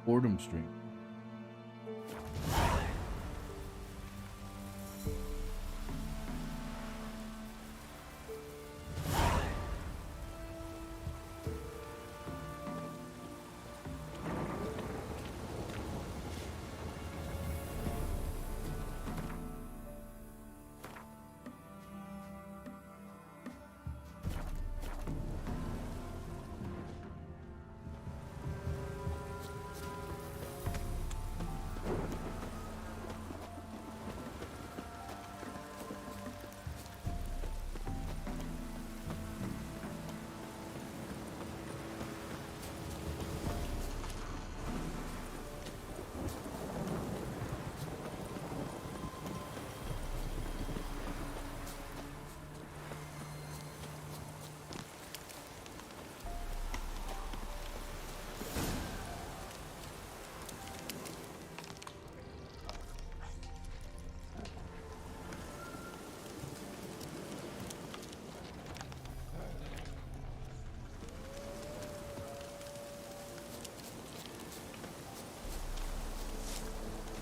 Boredom stream.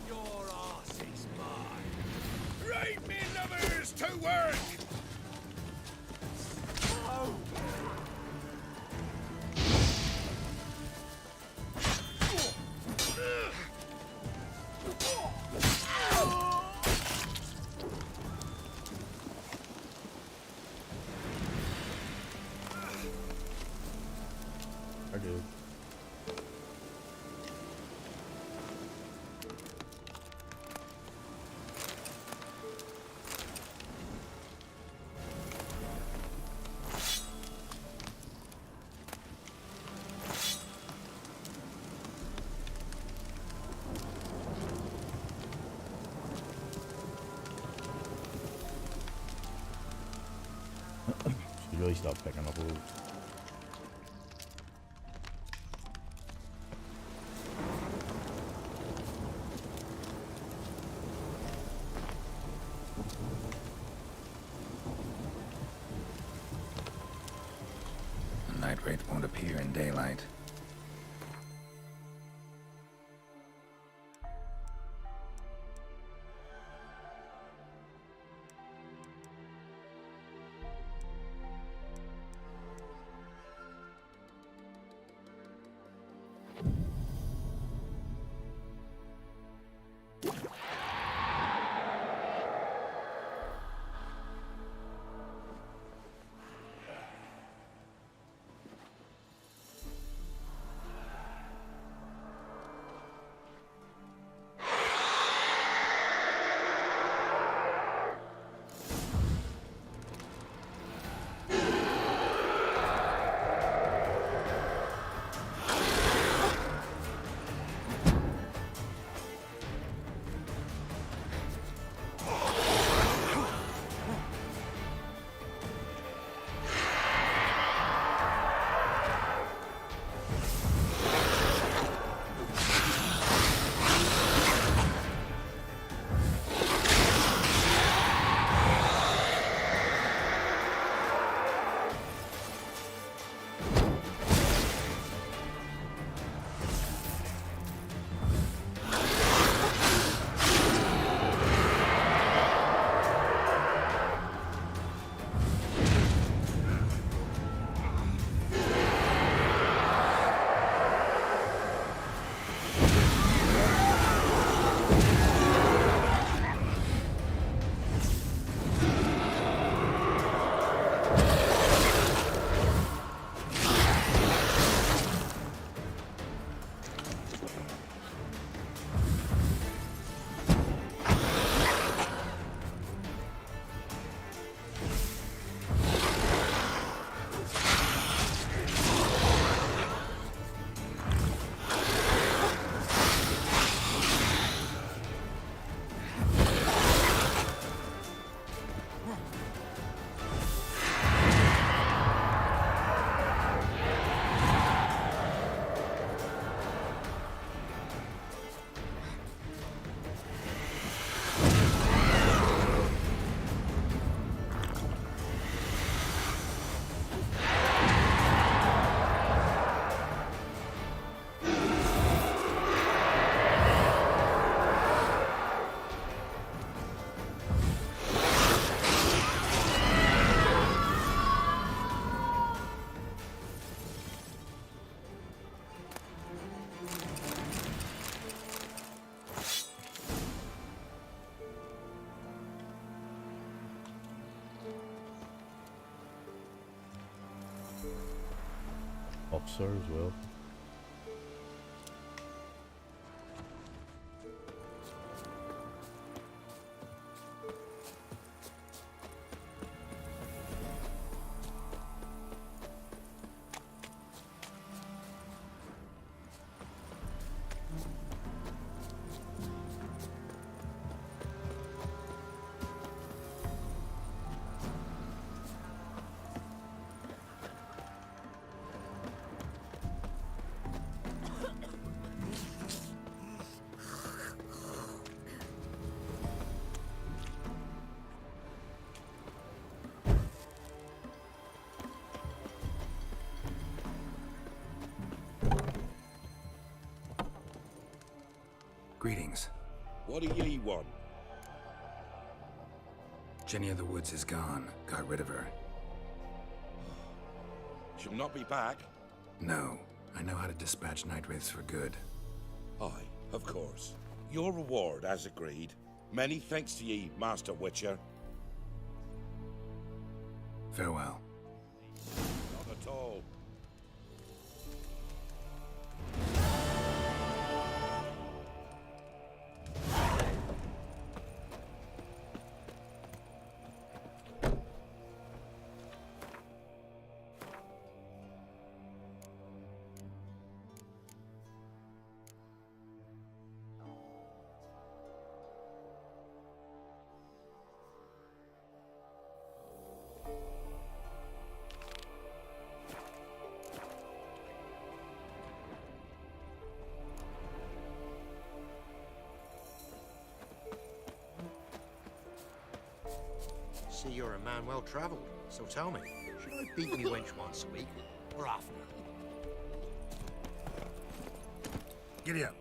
Your arse is mine. Right, me lovers, to work! Oh. I do. Should really stop picking up wolves. The night wraith won't appear in daylight. officer as well. Greetings. What do ye want? Jenny of the Woods is gone. Got rid of her. She'll not be back. No. I know how to dispatch night wraiths for good. Aye, of course. Your reward, as agreed. Many thanks to ye, Master Witcher. Farewell. Not at all. See, you're a man well travelled, so tell me, should I beat me wench once a week, or often? Giddy up.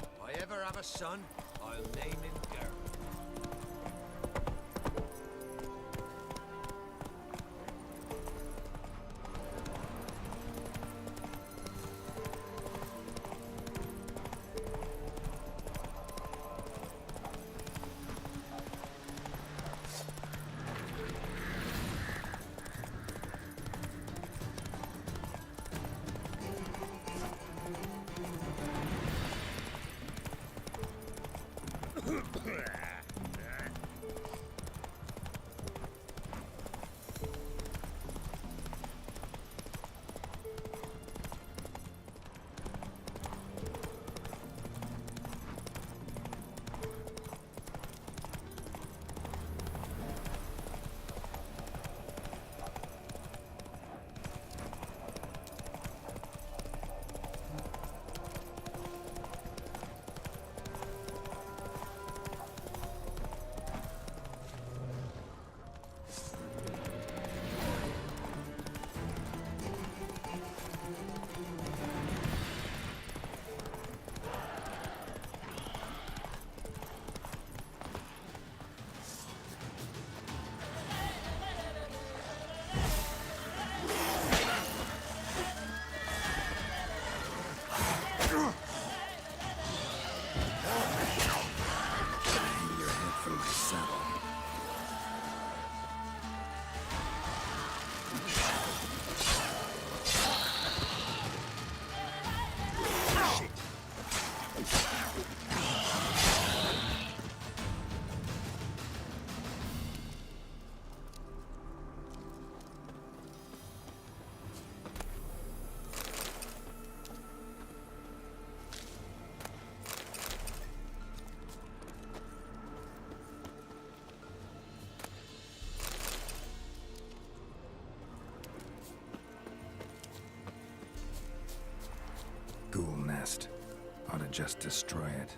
If I ever have a son, I'll name him Gareth. Hang your head from my saddle. Ghoul nest. Ought to just destroy it.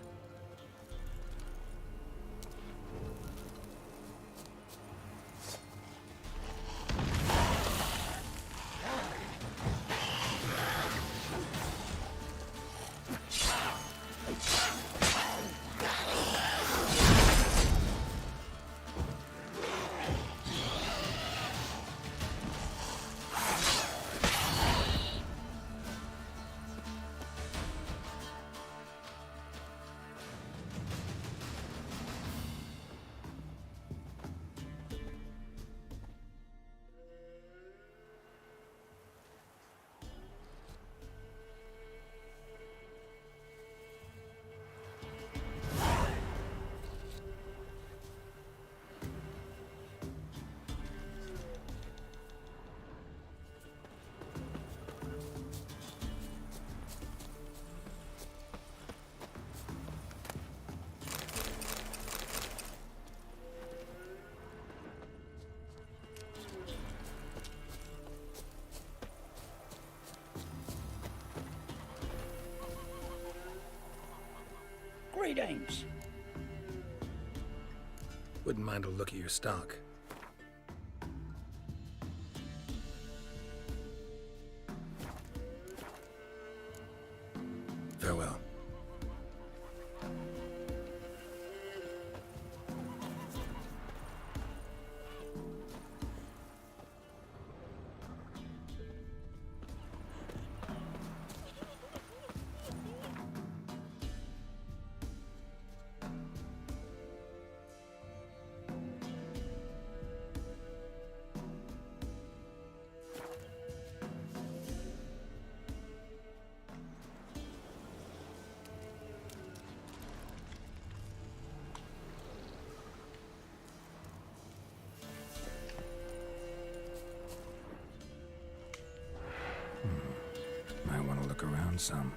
Greetings. Wouldn't mind a look at your stock. Farewell. Might want to look around some.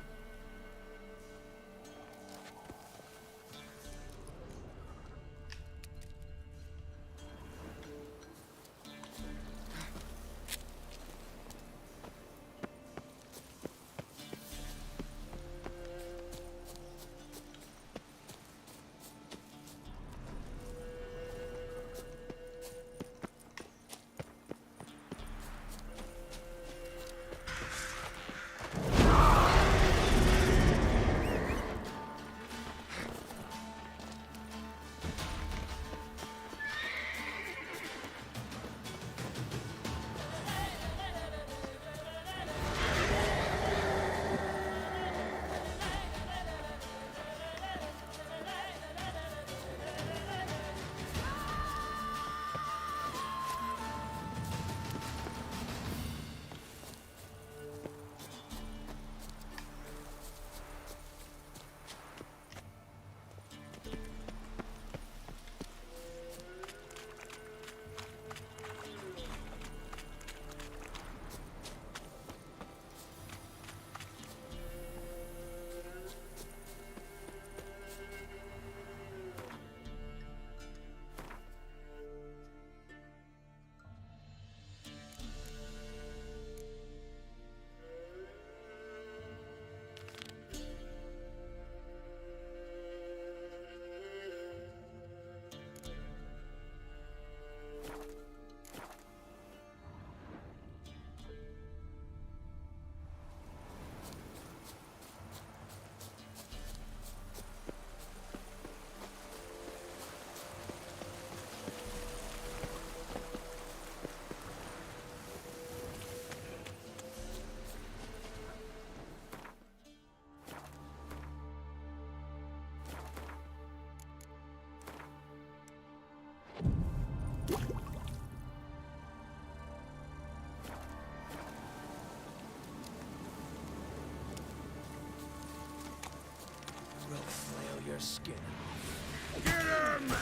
We'll flail your skin off. Get him!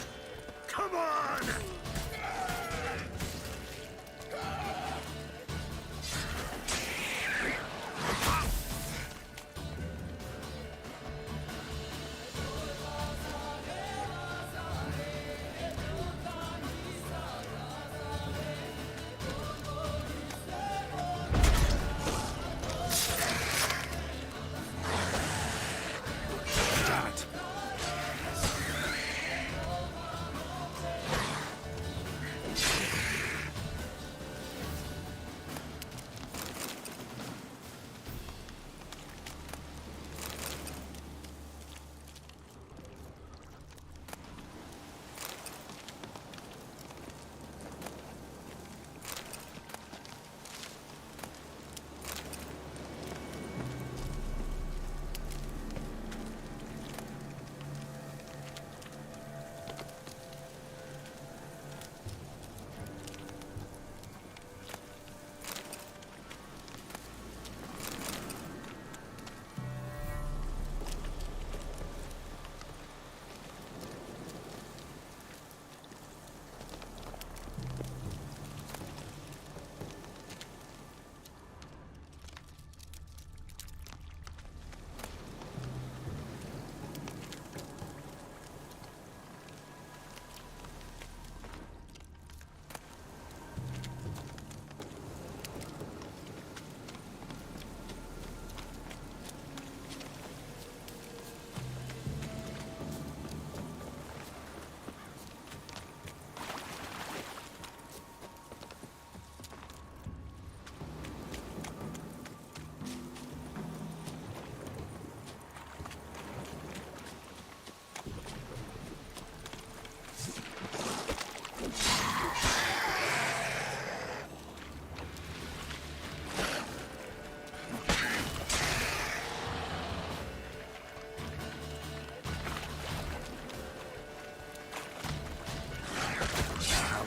Come on! Damn it.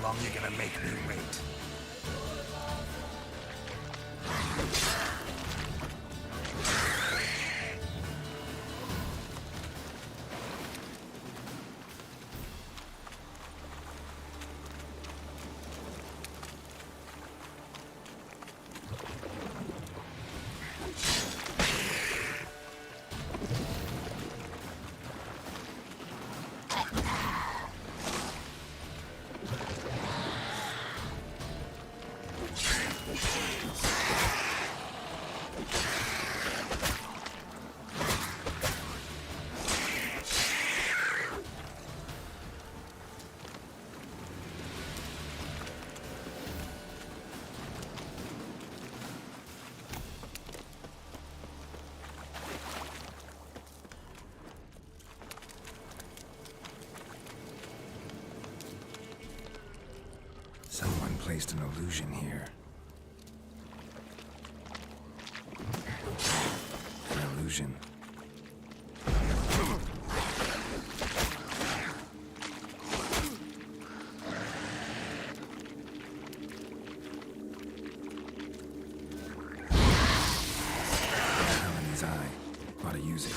long you gonna make me wait? Someone placed an illusion here. An illusion. Paladin's eye. Ought to use it.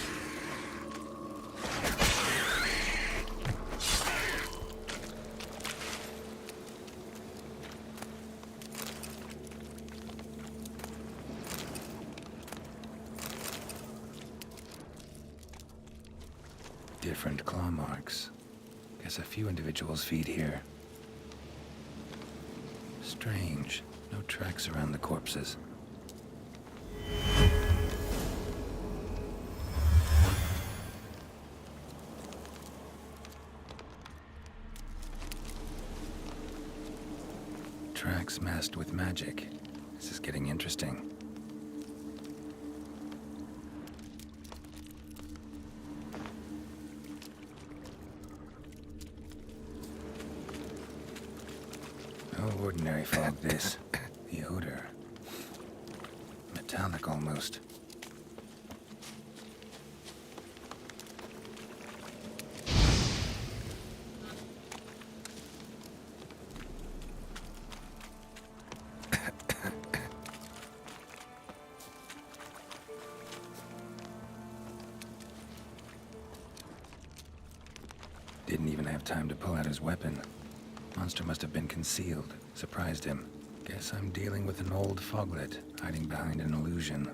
Different claw marks. Guess a few individuals feed here. Strange. No tracks around the corpses. Tracks masked with magic. This is getting interesting. No ordinary fog, this. The odor. Metallic almost. Didn't even have time to pull out his weapon. Monster must have been concealed. Surprised him. Guess I'm dealing with an old foglet, hiding behind an illusion.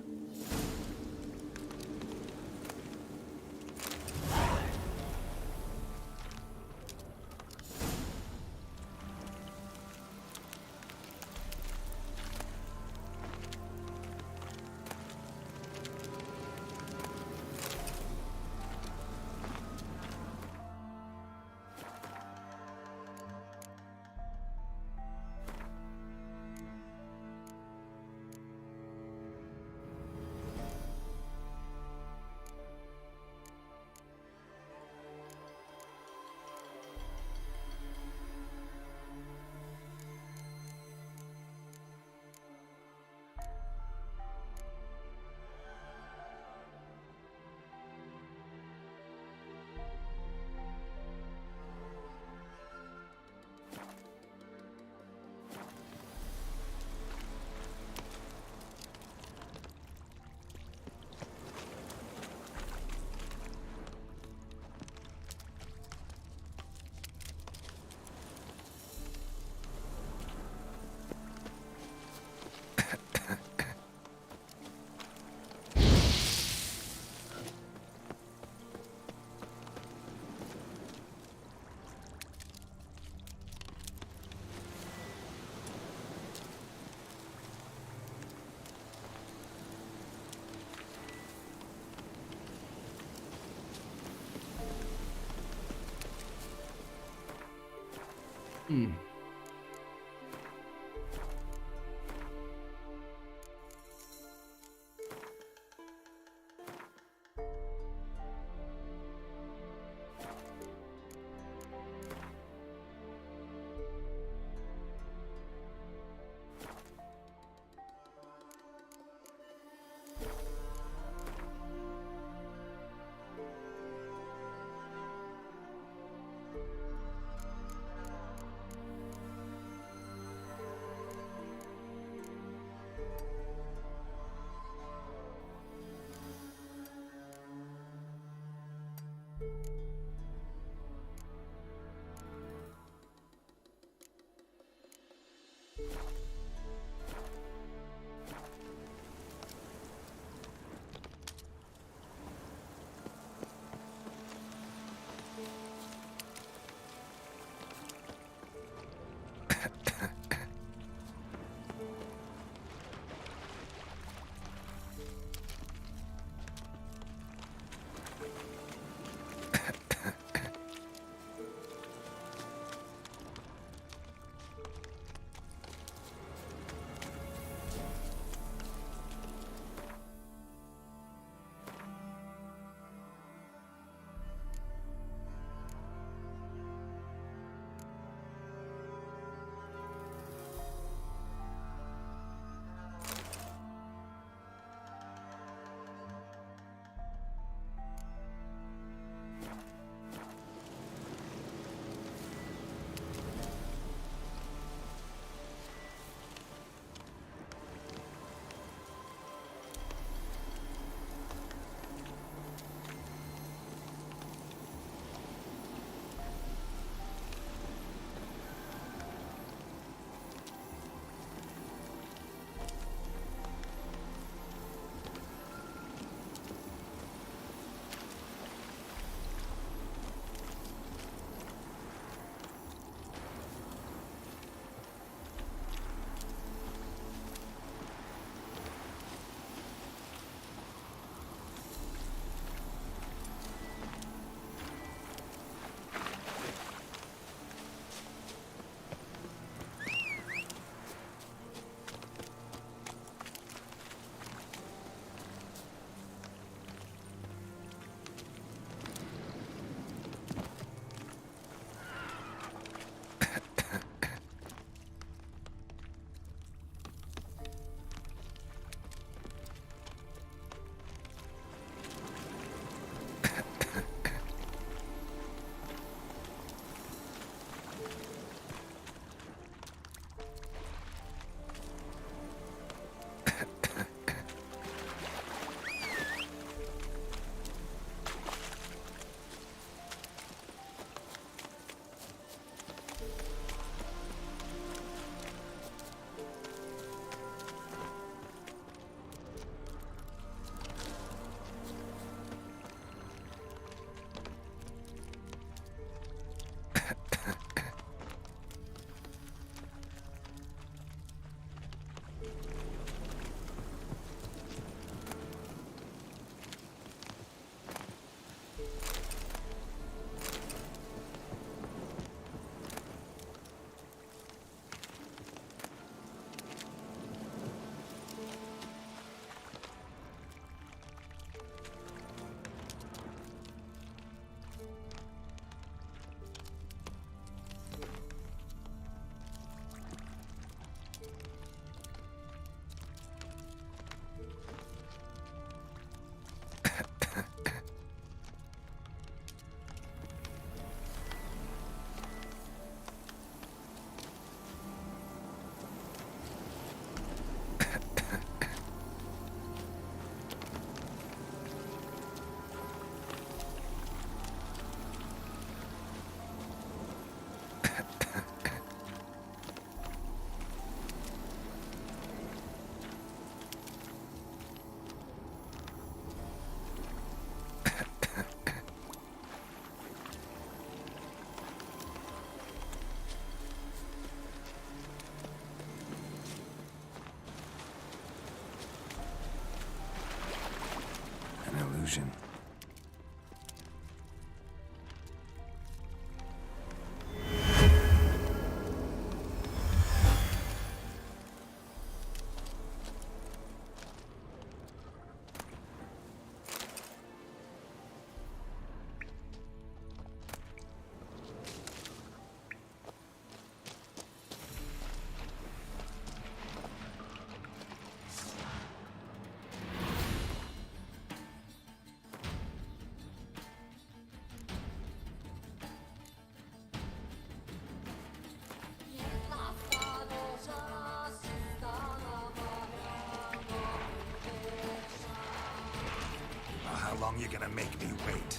You're gonna make me wait.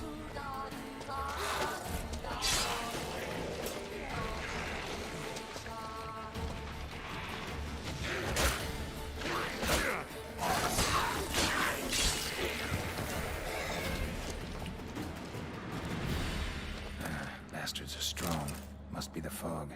Bastards are strong. Must be the fog.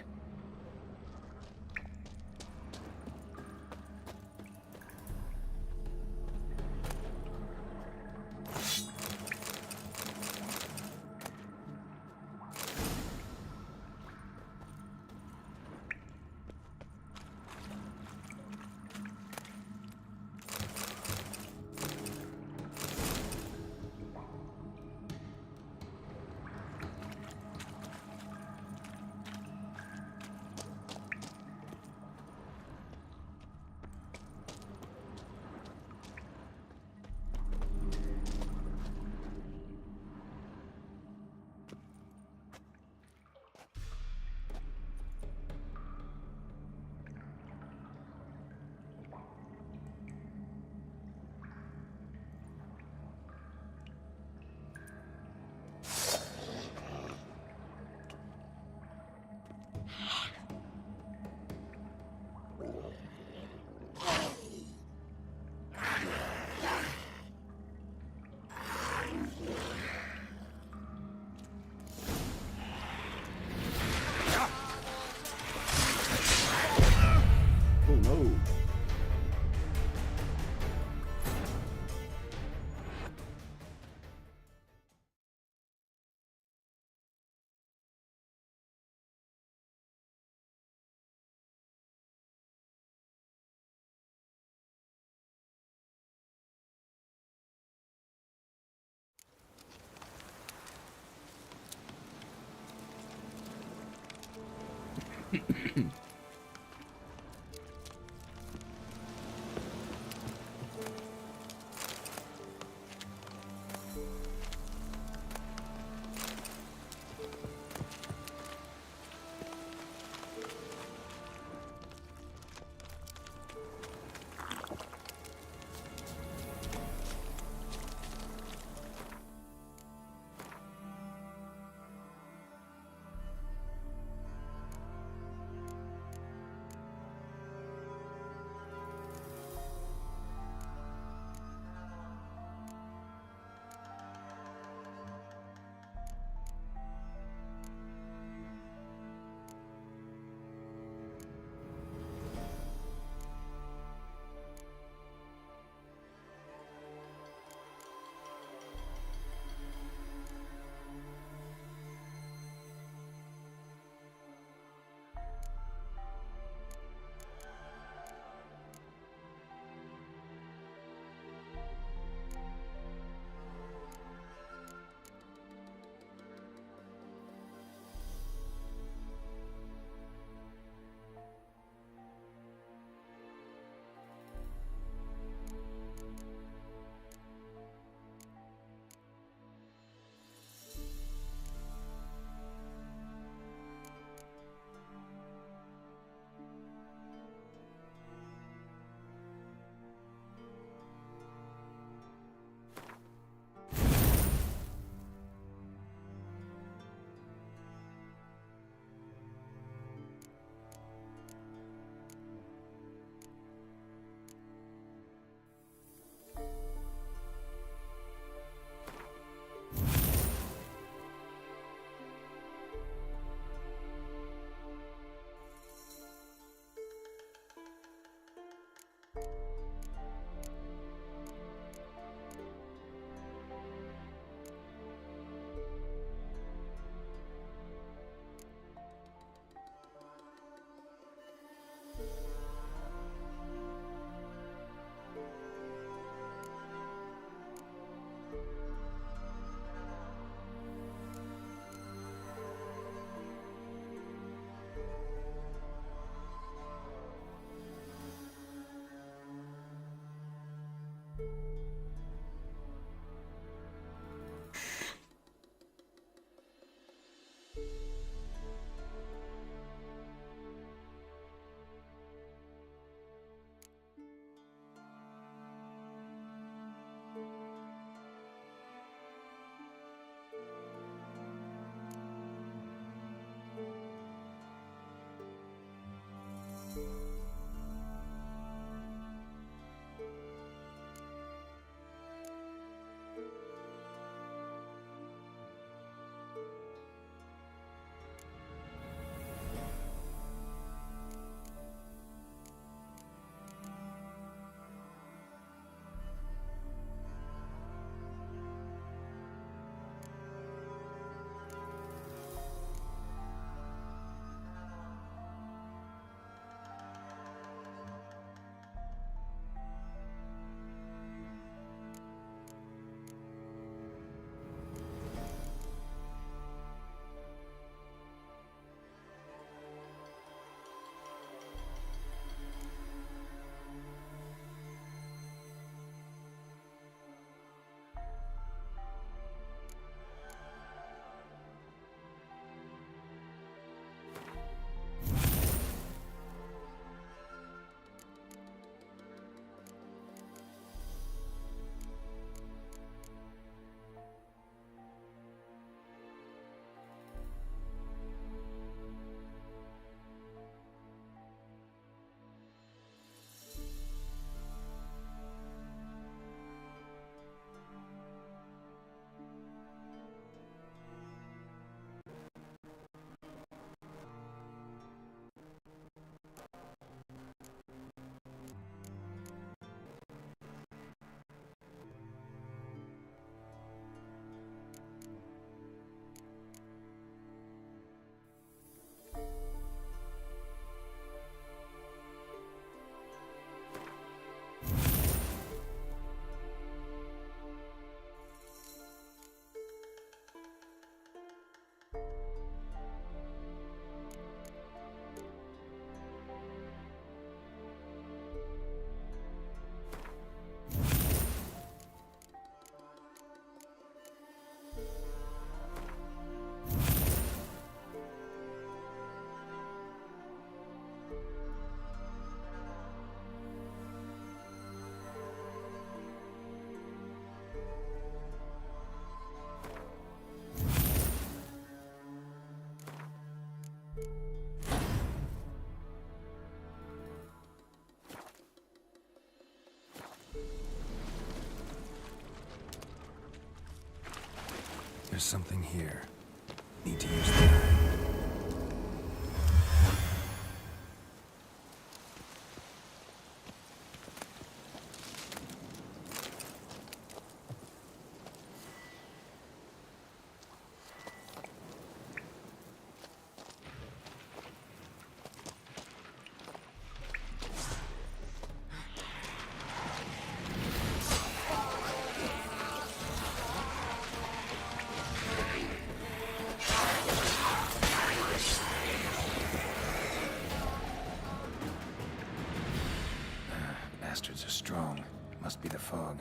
Oh no. There's something here. Need to use the eye. Bastards are strong. Must be the fog.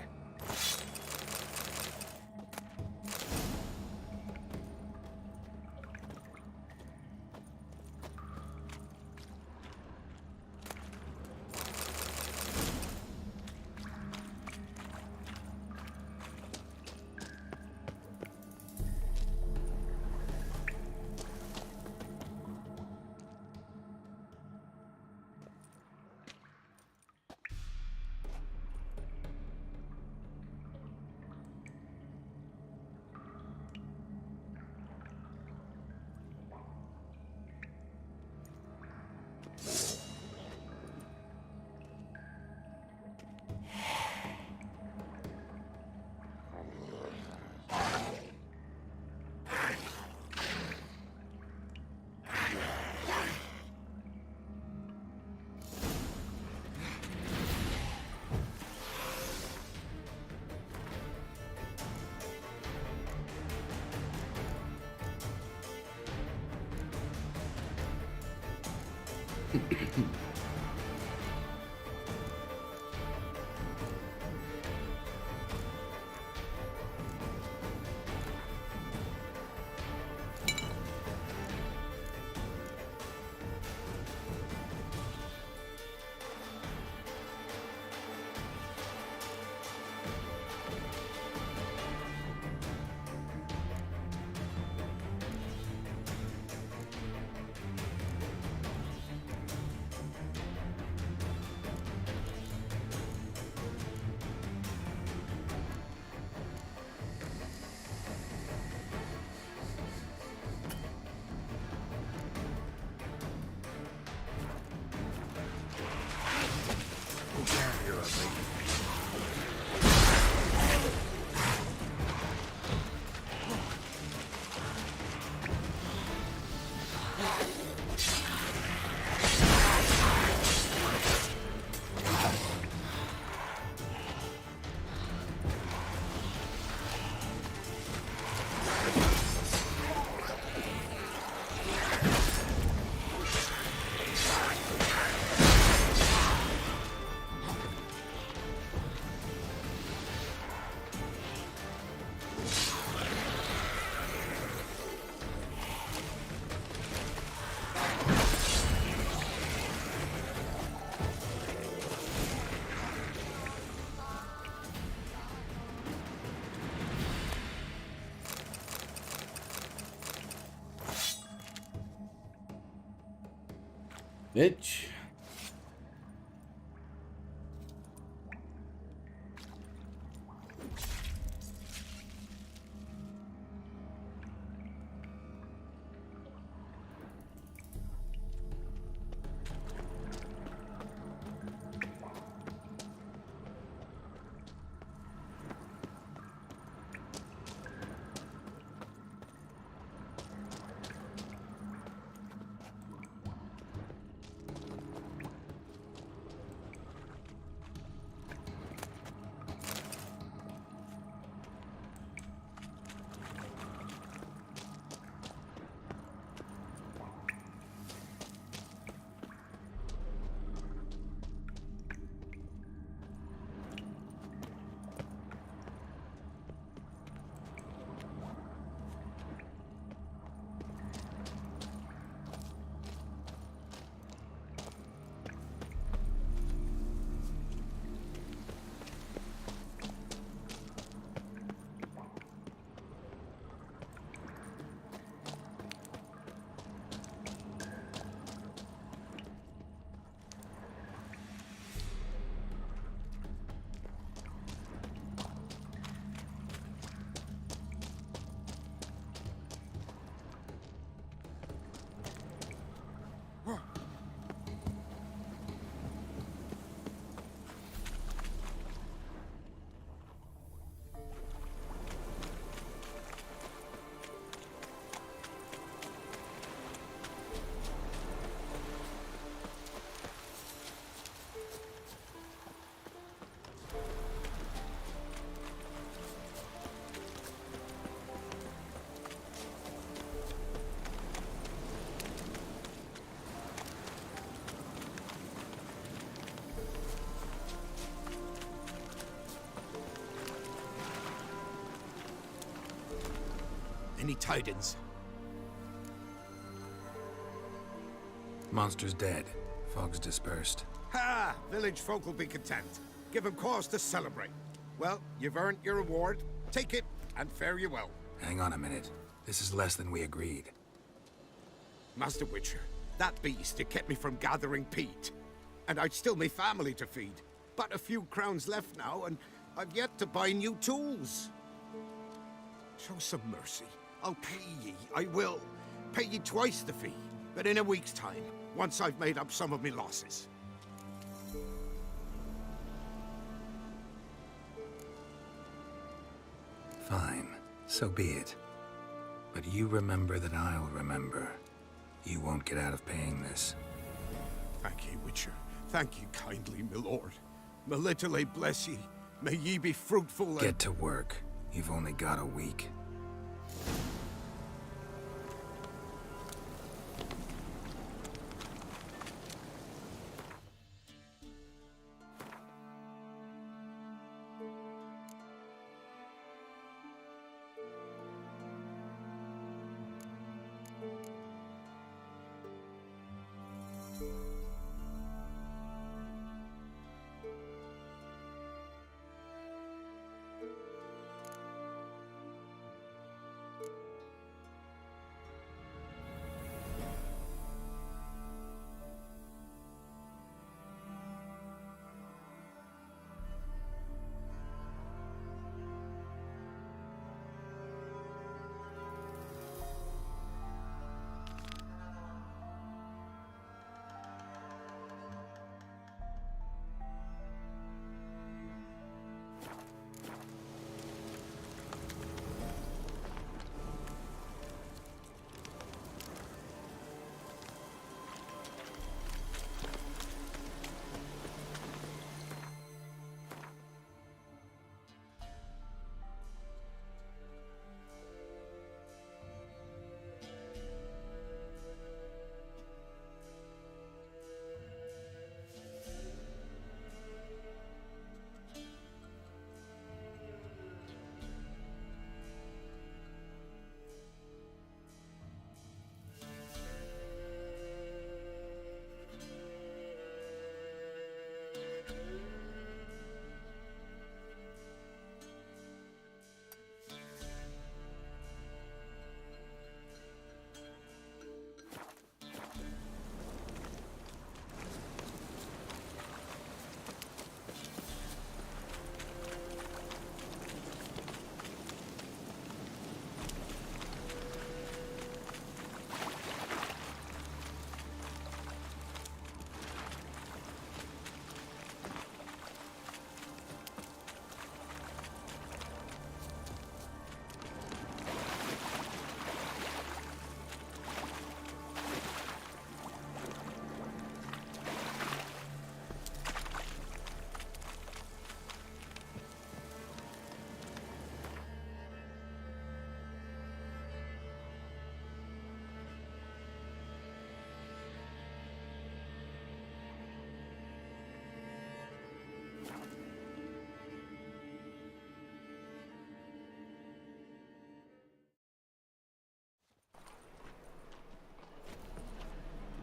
Bitch. Any tidings? Monster's dead. Fog's dispersed. Ha! Village folk will be content. Give 'em cause to celebrate. Well, you've earned your reward. Take it, and fare you well. Hang on a minute. This is less than we agreed. Master Witcher, that beast, it kept me from gathering peat. And I'd still me family to feed. But a few crowns left now, and I've yet to buy new tools. Show some mercy. I'll pay ye, I will. Pay ye twice the fee, but in a week's time, once I've made up some of me losses. Fine. So be it. But you remember that I'll remember. You won't get out of paying this. Thank ye, Witcher. Thank ye kindly, my lord. Melitele bless ye. May ye be fruitful and... Get to work. You've only got a week.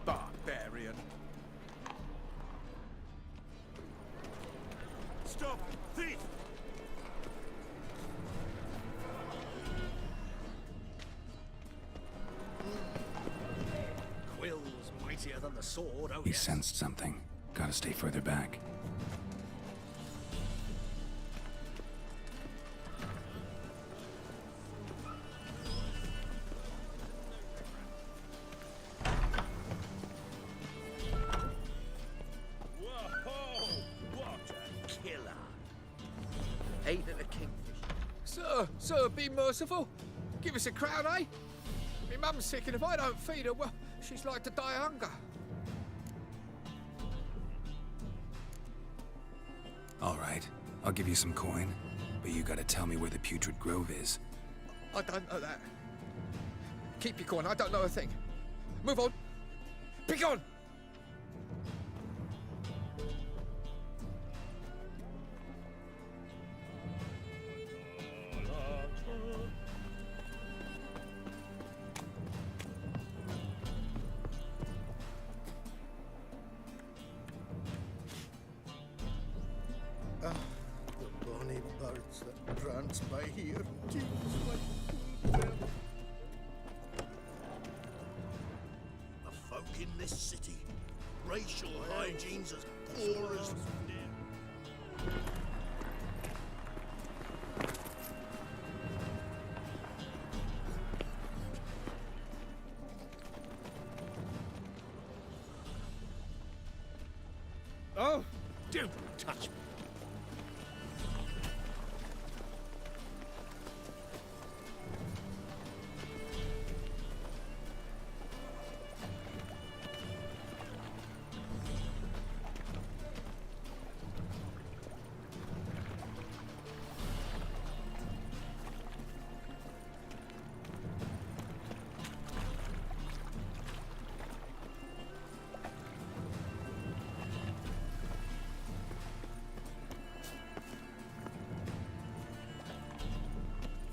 Barbarian. Stop! Thief! Quill's mightier than the sword, oh He yes. sensed something. Gotta stay further back. Ain't it a kingfish? Sir, be merciful. Give us a crown, eh? My mum's sick, and if I don't feed her, well, she's like to die of hunger. All right. I'll give you some coin, but you gotta tell me where the Putrid Grove is. I don't know that. Keep your coin, I don't know a thing. Move on. Be gone! thoughts that prance my ear, tease my poor belly. The folk in this city, racial hygiene's as poor as... Oh, Don't touch me.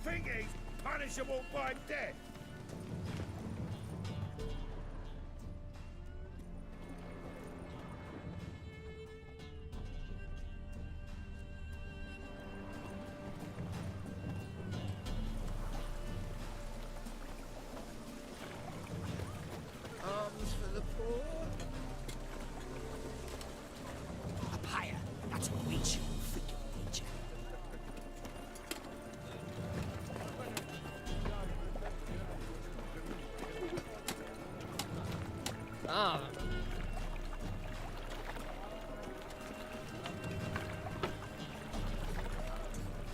Think he's punishable by death? arms for the poor. A pyre. That's what we chew. Freaking nature. Ah,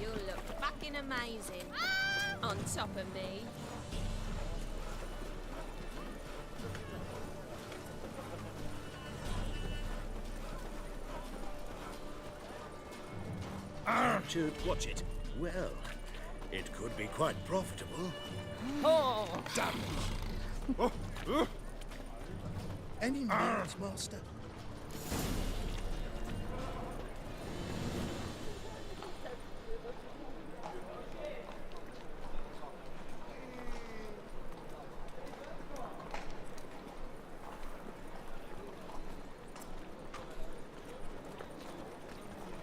You look fucking amazing. On top of me. To watch it. Well, it could be quite profitable. oh, Any meals, master?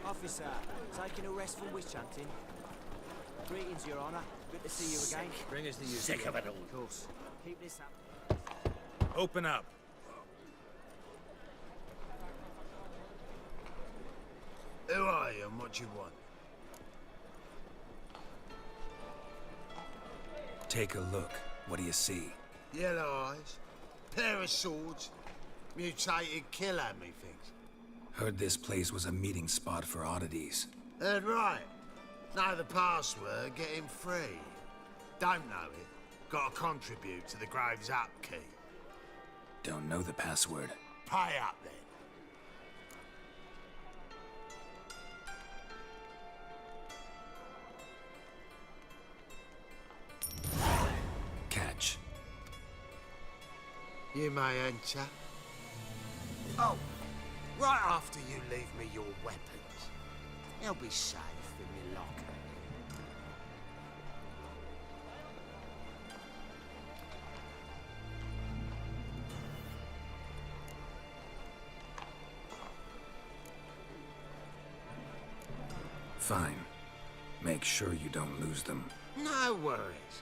Officer, taking a rest from witch hunting. Greetings, Your Honor. Good to see you again. bring us the use. Sick of it all. Of course. Keep this up. Open up. Who are you and what you want? Take a look. What do you see? Yellow eyes, pair of swords, mutated killer, methinks. Heard this place was a meeting spot for oddities. Heard right. Know the password, get him free. Don't know it, gotta contribute to the Graves upkeep. Don't know the password. Pay up then. Catch. You may enter. Oh, right after you leave me your weapons. They'll be safe in my locker. Fine. Make sure you don't lose them. No worries.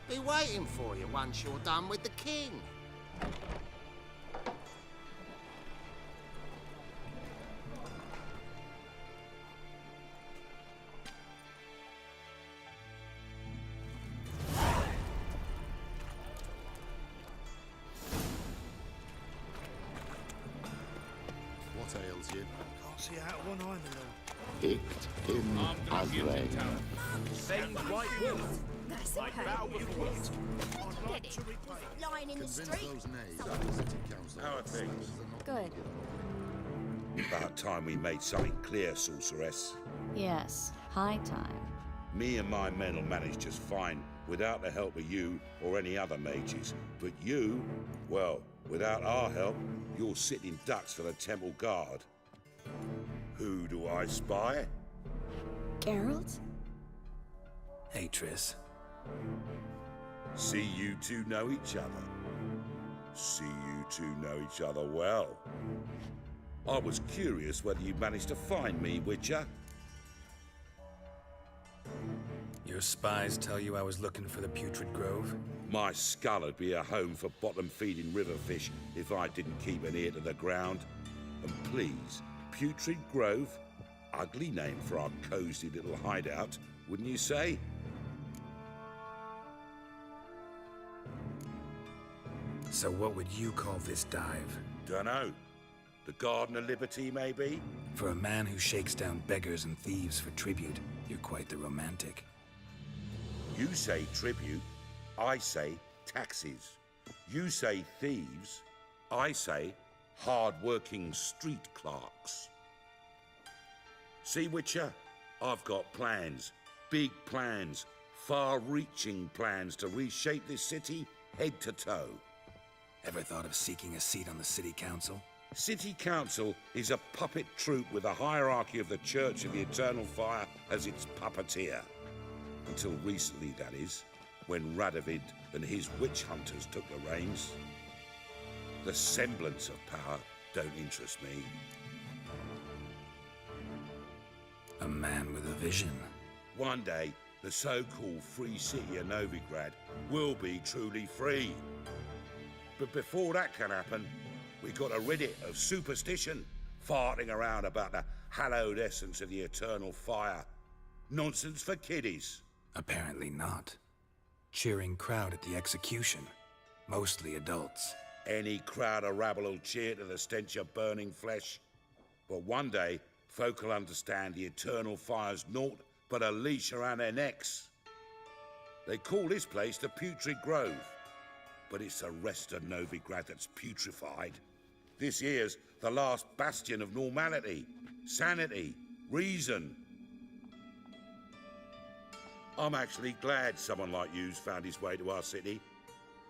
Be waiting for you once you're done with the king. What ails you? Can't see out one eye, my lord. Picked in as rain. Famed white wolf. That's okay. Get it. Lying in the street. knaves at the city council. How are things? Good. About time we made something clear, sorceress. Yes. High time. Me and my men will manage just fine without the help of you or any other mages. But you, well, without our help, you're sitting ducks for the temple guard. Who do I spy? Geralt? Hey, Triss. See you two know each other. See you two know each other well. I was curious whether you managed to find me, Witcher. Your spies tell you I was looking for the Putrid Grove? My skull would be a home for bottom-feeding river fish if I didn't keep an ear to the ground. And please, Putrid Grove? Ugly name for our cosy little hideout, wouldn't you say? So what would you call this dive? Dunno. The Garden of Liberty, maybe? For a man who shakes down beggars and thieves for tribute, you're quite the romantic. You say tribute, I say taxes. You say thieves, I say hard-working street clerks. See, Witcher? I've got plans. Big plans. Far-reaching plans to reshape this city head to toe. Ever thought of seeking a seat on the city council? City Council is a puppet troupe with a hierarchy of the Church of the Eternal Fire as its puppeteer. Until recently, that is, when Radovid and his witch hunters took the reins. The semblance of power don't interest me. A man with a vision. One day, the so-called free city of Novigrad will be truly free. But before that can happen, we got a rid it of superstition, farting around about the hallowed essence of the eternal fire. Nonsense for kiddies. Apparently not. Cheering crowd at the execution. Mostly adults. Any crowd of rabble will cheer to the stench of burning flesh. But one day, folk will understand the eternal fire's naught but a leash around their necks. They call this place the Putrid Grove. But it's the rest of Novigrad that's putrefied. This here's the last bastion of normality, sanity, reason. I'm actually glad someone like you's found his way to our city.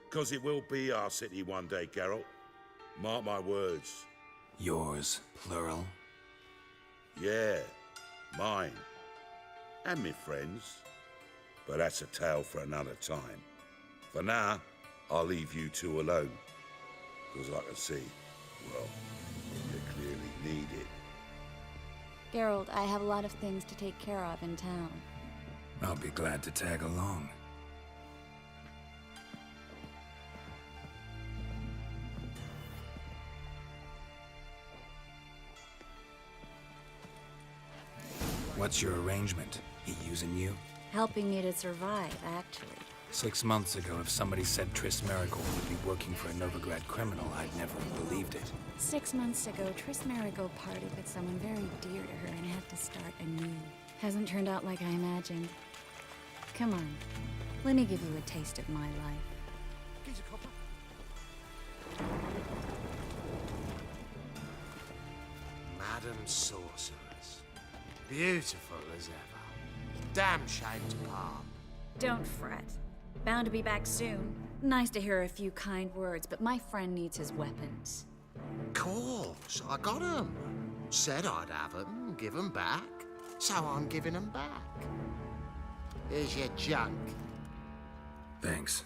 'Cause it will be our city one day, Geralt. Mark my words. Yours, plural. Yeah, mine. And me friends. But that's a tale for another time. For now, I'll leave you two alone. 'Cause I can see, well, you clearly need it. Geralt, I have a lot of things to take care of in town. I'll be glad to tag along. What's your arrangement? He using you? Helping me to survive, actually. 6 months ago, if somebody said Triss Merigold would be working for a Novigrad criminal, I'd never have believed it. 6 months ago, Triss Merigold parted with someone very dear to her and had to start anew. Hasn't turned out like I imagined. Come on, let me give you a taste of my life. Madam Sorceress. Beautiful as ever. Damn shame to part. Don't fret. Bound to be back soon. Nice to hear a few kind words, but my friend needs his weapons. Course, I got 'em. Said I'd have 'em, give 'em back. So I'm giving 'em back. Here's your junk. Thanks.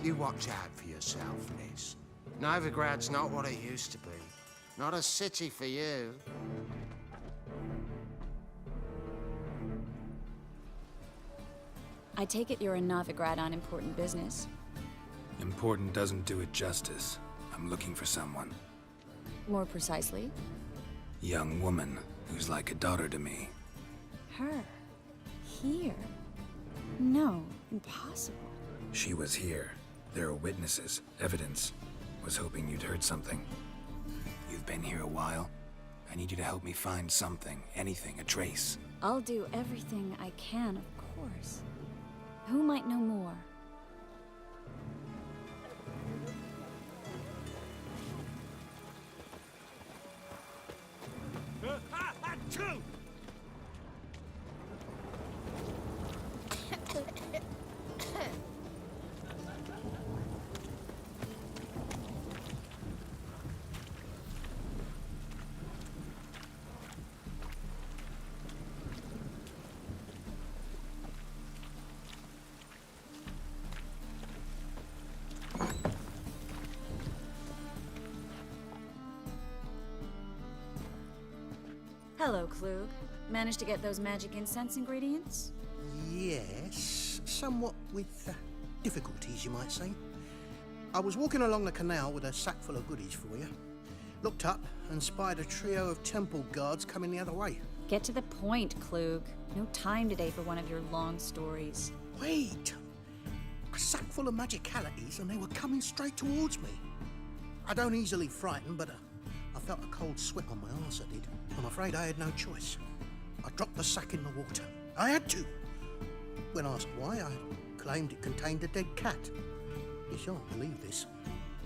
You watch out for yourself, miss. Novigrad's not what it used to be. Not a city for you. I take it you're in Novigrad on important business. Important doesn't do it justice. I'm looking for someone. More precisely? Young woman who's like a daughter to me. Her? Here? No, impossible. She was here. There are witnesses, evidence. Was hoping you'd heard something. You've been here a while. I need you to help me find something, anything, a trace. I'll do everything I can, of course. Who might know more? Hello, Klug. Managed to get those magic incense ingredients? Yes, somewhat with difficulties, you might say. I was walking along the canal with a sack full of goodies for you. Looked up and spied a trio of temple guards coming the other way. Get to the point, Klug. No time today for one of your long stories. Wait! A sack full of magicalities and they were coming straight towards me. I don't easily frighten, but I felt a cold sweat on my arse, I did. I'm afraid I had no choice. I dropped the sack in the water. I had to. When asked why, I claimed it contained a dead cat. You shan't believe this,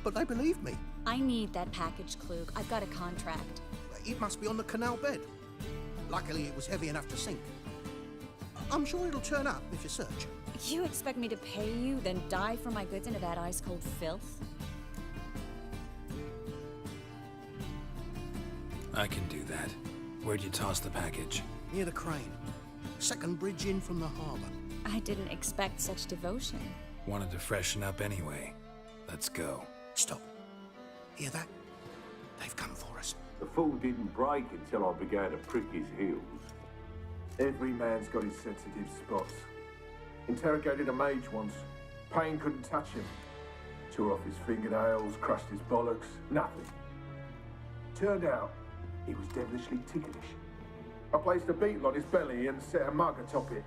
but they believed me. I need that package, Klug. I've got a contract. It must be on the canal bed. Luckily, it was heavy enough to sink. I'm sure it'll turn up if you search. You expect me to pay you, then dive for my goods into that ice-cold filth? I can do that. Where'd you toss the package? Near the crane. Second bridge in from the harbour. I didn't expect such devotion. Wanted to freshen up anyway. Let's go. Stop. Hear that? They've come for us. The fool didn't break until I began to prick his heels. Every man's got his sensitive spots. Interrogated a mage once. Pain couldn't touch him. Tore off his fingernails, crushed his bollocks, nothing. Turned out, he was devilishly ticklish. I placed a beetle on his belly and set a mug atop it.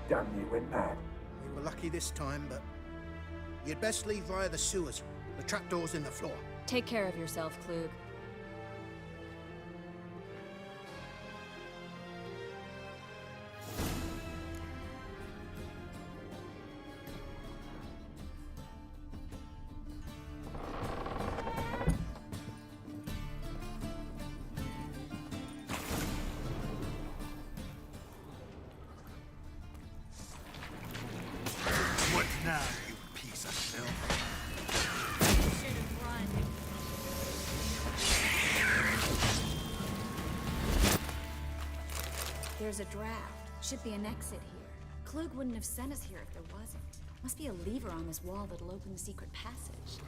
Damn near went mad. We were lucky this time, but you'd best leave via the sewers. The trapdoor's in the floor. Take care of yourself, Klug. What now, you piece of filth? There's a draft. Should be an exit here. Klug wouldn't have sent us here if there wasn't. Must be a lever on this wall that'll open the secret passage.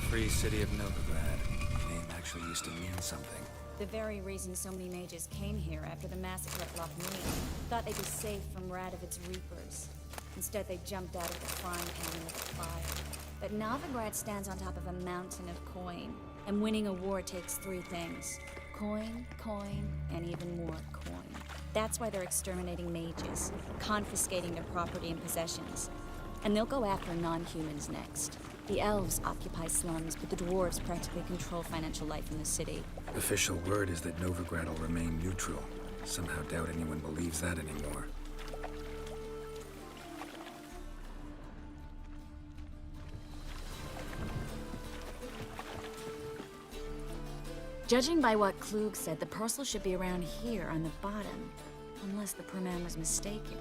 Free City of Novigrad. Name actually used to mean something. The very reason so many mages came here after the massacre at Loch Mead. Thought they'd be safe from Radovid's reapers. Instead, they jumped out of the frying pan into the fire. But Novigrad stands on top of a mountain of coin. And winning a war takes three things. Coin, coin, and even more coin. That's why they're exterminating mages, confiscating their property and possessions. And they'll go after non-humans next. The elves occupy slums, but the dwarves practically control financial life in the city. Official word is that Novigrad will remain neutral. Somehow doubt anyone believes that anymore. Judging by what Klug said, the parcel should be around here on the bottom. Unless the poor man was mistaken.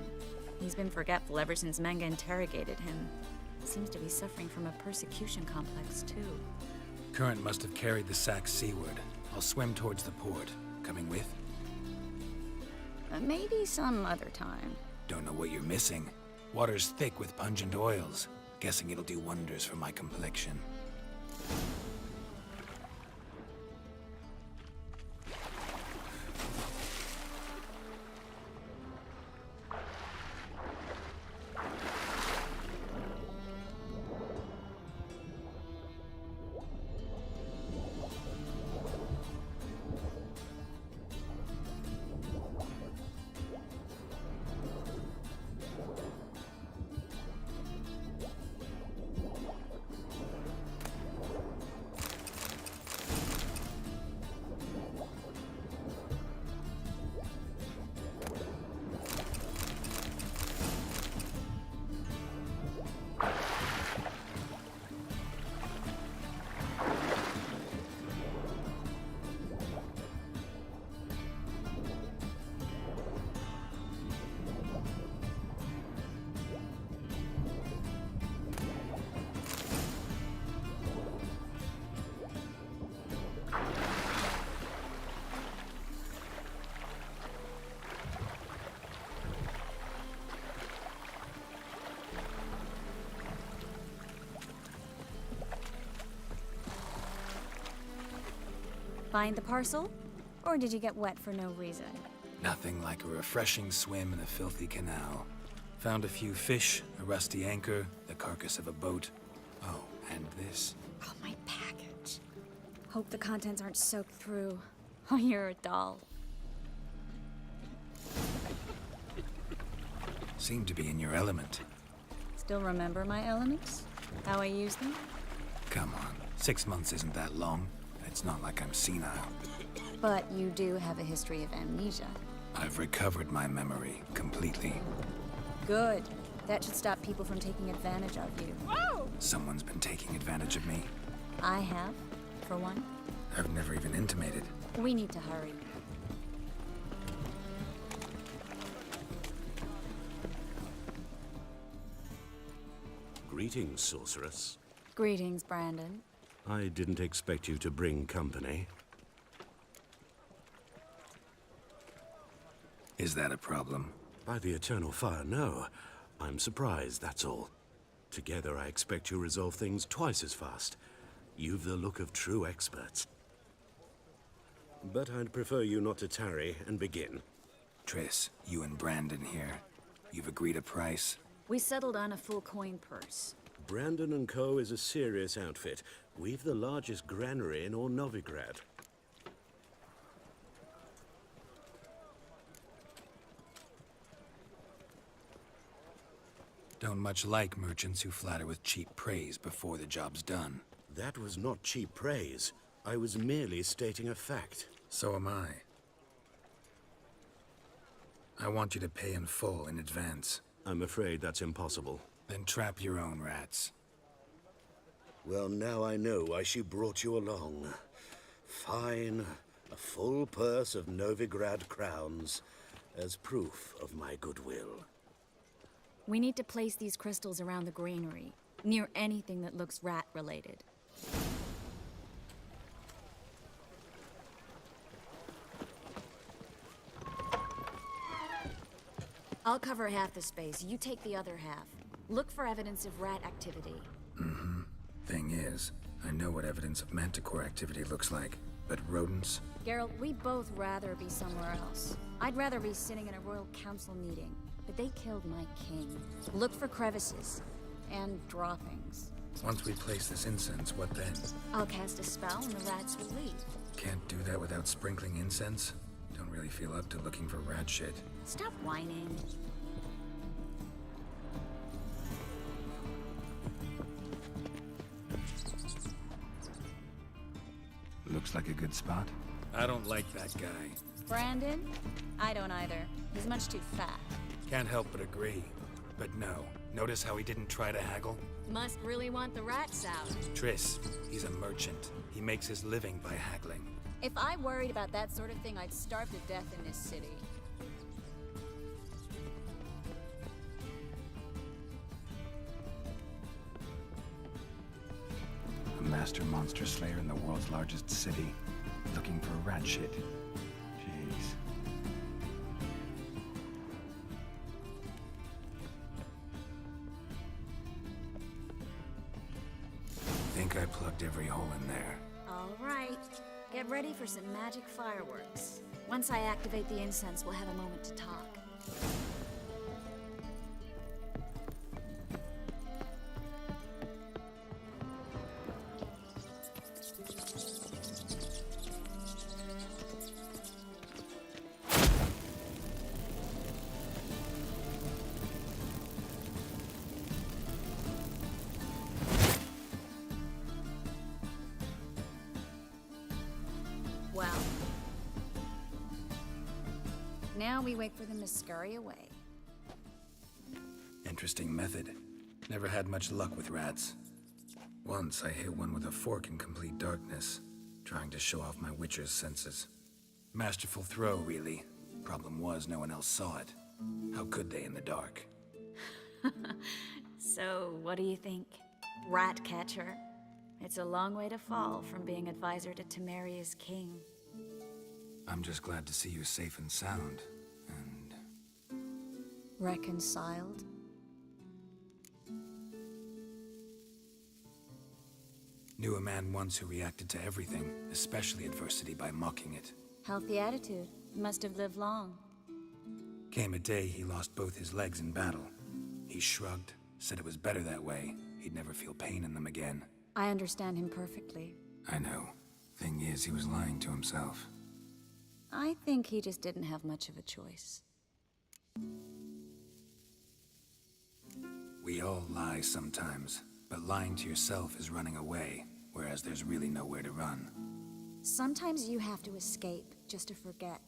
He's been forgetful ever since Manga interrogated him. Seems to be suffering from a persecution complex, too. Current must have carried the sack seaward. I'll swim towards the port. Coming with? Maybe some other time. Don't know what you're missing. Water's thick with pungent oils. Guessing it'll do wonders for my complexion. Find the parcel? Or did you get wet for no reason? Nothing like a refreshing swim in a filthy canal. Found a few fish, a rusty anchor, the carcass of a boat. Oh, and this. Oh, my package. Hope the contents aren't soaked through. Oh, you're a doll. Seem to be in your element. Still remember my elements? How I use them? Come on, 6 months isn't that long. It's not like I'm senile. But you do have a history of amnesia. I've recovered my memory completely. Good. That should stop people from taking advantage of you. Someone's been taking advantage of me. I have, for one. I've never even intimated. We need to hurry. Greetings, sorceress. Greetings, Brandon. I didn't expect you to bring company. Is that a problem? By the eternal fire, no. I'm surprised, that's all. Together, I expect you'll resolve things twice as fast. You've the look of true experts. But I'd prefer you not to tarry and begin. Triss, you and Brandon here. You've agreed a price? We settled on a full coin purse. Brandon & Co. is a serious outfit. We've the largest granary in all Novigrad. Don't much like merchants who flatter with cheap praise before the job's done. That was not cheap praise. I was merely stating a fact. So am I. I want you to pay in full in advance. I'm afraid that's impossible. Then trap your own rats. Well, now I know why she brought you along. Fine. A full purse of Novigrad crowns as proof of my goodwill. We need to place these crystals around the granary, near anything that looks rat-related. I'll cover half the space, you take the other half. Look for evidence of rat activity. Mm-hmm. Thing is, I know what evidence of manticore activity looks like, but rodents? Geralt, we'd both rather be somewhere else. I'd rather be sitting in a royal council meeting, but they killed my king. Look for crevices and droppings. Once we place this incense, what then? I'll cast a spell and the rats will leave. Can't do that without sprinkling incense? Don't really feel up to looking for rat shit. Stop whining. Looks like a good spot. I don't like that guy. Brandon? I don't either. He's much too fat. Can't help but agree. But no. Notice how he didn't try to haggle? Must really want the rats out. Triss, he's a merchant. He makes his living by haggling. If I worried about that sort of thing, I'd starve to death in this city. A master monster slayer in the world's largest city. Looking for rat shit. Jeez. Think I plugged every hole in there. All right. Get ready for some magic fireworks. Once I activate the incense, we'll have a moment to talk. Well, now we wait for them to scurry away. Interesting method. Never had much luck with rats. Once I hit one with a fork in complete darkness, trying to show off my witcher's senses. Masterful throw, really. Problem was, no one else saw it. How could they in the dark? So, what do you think? Rat catcher? It's a long way to fall from being advisor to Temeria's king. I'm just glad to see you safe and sound, and... Reconciled? Knew a man once who reacted to everything, especially adversity, by mocking it. Healthy attitude. Must have lived long. Came a day he lost both his legs in battle. He shrugged, said it was better that way. He'd never feel pain in them again. I understand him perfectly. I know. Thing is, he was lying to himself. I think he just didn't have much of a choice. We all lie sometimes, but lying to yourself is running away, whereas there's really nowhere to run. Sometimes you have to escape just to forget.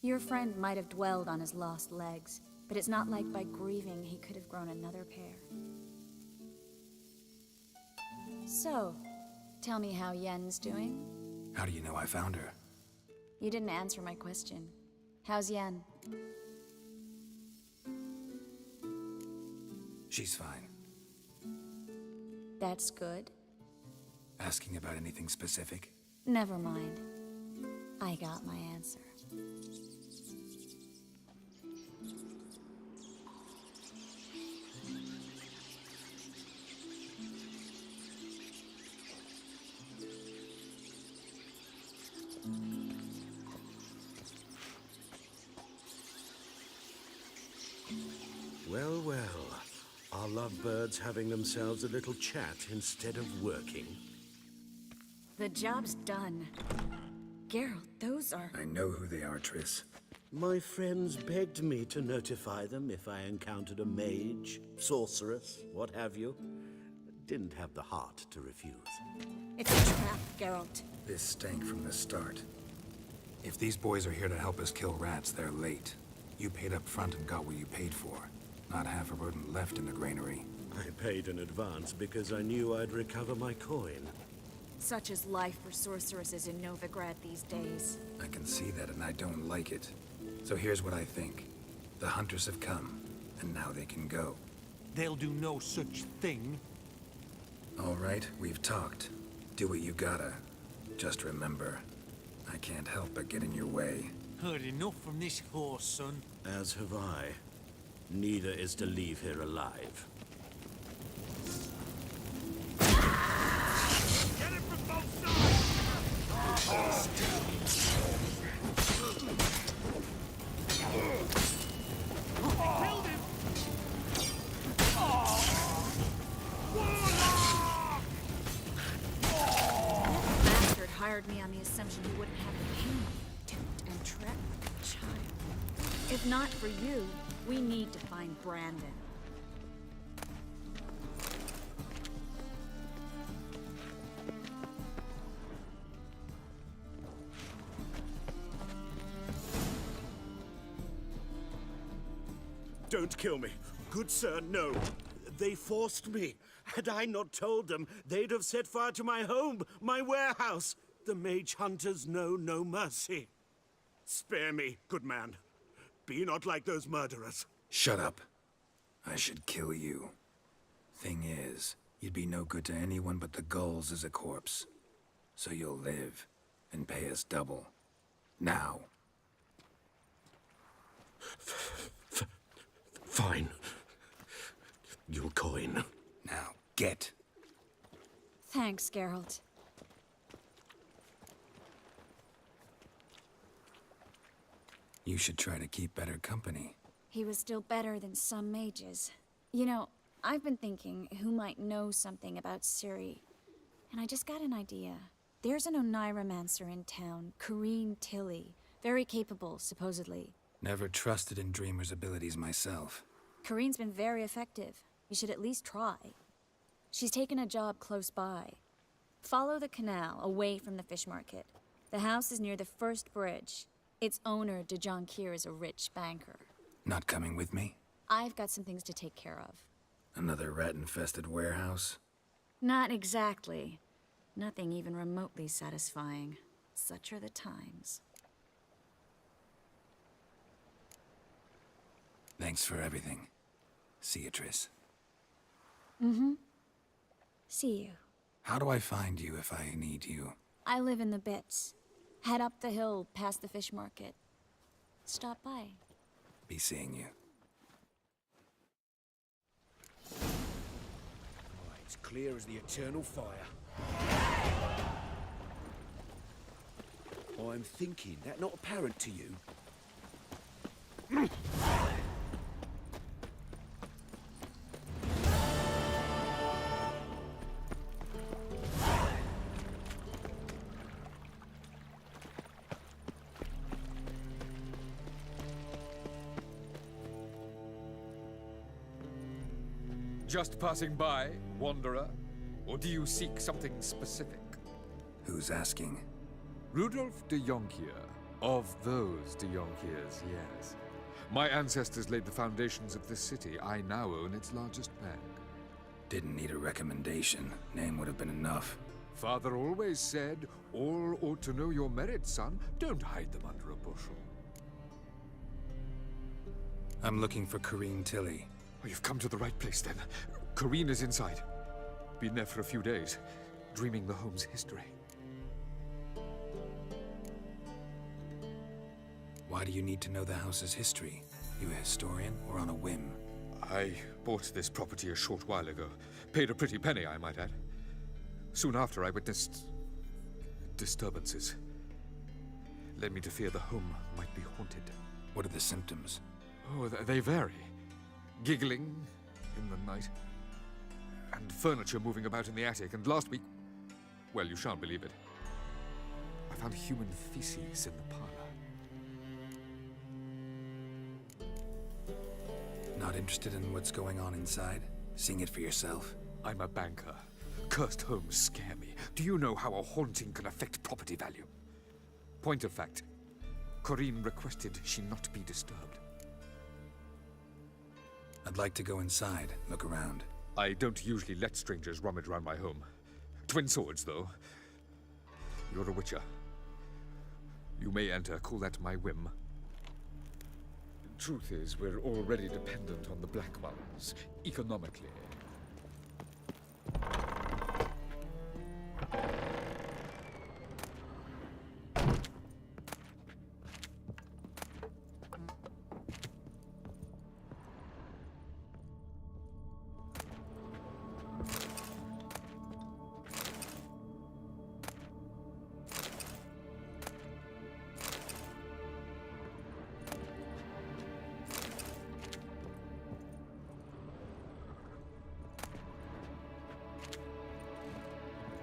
Your friend might have dwelled on his lost legs, but it's not like by grieving he could have grown another pair. So, tell me how Yen's doing? How do you know I found her? You didn't answer my question. How's Yen? She's fine. That's good. Asking about anything specific? Never mind. I got my answer. Well, well. Are lovebirds having themselves a little chat instead of working? The job's done. Geralt, those are... I know who they are, Triss. My friends begged me to notify them if I encountered a mage, sorceress, what have you. Didn't have the heart to refuse. It's a trap, Geralt. This stank from the start. If these boys are here to help us kill rats, they're late. You paid up front and got what you paid for. Not half a rodent left in the granary. I paid in advance because I knew I'd recover my coin. Such is life for sorceresses in Novigrad these days. I can see that, and I don't like it. So here's what I think. The hunters have come, and now they can go. They'll do no such thing. All right, we've talked. Do what you gotta. Just remember, I can't help but get in your way. Heard enough from this horse, son. As have I. Neither is to leave here alive. Get it from both sides! Killed him! Bastard hired me on the assumption he wouldn't have the pain, duped and trapped like a child. If not for you, we need to find Brandon. Don't kill me. Good sir, no. They forced me. Had I not told them, they'd have set fire to my home, my warehouse. The mage hunters know no mercy. Spare me, good man. Be not like those murderers. Shut up. I should kill you. Thing is, you'd be no good to anyone but the gulls as a corpse. So you'll live, and pay us double. Now. Fine. Your coin. Now, get. Thanks, Geralt. You should try to keep better company. He was still better than some mages. You know, I've been thinking who might know something about Ciri. And I just got an idea. There's an Oneiromancer in town, Corrine Tilly. Very capable, supposedly. Never trusted in Dreamer's abilities myself. Corrine's been very effective. You should at least try. She's taken a job close by. Follow the canal, away from the fish market. The house is near the first bridge. Its owner, Dejon Kier, is a rich banker. Not coming with me? I've got some things to take care of. Another rat-infested warehouse? Not exactly. Nothing even remotely satisfying. Such are the times. Thanks for everything. See you, Triss. Mm-hmm. See you. How do I find you if I need you? I live in the Bits. Head up the hill past the fish market. Stop by. Be seeing you. It's clear as the eternal fire. I'm thinking. That not apparent to you? Just passing by, wanderer? Or do you seek something specific? Who's asking? Rudolf de Jonkier. Of those de Jonkiers, yes. My ancestors laid the foundations of this city. I now own its largest bank. Didn't need a recommendation. Name would have been enough. Father always said, all ought to know your merits, son. Don't hide them under a bushel. I'm looking for Corrine Tilly. Oh, you've come to the right place, then. Corrine is inside. Been there for a few days, dreaming the home's history. Why do you need to know the house's history? You a historian or on a whim? I bought this property a short while ago. Paid a pretty penny, I might add. Soon after, I witnessed disturbances. Led me to fear the home might be haunted. What are the symptoms? Oh, they vary. Giggling in the night. And furniture moving about in the attic. And last week, well, you shan't believe it, I found human feces in the parlor. Not interested in what's going on inside? Seeing it for yourself? I'm a banker. Cursed homes scare me. Do you know how a haunting can affect property value? Point of fact, Corrine requested she not be disturbed. I'd like to go inside, look around. I don't usually let strangers rummage around my home. Twin swords, though. You're a witcher. You may enter, call that my whim. Truth is, we're already dependent on the Black Ones, economically.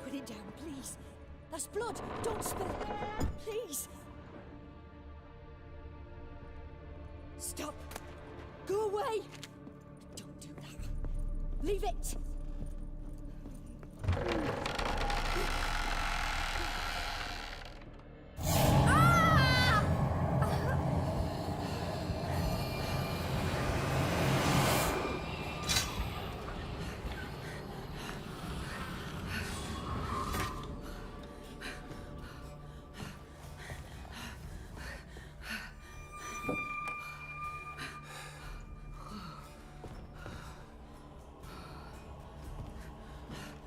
Put it down, please. That's blood. Don't spill it. Please. Stop. Go away. Don't do that. Leave it.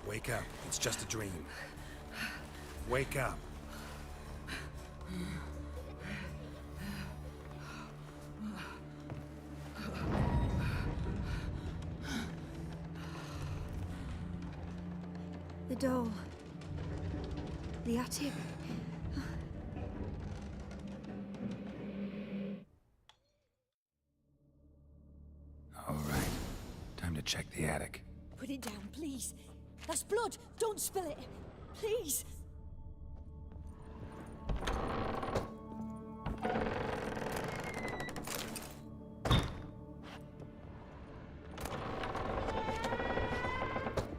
Wake up. It's just a dream. Wake up. The door. The attic. All right. Time to check the attic. Put it down, please. That's blood. Don't spill it. Please.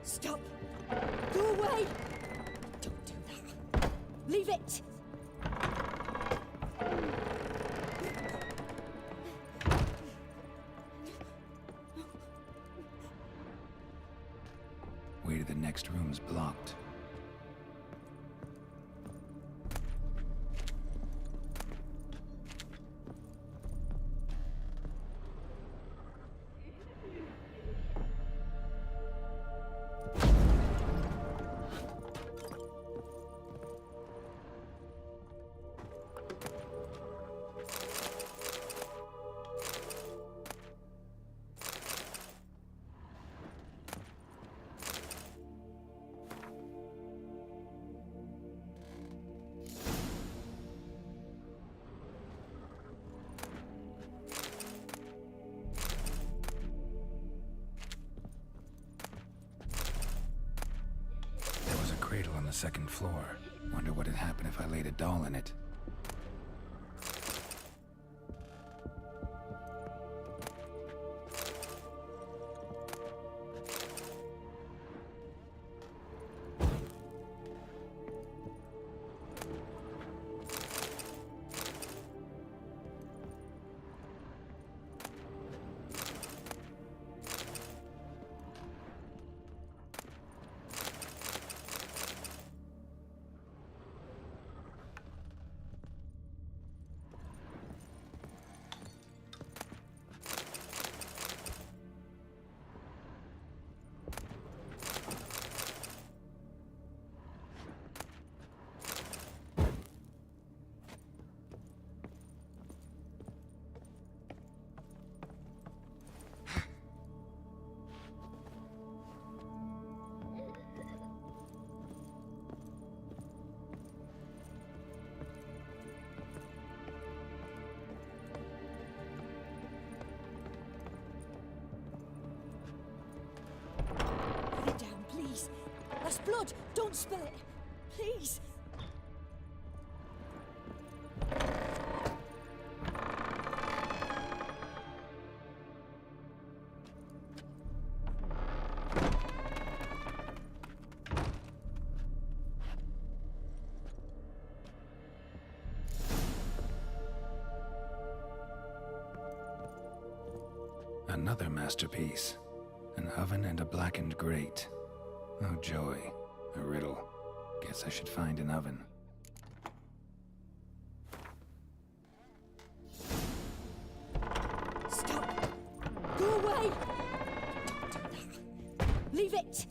Stop. Go away. Don't do that. Leave it. Way to the next room's blocked. the second floor. Wonder what'd happen if I laid a doll in it. Put it down, please. That's blood. Don't spill it. Please. Another masterpiece. An oven and a blackened grate. Oh joy. A riddle. Guess I should find an oven. Stop. Go away. Don't do that. Leave it.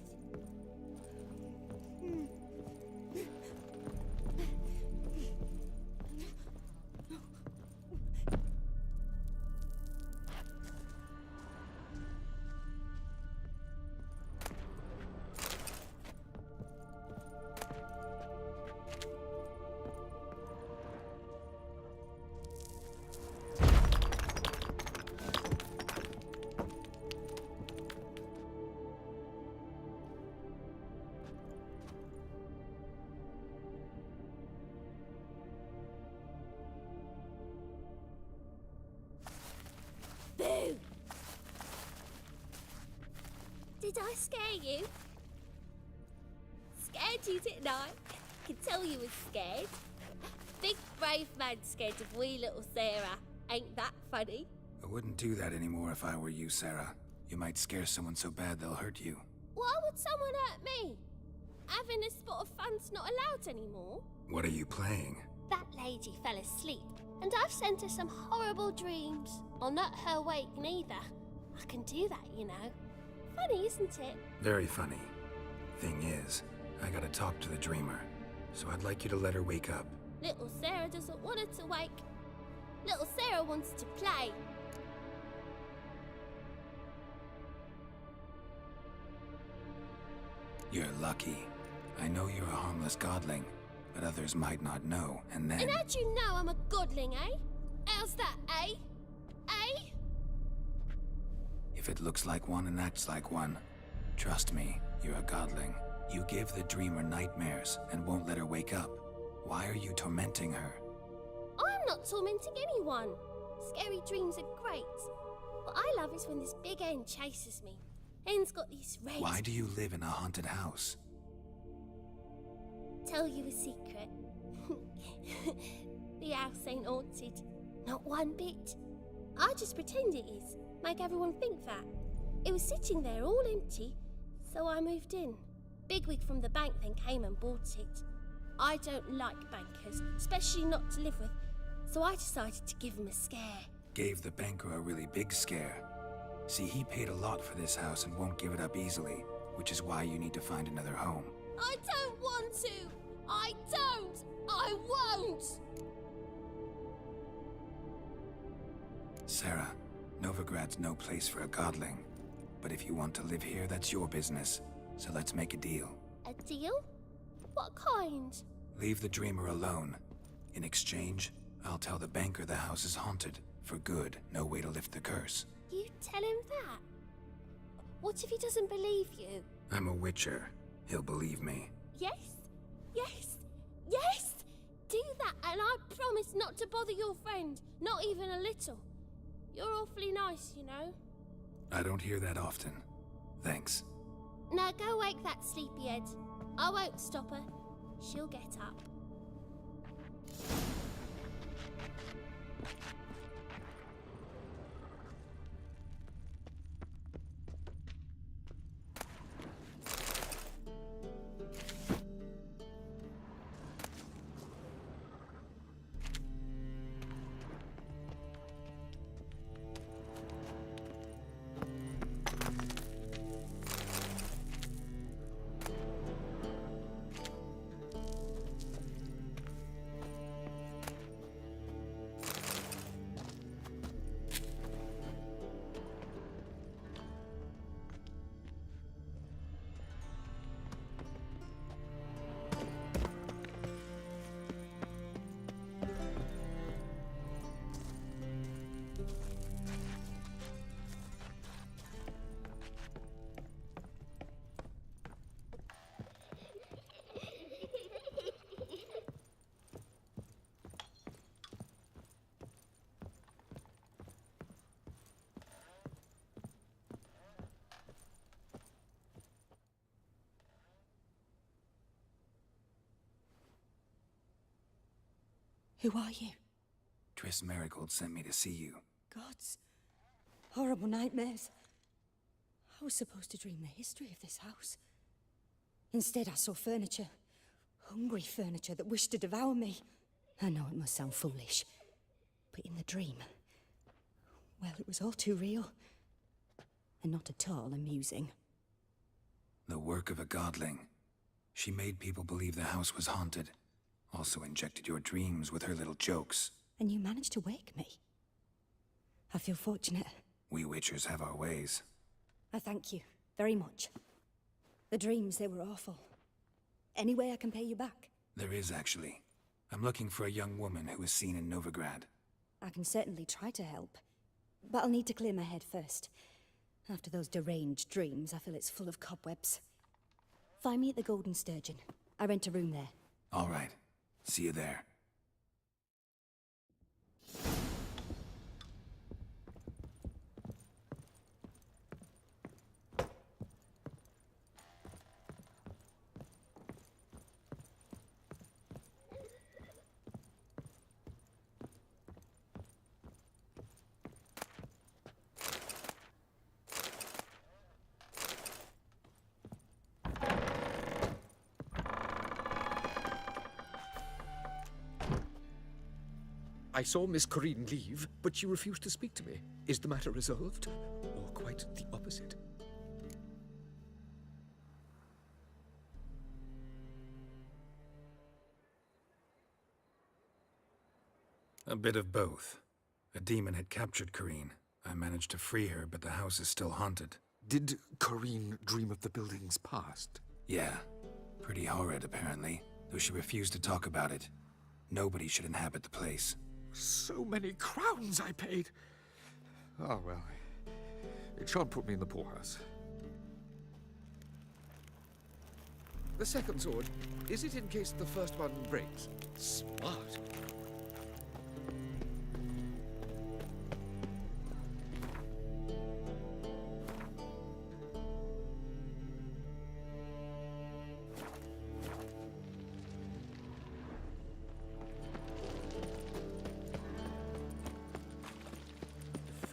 Boo! Did I scare you? Scared you, didn't I? I could tell you was scared. Big brave man scared of wee little Sarah. Ain't that funny? I wouldn't do that anymore if I were you, Sarah. You might scare someone so bad they'll hurt you. Why would someone hurt me? Having a spot of fun's not allowed anymore. What are you playing? That lady fell asleep, and I've sent her some horrible dreams. I'll not her wake neither. I can do that, you know. Funny, isn't it? Very funny. Thing is, I gotta talk to the dreamer, so I'd like you to let her wake up. Little Sarah doesn't want her to wake. Little Sarah wants to play. You're lucky. I know you're a harmless godling, but others might not know, and then... And how'd you know I'm a godling, eh? How's that, eh? Eh? If it looks like one and acts like one, trust me, you're a godling. You give the dreamer nightmares and won't let her wake up. Why are you tormenting her? I'm not tormenting anyone. Scary dreams are great. What I love is when this big hen chases me. Hen's got these rays. Why do you live in a haunted house? Tell you a secret. The house ain't haunted. Not one bit. I just pretend it is. Make everyone think that. It was sitting there all empty, so I moved in. Bigwig from the bank then came and bought it. I don't like bankers, especially not to live with, so I decided to give him a scare. Gave the banker a really big scare. See, he paid a lot for this house and won't give it up easily, which is why you need to find another home. I don't want to! I don't! I won't! Sarah, Novigrad's no place for a godling. But if you want to live here, that's your business. So let's make a deal. A deal? What kind? Leave the dreamer alone. In exchange, I'll tell the banker the house is haunted. For good, no way to lift the curse. You tell him that? What if he doesn't believe you? I'm a witcher. He'll believe me. Yes? Yes! Yes! Do that, and I promise not to bother your friend. Not even a little. You're awfully nice, you know. I don't hear that often. Thanks. Now go wake that sleepyhead. I won't stop her. She'll get up. Who are you? Triss Marigold sent me to see you. Gods. Horrible nightmares. I was supposed to dream the history of this house. Instead, I saw furniture. Hungry furniture that wished to devour me. I know it must sound foolish, but in the dream, well, it was all too real. And not at all amusing. The work of a godling. She made people believe the house was haunted. Also injected your dreams with her little jokes. And you managed to wake me. I feel fortunate. We Witchers have our ways. I thank you very much. The dreams, they were awful. Any way I can pay you back? There is, actually. I'm looking for a young woman who was seen in Novigrad. I can certainly try to help. But I'll need to clear my head first. After those deranged dreams, I feel it's full of cobwebs. Find me at the Golden Sturgeon. I rent a room there. All right. See you there. I saw Miss Corinne leave, but she refused to speak to me. Is the matter resolved? Or quite the opposite? A bit of both. A demon had captured Corinne. I managed to free her, but the house is still haunted. Did Corinne dream of the building's past? Yeah. Pretty horrid, apparently, though she refused to talk about it. Nobody should inhabit the place. So many crowns I paid! Oh, well. It shan't put me in the poorhouse. The second sword, is it in case the first one breaks? Smart.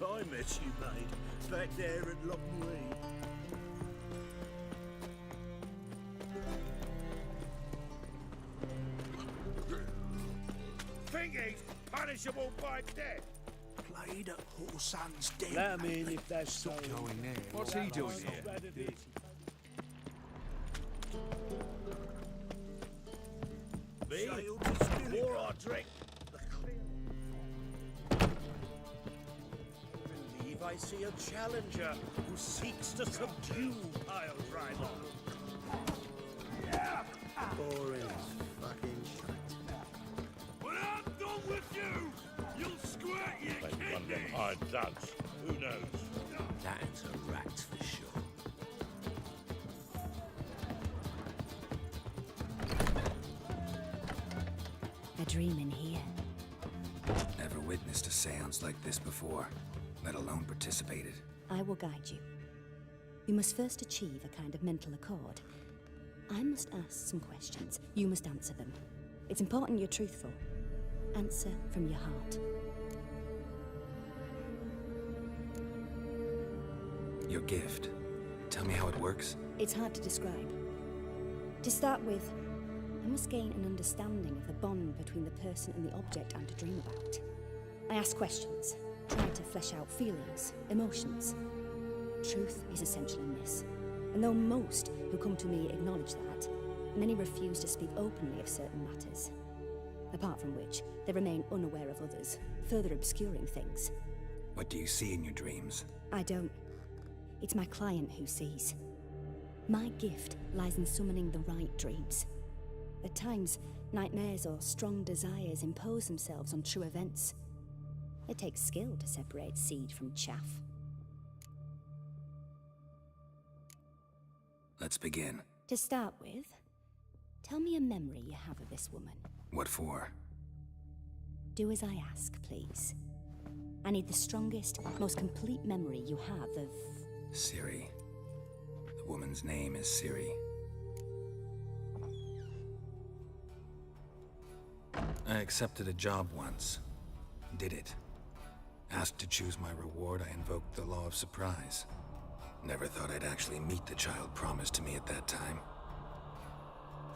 I met you, mate, back there at Loch Marine. Think he's punishable by death? Played at Horsan's Den. Let me in if that's so. Going there. What's he doing here? Me? War or drink? I see a challenger who seeks to subdue Pile Driver. Boring as fucking shite. When I'm done with you, you'll squirt your kidneys. One of them hired thugs. Who knows? That's a rat for sure. a dream in here. Never witnessed a seance like this before, let alone participated. I will guide you. You must first achieve a kind of mental accord. I must ask some questions. You must answer them. It's important you're truthful. Answer from your heart. Your gift. Tell me how it works. It's hard to describe. To start with, I must gain an understanding of the bond between the person and the object I'm to dream about. I ask questions, try to flesh out feelings, emotions. Truth is essential in this. And though most who come to me acknowledge that, many refuse to speak openly of certain matters. Apart from which, they remain unaware of others, further obscuring things. What do you see in your dreams? I don't. It's my client who sees. My gift lies in summoning the right dreams. At times, nightmares or strong desires impose themselves on true events. It takes skill to separate seed from chaff. Let's begin. To start with, tell me a memory you have of this woman. What for? Do as I ask, please. I need the strongest, most complete memory you have of... Ciri. The woman's name is Ciri. I accepted a job once. Did it. Asked to choose my reward, I invoked the law of surprise. Never thought I'd actually meet the child promised to me at that time.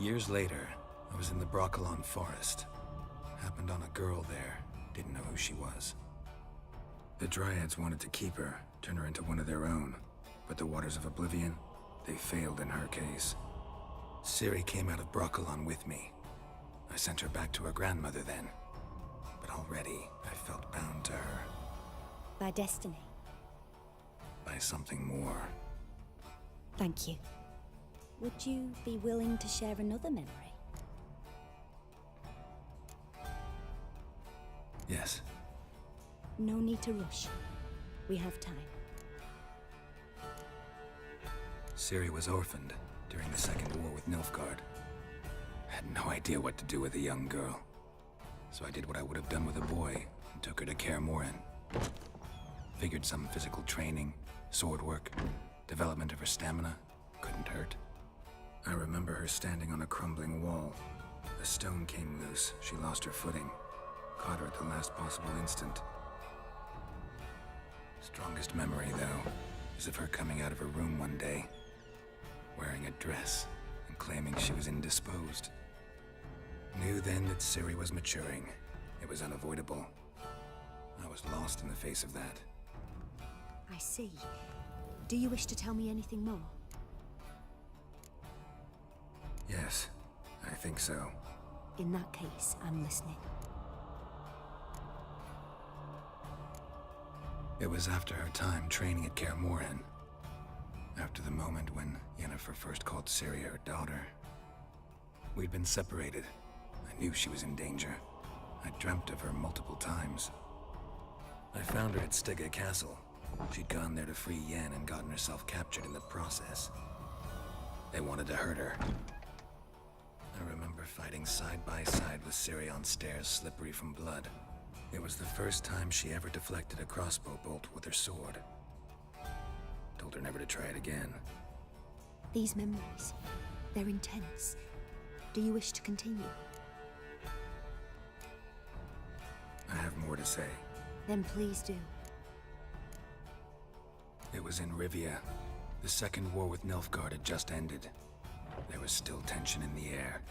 Years later, I was in the Brokilon Forest. Happened on a girl there. Didn't know who she was. The Dryads wanted to keep her, turn her into one of their own. But the Waters of Oblivion, they failed in her case. Ciri came out of Brokilon with me. I sent her back to her grandmother then. But already, I felt bound to her. By destiny. By something more. Thank you. Would you be willing to share another memory? Yes. No need to rush. We have time. Ciri was orphaned during the Second War with Nilfgaard. Had no idea what to do with a young girl. So I did what I would have done with a boy and took her to Kaer Morhen. Figured some physical training, sword work, development of her stamina couldn't hurt. I remember her standing on a crumbling wall. A stone came loose, she lost her footing. Caught her at the last possible instant. Strongest memory, though, is of her coming out of her room one day, wearing a dress and claiming she was indisposed. Knew then that Ciri was maturing. It was unavoidable. I was lost in the face of that. I see. Do you wish to tell me anything more? Yes, I think so. In that case, I'm listening. It was after her time training at Kaer Morhen. After the moment when Yennefer first called Ciri her daughter. We'd been separated. I knew she was in danger. I dreamt of her multiple times. I found her at Stege Castle. She'd gone there to free Yen and gotten herself captured in the process. They wanted to hurt her. I remember fighting side by side with Ciri on stairs slippery from blood. It was the first time she ever deflected a crossbow bolt with her sword. Told her never to try it again. These memories, they're intense. Do you wish to continue? I have more to say. Then please do. It was in Rivia. The Second War with Nilfgaard had just ended. There was still tension in the air.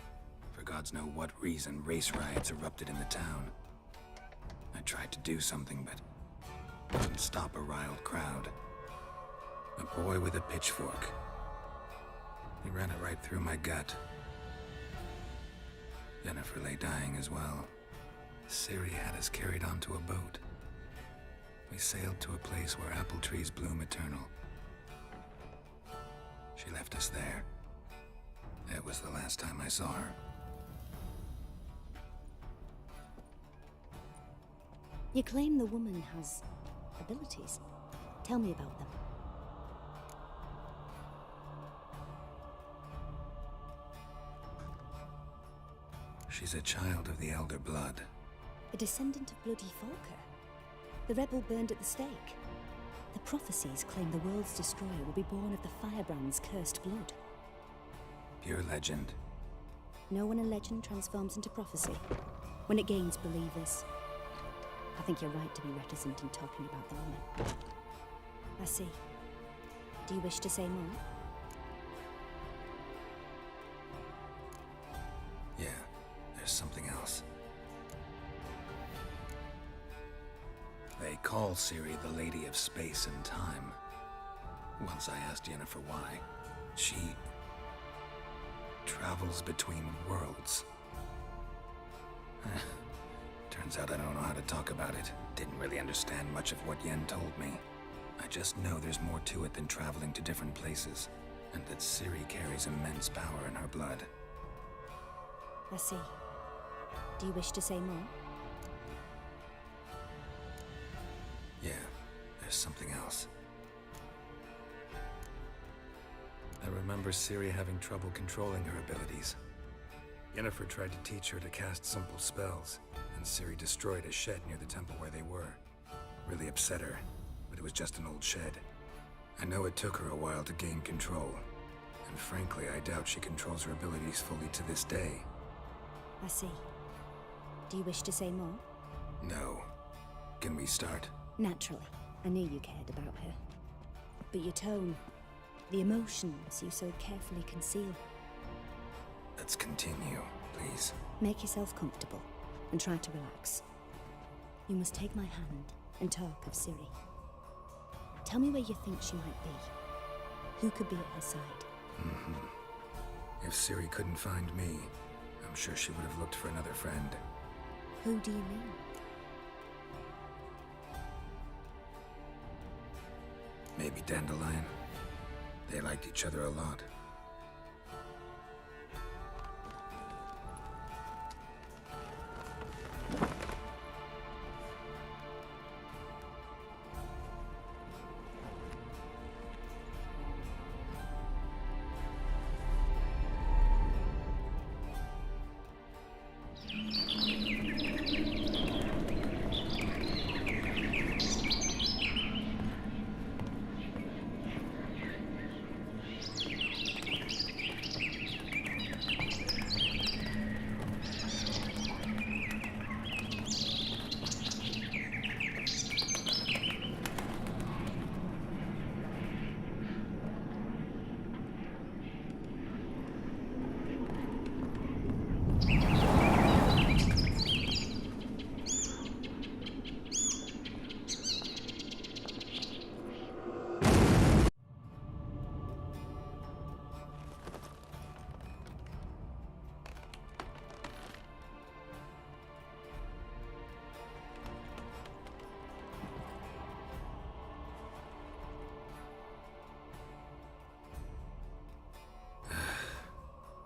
For gods know what reason, race riots erupted in the town. I tried to do something, but couldn't stop a riled crowd. A boy with a pitchfork. He ran it right through my gut. Yennefer lay dying as well. Ciri had us carried onto a boat. We sailed to a place where apple trees bloom eternal. She left us there. It was the last time I saw her. You claim the woman has abilities. Tell me about them. She She's a child of the Elder Blood. A descendant of Bloody Falker. The rebel burned at the stake. The prophecies claim the world's destroyer will be born of the Firebrand's cursed blood. Pure legend. Know when a legend transforms into prophecy? When it gains believers. I think you're right to be reticent in talking about the woman. I see. Do you wish to say more? Yeah, there's something else. They call Ciri the Lady of Space and Time. Once I asked Yennefer why. She travels between worlds. Turns out I don't know how to talk about it. Didn't really understand much of what Yen told me. I just know there's more to it than traveling to different places, and that Ciri carries immense power in her blood. I see. Do you wish to say more? Yeah, there's something else. I remember Ciri having trouble controlling her abilities. Yennefer tried to teach her to cast simple spells, and Ciri destroyed a shed near the temple where they were. Really upset her, but it was just an old shed. I know it took her a while to gain control, and frankly, I doubt she controls her abilities fully to this day. I see. Do you wish to say more? No. Can we start? Naturally. I knew you cared about her. But your tone, the emotions you so carefully conceal. Let's continue, please. Make yourself comfortable and try to relax. You must take my hand and talk of Ciri. Tell me where you think she might be. Who could be at her side? If Ciri couldn't find me, I'm sure she would have looked for another friend. Who do you mean? Maybe Dandelion. They liked each other a lot.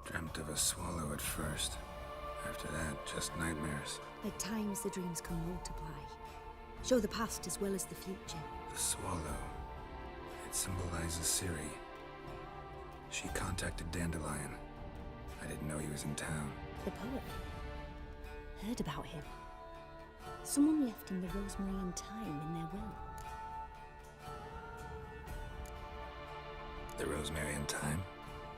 Dreamt of a swallow at first. After that, just nightmares. At times, the dreams can multiply. Show the past as well as the future. The swallow. It symbolizes Ciri. She contacted Dandelion. I didn't know he was in town. The poet. Heard about him. Someone left him the rosemary and thyme in their will. The Rosemary and Thyme?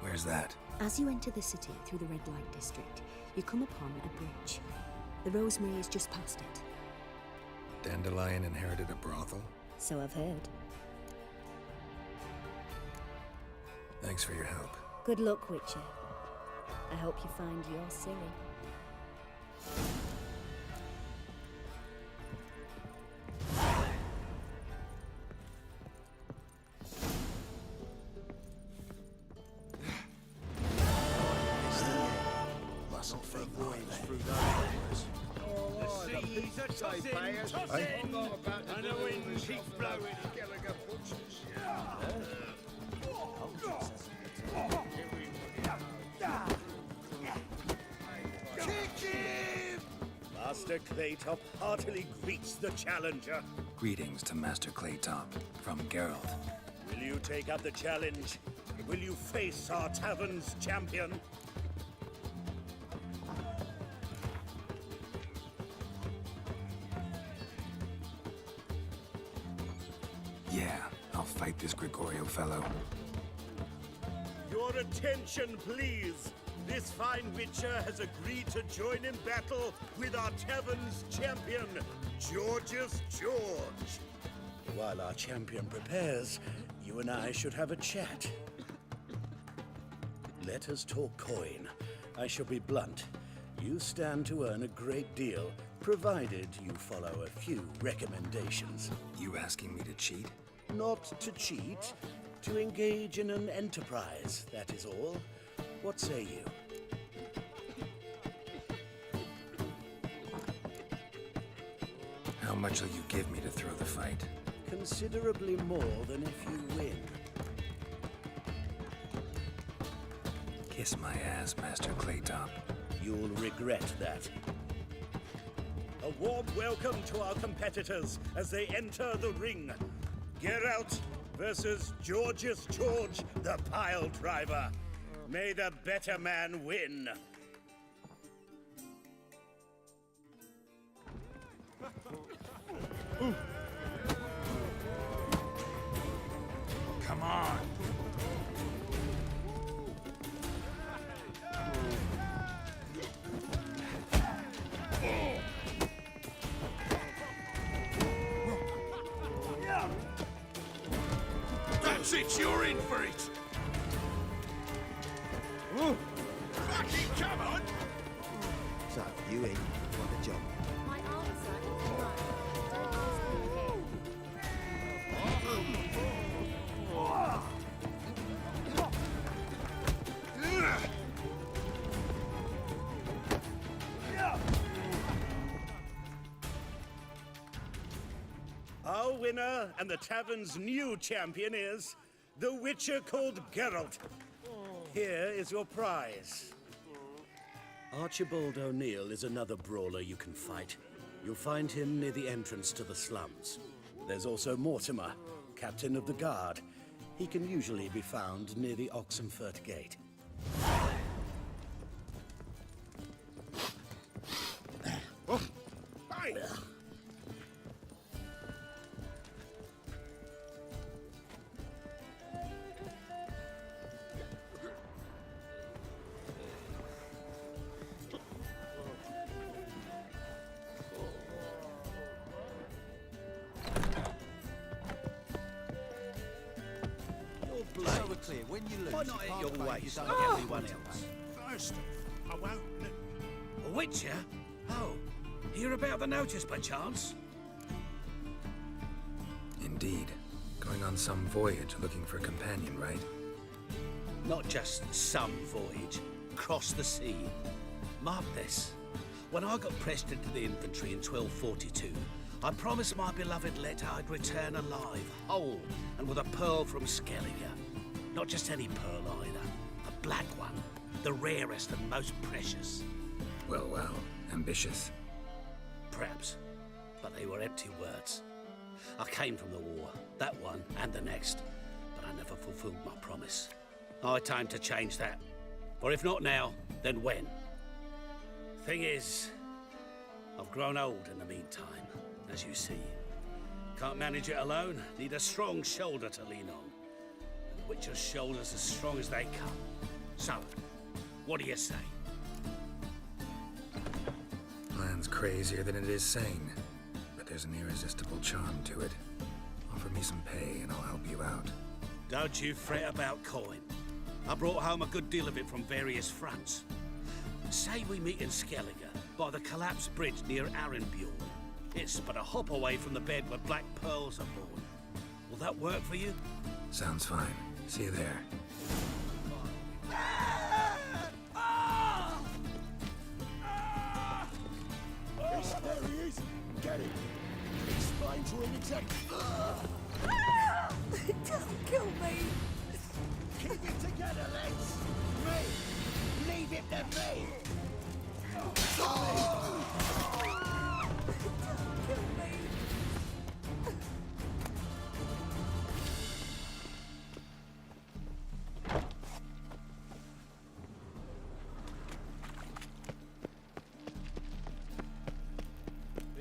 Where's that? As you enter the city through the Red Light District, you come upon a bridge. The rosemary is just past it. Dandelion inherited a brothel? So I've heard. Thanks for your help. Good luck, Witcher. I hope you find your Ciri. Master Claytop heartily greets the challenger. Greetings to Master Claytop from Geralt. Will you take up the challenge? Will you face our tavern's champion? Yeah, I'll fight this Gregorio fellow. Your attention, please. This fine Witcher has agreed to join in battle with our tavern's champion, Georgius George. While our champion prepares, you and I should have a chat. Let us talk coin. I shall be blunt. You stand to earn a great deal, provided you follow a few recommendations. You asking me to cheat? Not to cheat, to engage in an enterprise, that is all. What say you? How much will you give me to throw the fight? Considerably more than if you win. Kiss my ass, Master Claytop. You'll regret that. A warm welcome to our competitors as they enter the ring. Geralt versus Georgius George, the pile driver. May the better man win. Come on! That's it, you're in for it! Fucking come on! So, you in for the job. My answer is no. Don't ask me Our winner and the tavern's new champion is the Witcher called Geralt. Here is your prize. Archibald O'Neill is another brawler you can fight. You'll find him near the entrance to the slums. There's also Mortimer, captain of the guard. He can usually be found near the Oxenfurt Gate. Hey! So we're clear, when you lose, Why not you at can't your claim waist you like don't everyone get else? First, I won't. A Witcher? Oh, hear about the notice by chance? Indeed. Going on some voyage looking for a companion, right? Not just some voyage. Cross the sea. Mark this. When I got pressed into the infantry in 1242, I promised my beloved Letta I'd return alive, whole, and with a pearl from Skellige. Not just any pearl either. A black one. The rarest and most precious. Well, well. Ambitious. Perhaps. But they were empty words. I came from the war, that one and the next, but I never fulfilled my promise. High time to change that. For if not now, then when? Thing is, I've grown old in the meantime, as you see. Can't manage it alone, need a strong shoulder to lean on. And Witcher's shoulders as strong as they come. So, what do you say? Plan's crazier than it is sane, but there's an irresistible charm to it. Offer me some pay and I'll help you out. Don't you fret about coin. I brought home a good deal of it from various fronts. Say we meet in Skellige, by the collapsed bridge near Arenbjorn. It's but a hop away from the bed where black pearls are born. Will that work for you? Sounds fine. See you there. Yes, there he is. Get him. Explain to him exactly. Don't kill me! Keep it together, lads. Me. Leave it to me.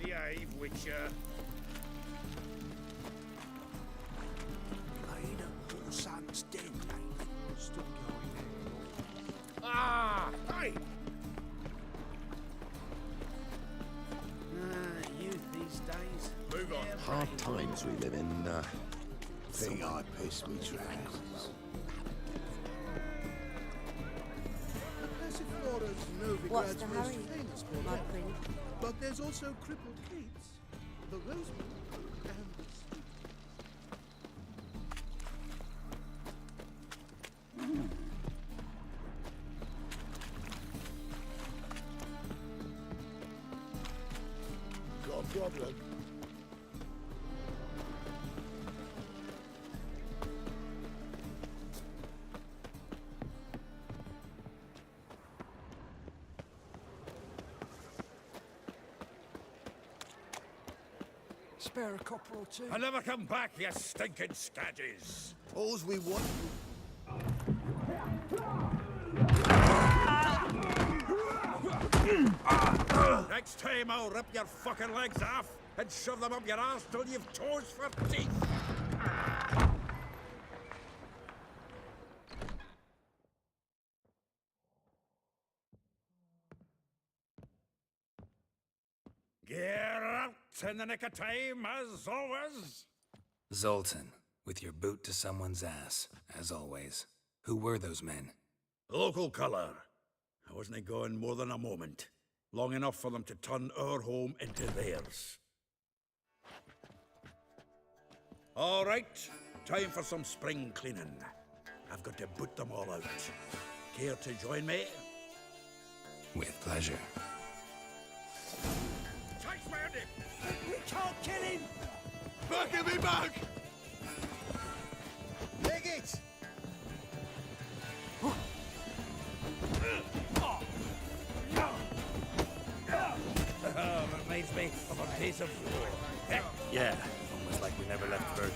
Behave, Witcher. Hard times we live in, Think I pissed me tracks. Passiflora's What's the Novigrad's hurry, most famous for my that. prince? But there's also crippled Kate's, the Rosewood, and the Got a problem? Spare a copper or two. I'll never come back, you stinking scadges. All's we want. Next time I'll rip your fucking legs off and shove them up your ass till you've toes for teeth. Get out in the nick of time, as always. Zoltan, with your boot to someone's ass, as always. Who were those men? Local colour. I wasn't gone more than a moment. Long enough for them to turn our home into theirs. All right, time for some spring cleaning. I've got to boot them all out. Care to join me? With pleasure. We can't kill him! Bucket me back! Take it! Reminds me of a piece of war. Yeah, almost like we never left Bergen.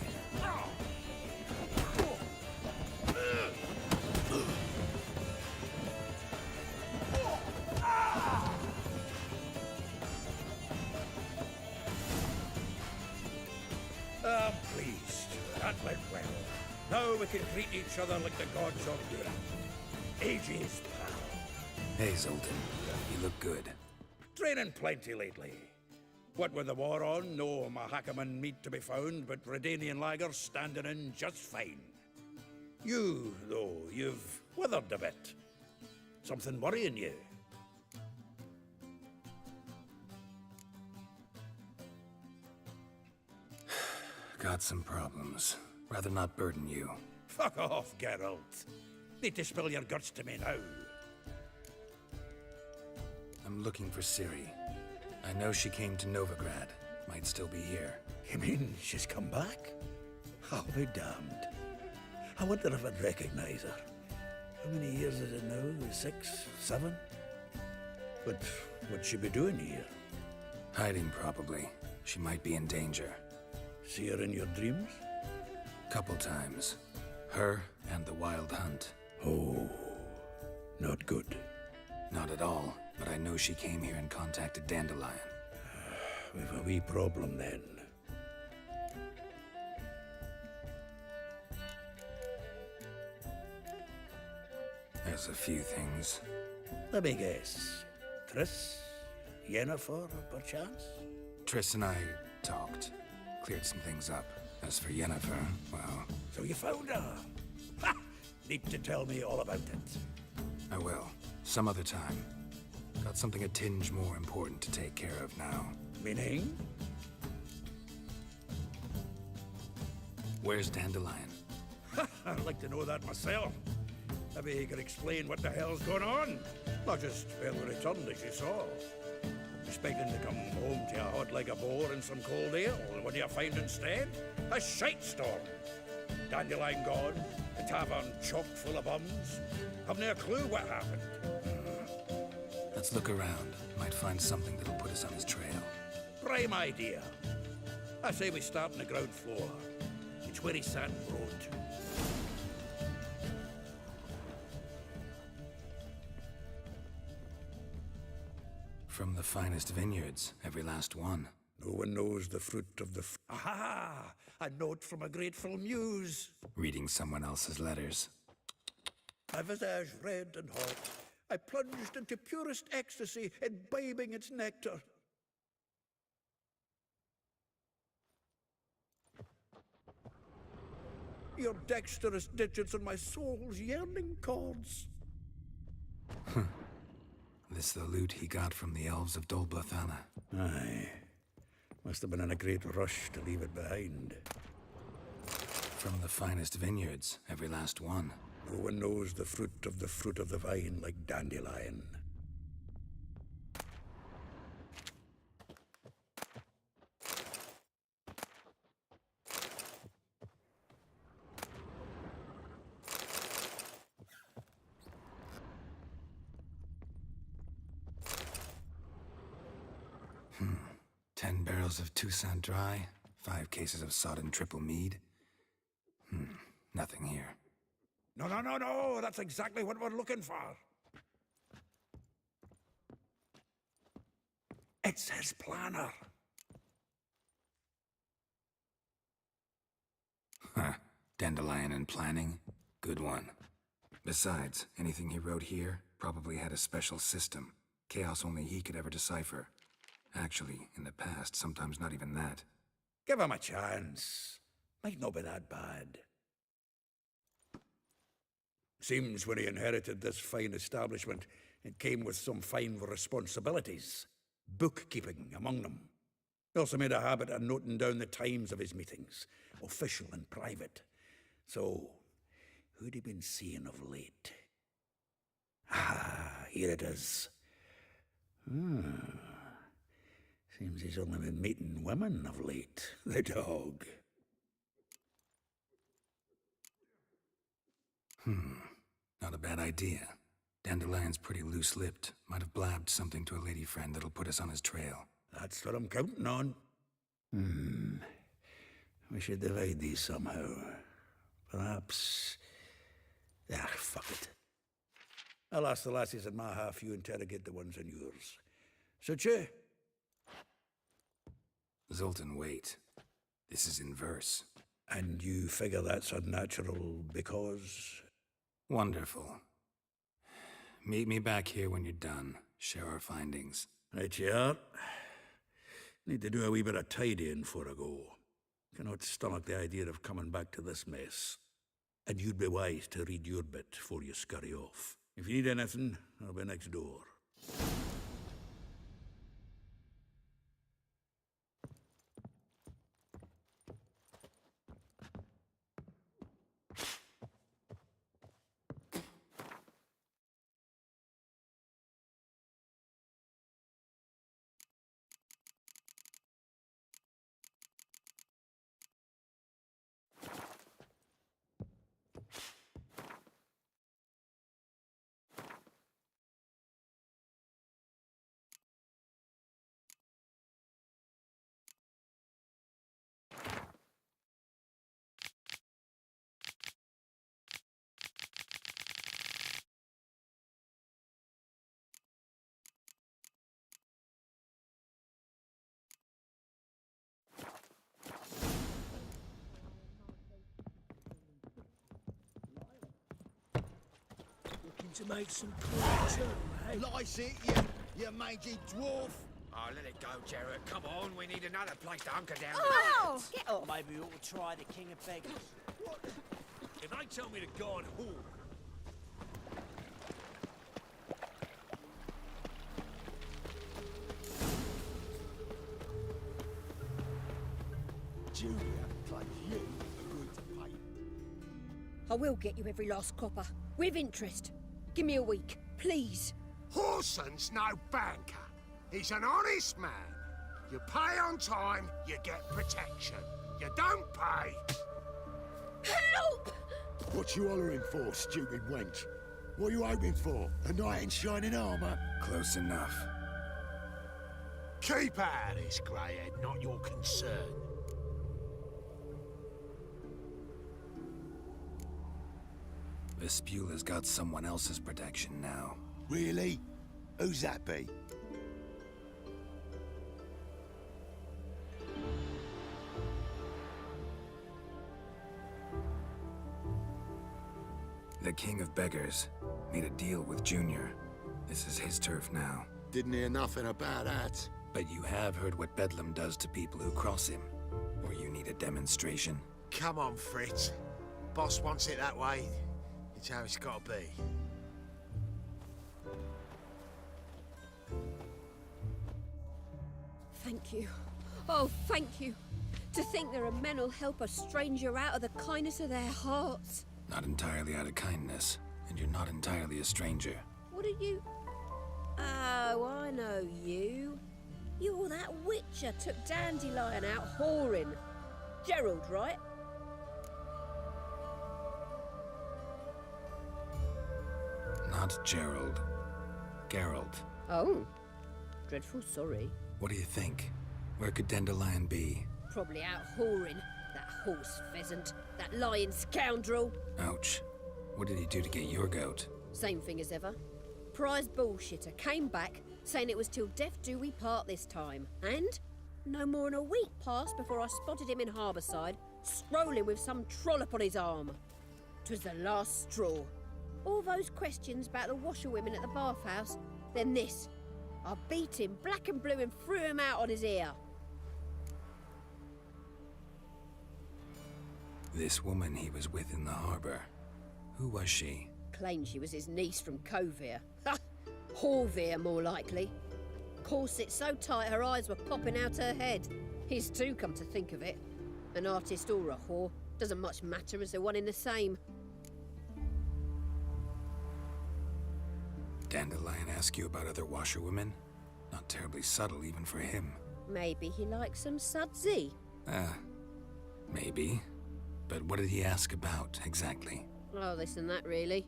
I'm pleased. That went well. Now we can treat each other like the gods ordained. Ages, pal. Hey, Zoltan. You look good. Training plenty lately. What with the war on, no Mahakaman meat to be found, but Redanian lagers standing in just fine. You, though, you've withered a bit. Something worrying you? Got some problems. Rather not burden you. Fuck off, Geralt. Need to spill your guts to me now. I'm looking for Ciri. I know she came to Novigrad. Might still be here. You mean she's come back? I'll be damned. I wonder if I'd recognize her. How many years is it now? 6, 7? But what'd she be doing here? Hiding, probably. She might be in danger. See her in your dreams? Couple times. Her and the Wild Hunt. Oh, not good. Not at all, but I know she came here and contacted Dandelion. We've a wee problem then. There's a few things. Let me guess. Triss? Yennefer, perchance? Triss and I talked. Cleared some things up. As for Yennefer, well... So you found her? Ha! Need to tell me all about it. I will. Some other time. Got something a tinge more important to take care of now. Meaning? Where's Dandelion? I'd like to know that myself. Maybe he could explain what the hell's going on. Not just barely returned, as you saw. Expecting to come home to a hot like a boar and some cold ale, and what do you find instead? A shite storm. Dandelion gone, the tavern chock full of bums. Haven't a clue what happened. Let's look around. Might find something that'll put us on his trail. Prime idea. I say we start on the ground floor. It's where he sat and wrote. From the finest vineyards, every last one. No one knows the fruit of the Aha! A note from a grateful muse. Reading someone else's letters. My visage red and hot, I plunged into purest ecstasy, imbibing its nectar. Your dexterous digits and my soul's yearning chords. This the loot he got from the elves of Dol Blathanna. Aye. Must have been in a great rush to leave it behind. From the finest vineyards, every last one. No one knows the fruit of the vine like Dandelion. Hmm. 10 barrels of Toussaint Dry, 5 cases of sodden triple mead. Nothing here. No, that's exactly what we're looking for. It's his planner. Huh. Dandelion and planning? Good one. Besides, anything he wrote here probably had a special system. Chaos only he could ever decipher. Actually, in the past, sometimes not even that. Give him a chance. Might not be that bad. Seems when he inherited this fine establishment, it came with some fine responsibilities. Bookkeeping among them. He also made a habit of noting down the times of his meetings, official and private. So, who'd he been seeing of late? Ah, here it is. Seems he's only been meeting women of late, the dog. Not a bad idea. Dandelion's pretty loose-lipped. Might have blabbed something to a lady friend that'll put us on his trail. That's what I'm counting on. We should divide these somehow. Perhaps... fuck it. I'll ask the lassies in my half, you interrogate the ones in yours. Suit you? Zoltan, wait. This is in verse. And you figure that's unnatural because... Wonderful. Meet me back here when you're done. Share our findings. Right you are. Need to do a wee bit of tidying before I go. Cannot stomach the idea of coming back to this mess. And you'd be wise to read your bit before you scurry off. If you need anything, I'll be next door. To make some clear too, eh? Lies it, you mangy dwarf. Oh, let it go, Jarrett. Come on, we need another place to hunker down. Oh, get off! Maybe we ought to try the King of Beggars. If they tell me to guard who? Julia claims you agreed to pay. I will get you every last copper, with interest. Give me a week, please. Horson's no banker. He's an honest man. You pay on time, you get protection. You don't pay... Help! What you hollering for, stupid wench? What are you hoping for? A knight in shining armour? Close enough. Keep out of this, greyhead, not your concern. Vespula's got someone else's protection now. Really? Who's that be? The King of Beggars. Made a deal with Junior. This is his turf now. Didn't hear nothing about that. But you have heard what Bedlam does to people who cross him. Or you need a demonstration? Come on, Fritz. boss wants it that way, it's how it's got to be. Thank you. Oh, thank you. To think there are men who'll help a stranger out of the kindness of their hearts. Not entirely out of kindness, and you're not entirely a stranger. What are you... Oh, I know you. You're that witcher took Dandelion out whoring. Gerald, right? Not Gerald. Geralt. Oh. Dreadful sorry. What do you think? Where could Dandelion be? Probably out whoring. That horse pheasant. That lying scoundrel. Ouch. What did he do to get your goat? Same thing as ever. Prize bullshitter came back, saying it was till death do we part this time. And no more than a week passed before I spotted him in Harbourside, strolling with some trollop on his arm. 'Twas the last straw. All those questions about the washerwomen at the bathhouse, then this. I beat him black and blue and threw him out on his ear. This woman he was with in the harbour. Who was she? Claimed she was his niece from Kovir. Ha! Horvir, more likely. Corset so tight her eyes were popping out her head. His too, come to think of it. An artist or a whore. Doesn't much matter as they're one in the same. Dandelion ask you about other washerwomen? Not terribly subtle even for him. Maybe he likes some sudsy. Maybe. But what did he ask about, exactly? Oh, this and that, really.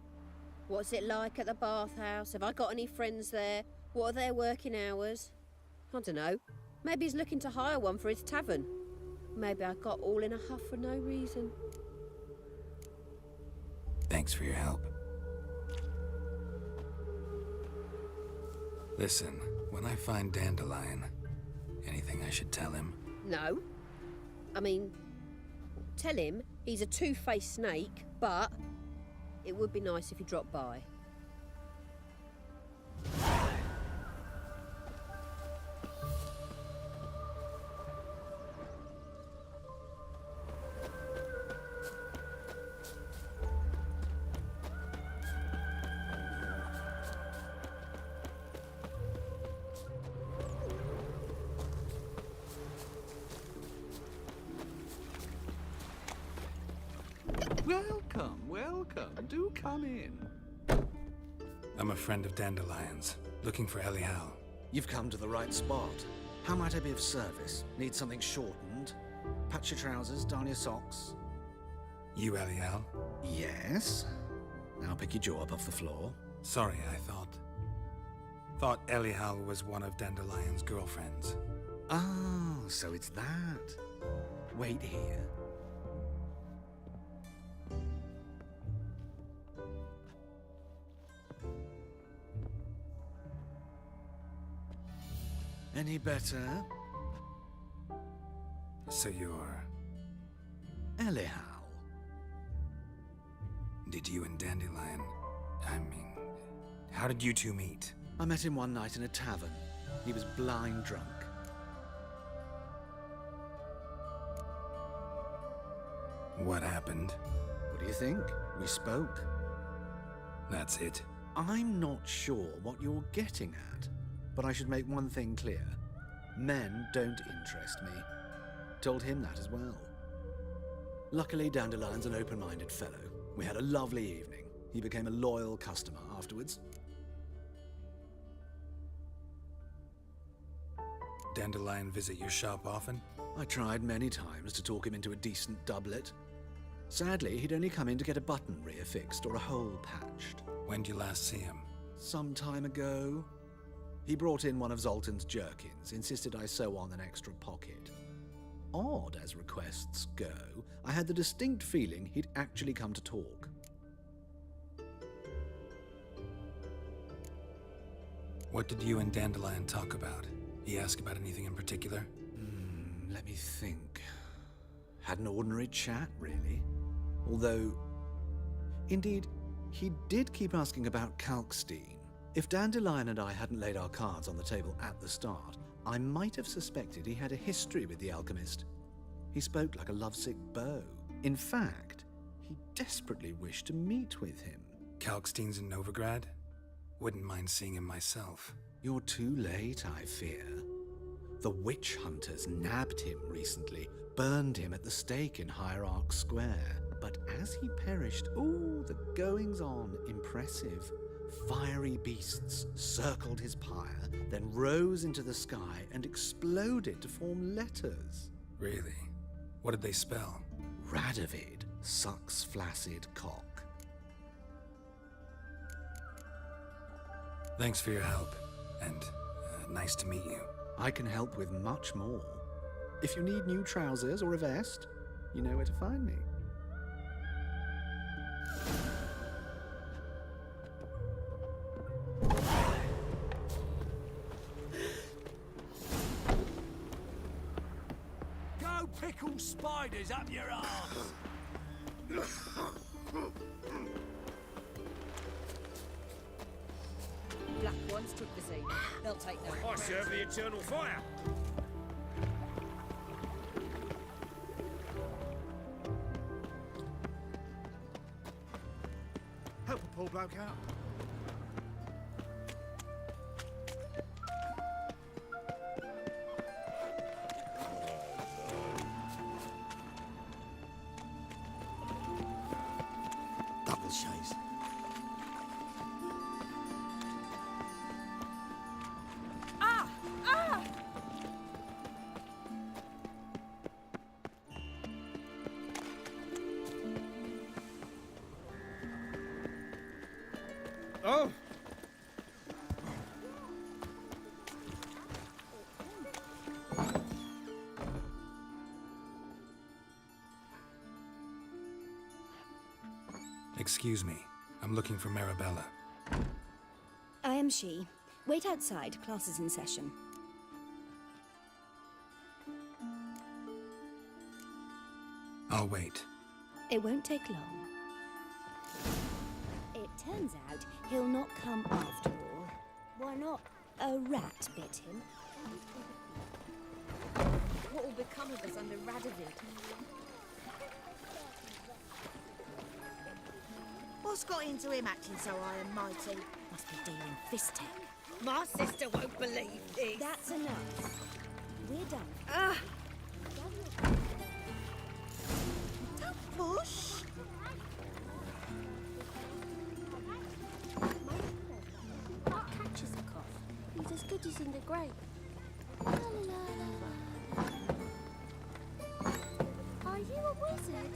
What's it like at the bathhouse? Have I got any friends there? What are their working hours? I don't know. Maybe he's looking to hire one for his tavern. Maybe I got all in a huff for no reason. Thanks for your help. Listen, when I find Dandelion, anything I should tell him? No. I mean, tell him he's a two-faced snake, but it would be nice if he dropped by. Welcome, welcome. Do come in. I'm a friend of Dandelion's, looking for Elial. You've come to the right spot. How might I be of service? Need something shortened? Patch your trousers, darn your socks. You Elial? Yes. Now pick your jaw up off the floor. Sorry, I thought Elial was one of Dandelion's girlfriends. Oh, so it's that. Wait here. Any better? So you're... Elial. Did you and Dandelion... how did you two meet? I met him one night in a tavern. He was blind drunk. What happened? What do you think? We spoke. That's it? I'm not sure what you're getting at, but I should make one thing clear. Men don't interest me. Told him that as well. Luckily, Dandelion's an open-minded fellow. We had a lovely evening. He became a loyal customer afterwards. Dandelion visit your shop often? I tried many times to talk him into a decent doublet. Sadly, he'd only come in to get a button reaffixed or a hole patched. When did you last see him? Some time ago. He brought in one of Zoltan's jerkins, insisted I sew on an extra pocket. Odd as requests go, I had the distinct feeling he'd actually come to talk. What did you and Dandelion talk about? He asked about anything in particular? Let me think. Had an ordinary chat, really. Although, indeed, he did keep asking about Kalkstein. If Dandelion and I hadn't laid our cards on the table at the start, I might have suspected he had a history with the alchemist. He spoke like a lovesick beau. In fact, He desperately wished to meet with him. Kalkstein's in Novigrad? Wouldn't mind seeing him myself. You're too late, I fear. The witch hunters nabbed him recently, burned him at the stake in Hierarch Square. But as he perished, oh, the goings-on, impressive. Fiery beasts circled his pyre, then rose into the sky and exploded to form letters. Really? What did they spell? Radovid sucks flaccid cock. Thanks for your help, and nice to meet you. I can help with much more. If you need new trousers or a vest, you know where to find me. Go pickle spiders up your arse! Black ones took the scene. They'll take no. I serve the eternal fire. Help a poor bloke out. Double chase. Ah! Ah! Oh! Excuse me. I'm looking for Marabella. I am she. Wait outside. Class is in session. I'll wait. It won't take long. It turns out he'll not come after all. Why not? A rat bit him. What will become of us under Radovid? What's got into him acting so high and mighty? Must be dealing fist tech. My sister won't believe this. That's enough. We're done. Ah! Don't push. What catches a cough? He's as good as in the grave. La, la, la, la, la. Are you a wizard?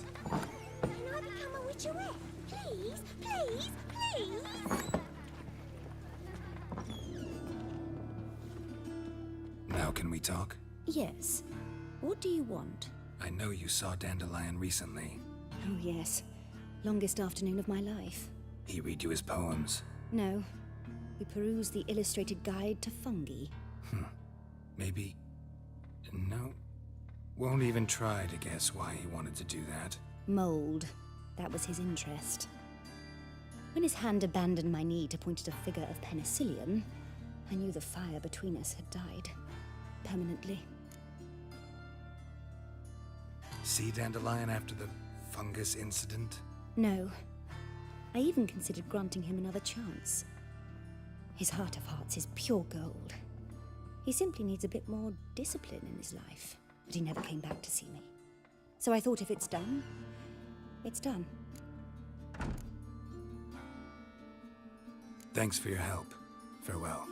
Can I become a witcherette? Please, please, please! Now can we talk? Yes. What do you want? I know you saw Dandelion recently. Oh, yes. Longest afternoon of my life. He read you his poems. No. We perused the illustrated guide to fungi. Maybe... No. Won't even try to guess why he wanted to do that. Mold. That was his interest. When his hand abandoned my knee to point at a figure of penicillium, I knew the fire between us had died. Permanently. See Dandelion after the fungus incident? No. I even considered granting him another chance. His heart of hearts is pure gold. He simply needs a bit more discipline in his life. But he never came back to see me. So I thought if it's done, it's done. Thanks for your help. Farewell.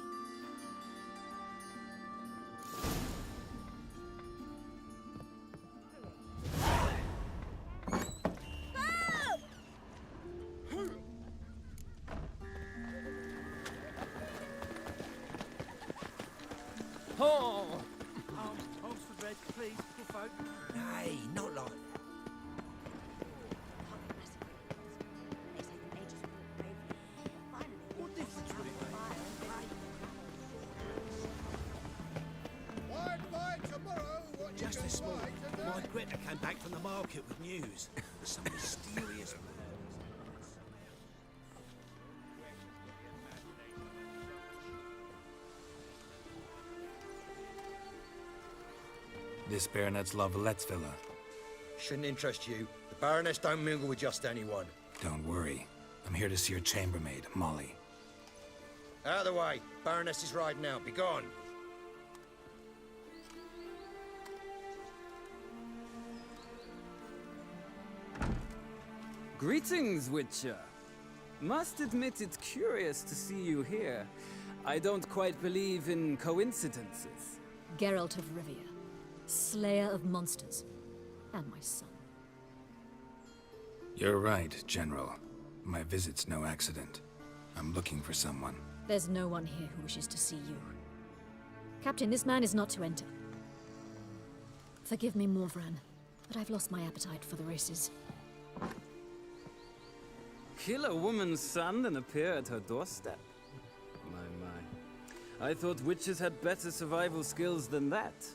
Oh! Oxford Red, please, poor folk. Nay, not like that. What difference would it make? Just this morning, my Greta came back from the market with news. Some mysterious This Baronet's La Vallette's villa. Shouldn't interest you. The Baroness don't mingle with just anyone. Don't worry. I'm here to see your chambermaid, Molly. Out of the way. Baroness is riding out. Be gone. Greetings, Witcher. Must admit it's curious to see you here. I don't quite believe in coincidences. Geralt of Rivia, slayer of monsters, and my son. You're right, General. My visit's no accident. I'm looking for someone. There's no one here who wishes to see you. Captain, this man is not to enter. Forgive me, Morvran, but I've lost my appetite for the races. Kill a woman's son and appear at her doorstep? My. I thought witches had better survival skills than that.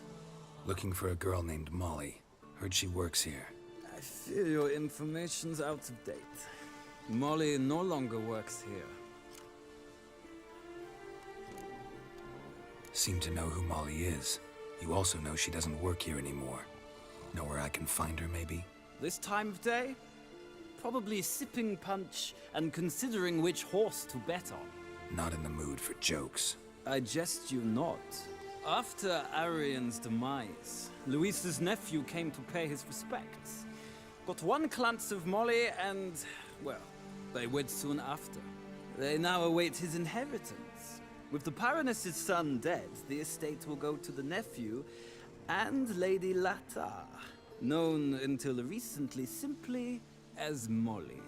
Looking for a girl named Molly. Heard she works here. I fear your information's out of date. Molly no longer works here. Seem to know who Molly is. You also know she doesn't work here anymore. Know where I can find her, maybe? This time of day? Probably sipping punch and considering which horse to bet on. Not in the mood for jokes. I jest you not. After Arian's demise, Luis's nephew came to pay his respects. Got one glance of Molly and, well, they wed soon after. They now await his inheritance. With the Baroness's son dead, the estate will go to the nephew and Lady Latar, known until recently simply as Molly.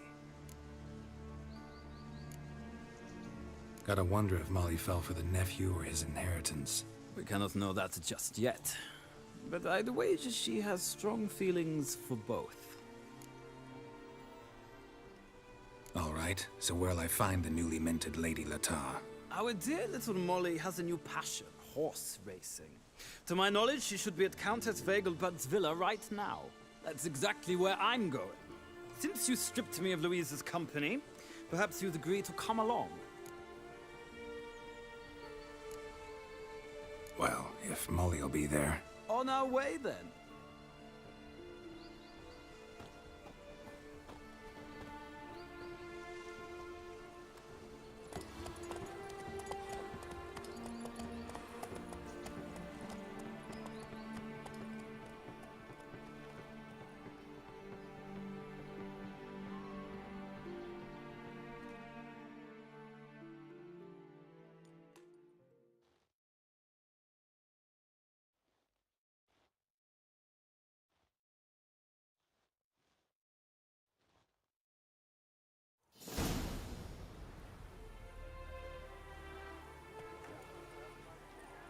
Gotta wonder if Molly fell for the nephew or his inheritance. We cannot know that just yet. But I'd wager she has strong feelings for both. All right, so where'll I find the newly minted Lady Latar? Our dear little Molly has a new passion, horse racing. To my knowledge, she should be at Countess Vegelbud's villa right now. That's exactly where I'm going. Since you stripped me of Louise's company, perhaps you'd agree to come along. Well, if Molly'll be there. On our way, then.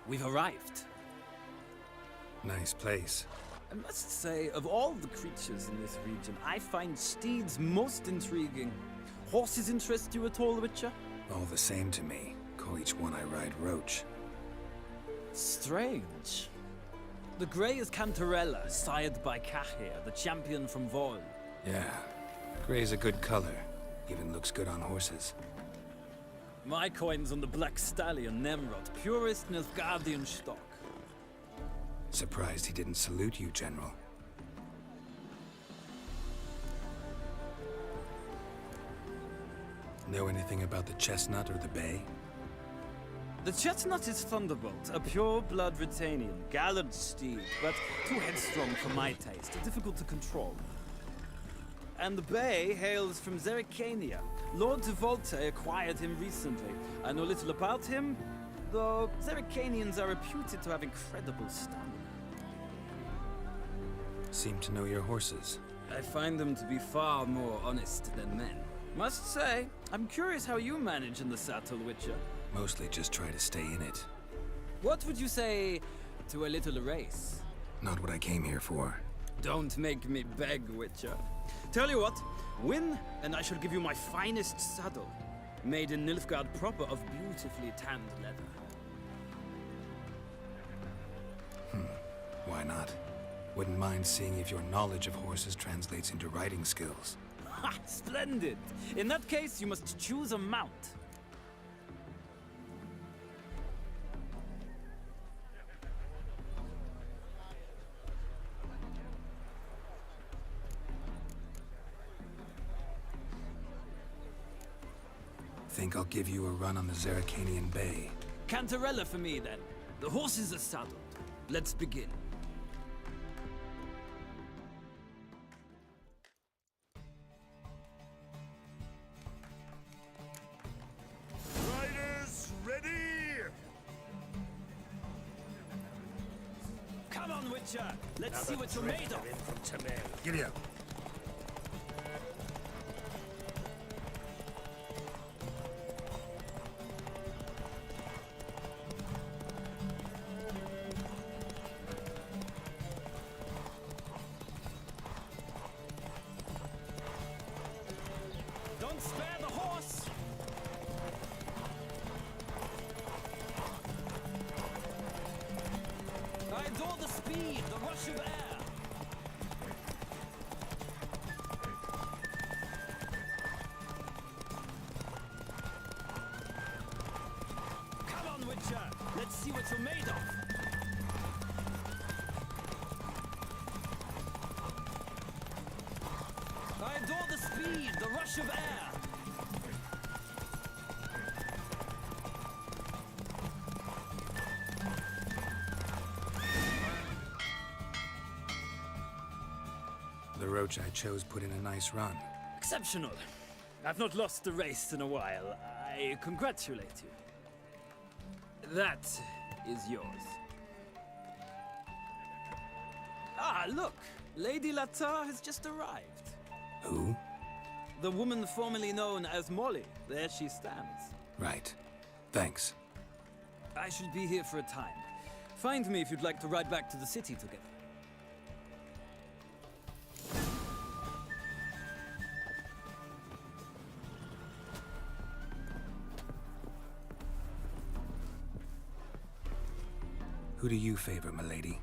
We've arrived. Nice place. I must say, of all the creatures in this region, I find steeds most intriguing. Horses interest you at all, Witcher? All the same to me. Call each one I ride Roach. Strange. The grey is Cantarella, sired by Cahir, the champion from Vol. Yeah, gray's a good color. Even looks good on horses. My coin's on the Black Stallion, Nemrod, purest Nilfgaardian stock. Surprised he didn't salute you, General. Know anything about the Chestnut or the Bay? The Chestnut is Thunderbolt, a pure-blood Retanian, gallant steed, but too headstrong for my taste, difficult to control. And the Bay hails from Zerrikania. Lord de Volte acquired him recently. I know little about him, though Zerrikanians are reputed to have incredible stamina. Seem to know your horses. I find them to be far more honest than men. Must say, I'm curious how you manage in the saddle, Witcher. Mostly just try to stay in it. What would you say to a little race? Not what I came here for. Don't make me beg, Witcher. Tell you what, win, and I shall give you my finest saddle. Made in Nilfgaard proper of beautifully tanned leather. Why not? Wouldn't mind seeing if your knowledge of horses translates into riding skills. Ha! Splendid! In that case, you must choose a mount. think I'll give you a run on the Zerrikanian Bay. Cantarella for me, then. The horses are saddled. Let's begin. Riders, ready! Come on, Witcher! Let's see what you're made of! Giddy up. Don't spare the horse! I adore the speed, the rush of air! Come on, Witcher! Let's see what you're made of! I adore the speed, the rush of air! The roach I chose put in a nice run. Exceptional. I've not lost a race in a while. I congratulate you. That is yours. Ah, look! Lady Latar has just arrived. Who? The woman formerly known as Molly. There she stands. Right. Thanks. I shall be here for a time. Find me if you'd like to ride back to the city together. Who do you favor, milady?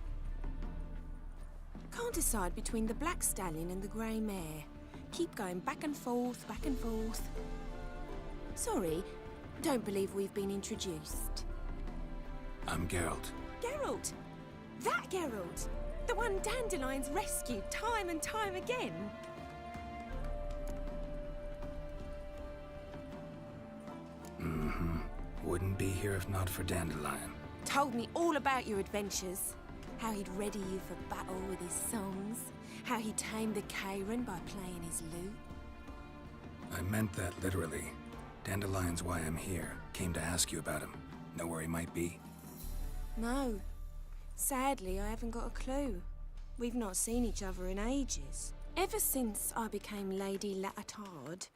Can't decide between the black stallion and the grey mare. Keep going back and forth, back and forth. Sorry, don't believe we've been introduced. I'm Geralt. Geralt! That Geralt! The one Dandelion's rescued time and time again! Mm-hmm. Wouldn't be here if not for Dandelion. Told me all about your adventures. How he'd ready you for battle with his songs. How he tamed the Kayran by playing his lute. I meant that literally. Dandelion's why I'm here. Came to ask you about him. Know where he might be? No. Sadly, I haven't got a clue. We've not seen each other in ages. Ever since I became Lady Latard,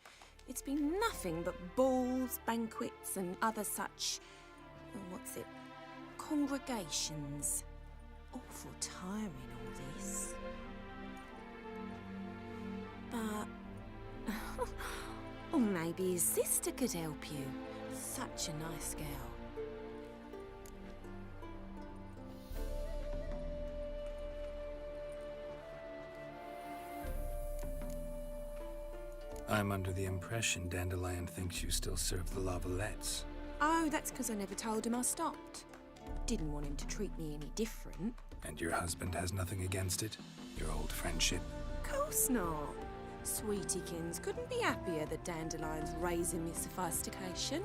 it's been nothing but balls, banquets, and other such... congregations. Awful tiring, all this. But... or maybe his sister could help you. Such a nice girl. I'm under the impression Dandelion thinks you still serve the Lavalettes. Oh, that's because I never told him I stopped. Didn't want him to treat me any different. And your husband has nothing against it? Your old friendship? Course not. Sweetiekins couldn't be happier that Dandelion's raising me sophistication.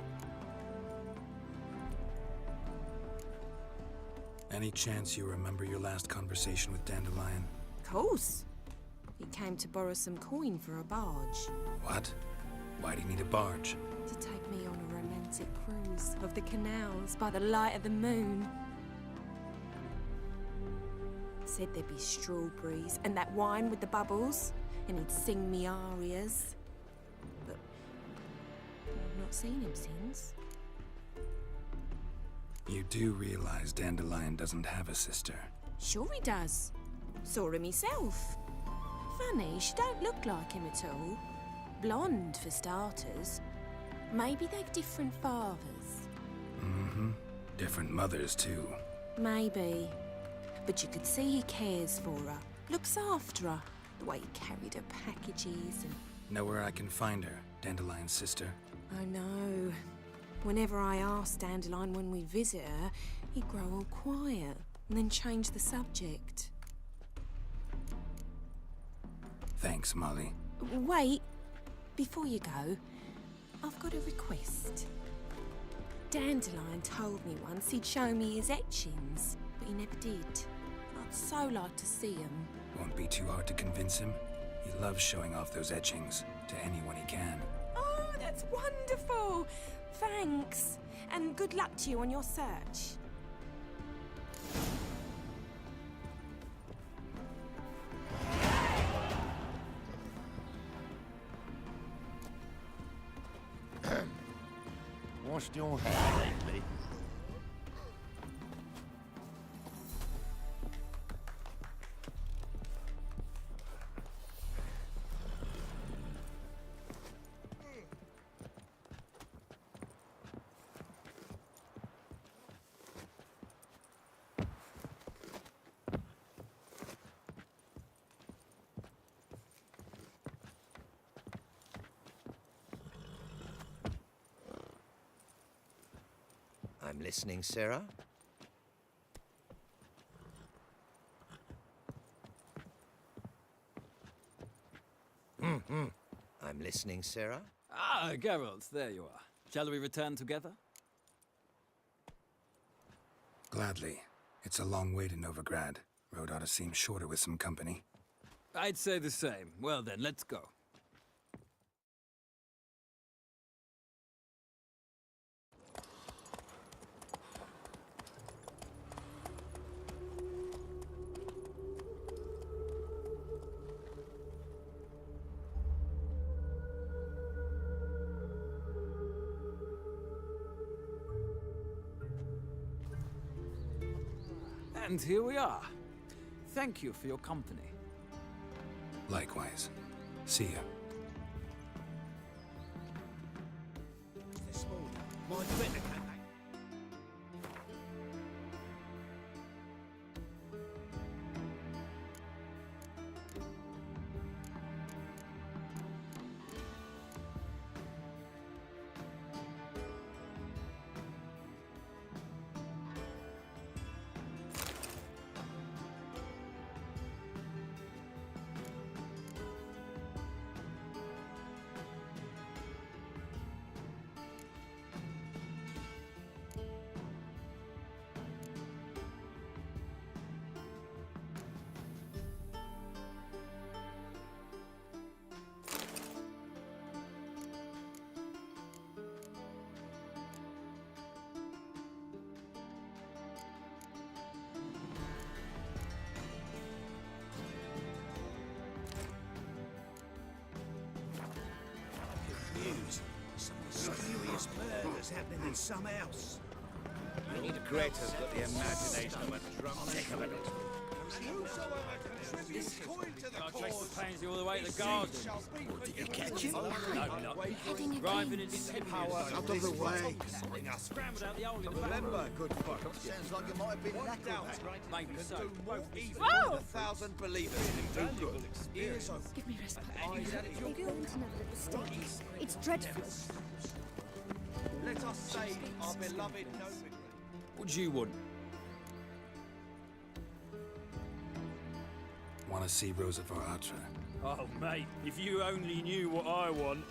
Any chance you remember your last conversation with Dandelion? Course. He came to borrow some coin for a barge. What? Why do you need a barge? To take me on a romantic cruise of the canals by the light of the moon. Said there'd be strawberries and that wine with the bubbles, and he'd sing me arias. But I've not seen him since. You do realize Dandelion doesn't have a sister? Sure he does. Saw him myself. Funny, she don't look like him at all. Blonde, for starters. Maybe they've different fathers. Mm-hmm. Different mothers, too. Maybe. But you could see he cares for her. Looks after her. The way he carried her packages and... Know where I can find her, Dandelion's sister? I know. Whenever I asked Dandelion when we'd visit her, he'd grow all quiet and then change the subject. Thanks, Molly. Wait. Before you go, I've got a request. Dandelion told me once he'd show me his etchings, but he never did. I'd so like to see them. Won't be too hard to convince him. He loves showing off those etchings to anyone he can. Oh, that's wonderful! Thanks. And good luck to you on your search. Washed your hair lately? I'm listening, Sarah. I'm listening, Sarah. Ah, Geralt, there you are. Shall we return together? Gladly. It's a long way to Novigrad. Road ought to seem shorter with some company. I'd say the same. Well then, let's go. And here we are. Thank you for your company. Likewise. See ya. This morning, my friend came back. News. Some mysterious murders happening in some house. Greta's got the imagination of a drum. Take a minute. I'll trace the pansy all the way to the garden. Did you catch it? No, not. Driving in this power Out of the way. Scrambled out the hole in the back. Remember, good fucker. Sounds like it might have been lacquer. Maybe so. Whoa! 1,000 believers in do good. Ears open. Give me respite. Eyes You're going to never let the state. It's dreadful. Let us save our beloved Novigrad. What do you want? Want to see Rosa for Atra? Oh, mate, if you only knew what I want.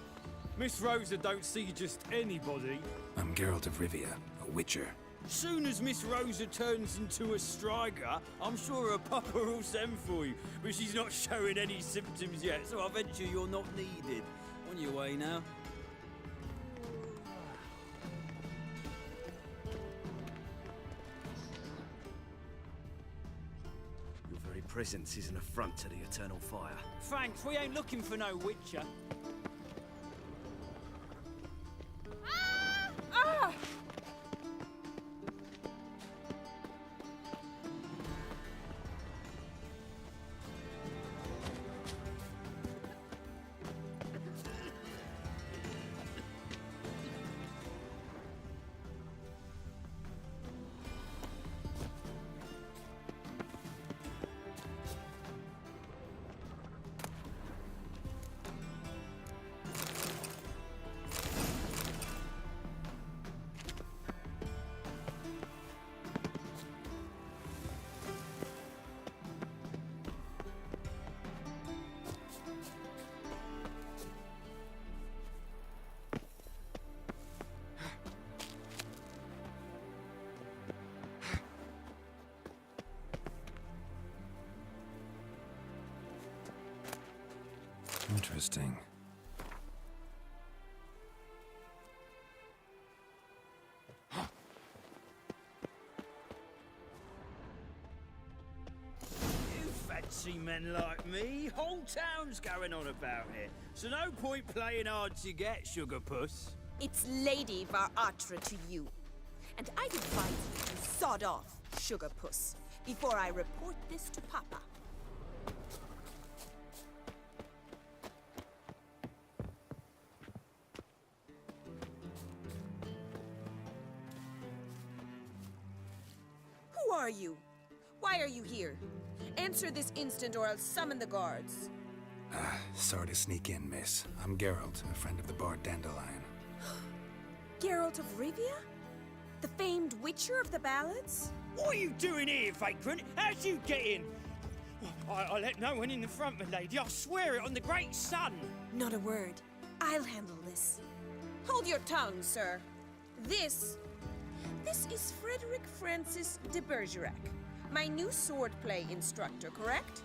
Miss Rosa don't see just anybody. I'm Geralt of Rivia, a witcher. Soon as Miss Rosa turns into a striker, I'm sure her papa will send for you. But she's not showing any symptoms yet, so I venture you're not needed. On your way now. Your very presence is an affront to the Eternal Fire. Thanks, we ain't looking for no witcher. Interesting. You fancy men like me? Whole town's going on about it. So no point playing hard to get, Sugar Puss. It's Lady Varatra to you. And I'd advise you to sod off, Sugar Puss, before I report this to Papa. Who are you? Why are you here? Answer this instant or I'll summon the guards. Sorry to sneak in, miss. I'm Geralt, a friend of the bard Dandelion. Geralt of Rivia? The famed Witcher of the ballads? What are you doing here, vagrant? How'd you get in? I let no one in the front, my lady. I swear it on the great sun. Not a word. I'll handle this. Hold your tongue, sir. This is Frederick Francis de Bergerac, my new swordplay instructor, correct?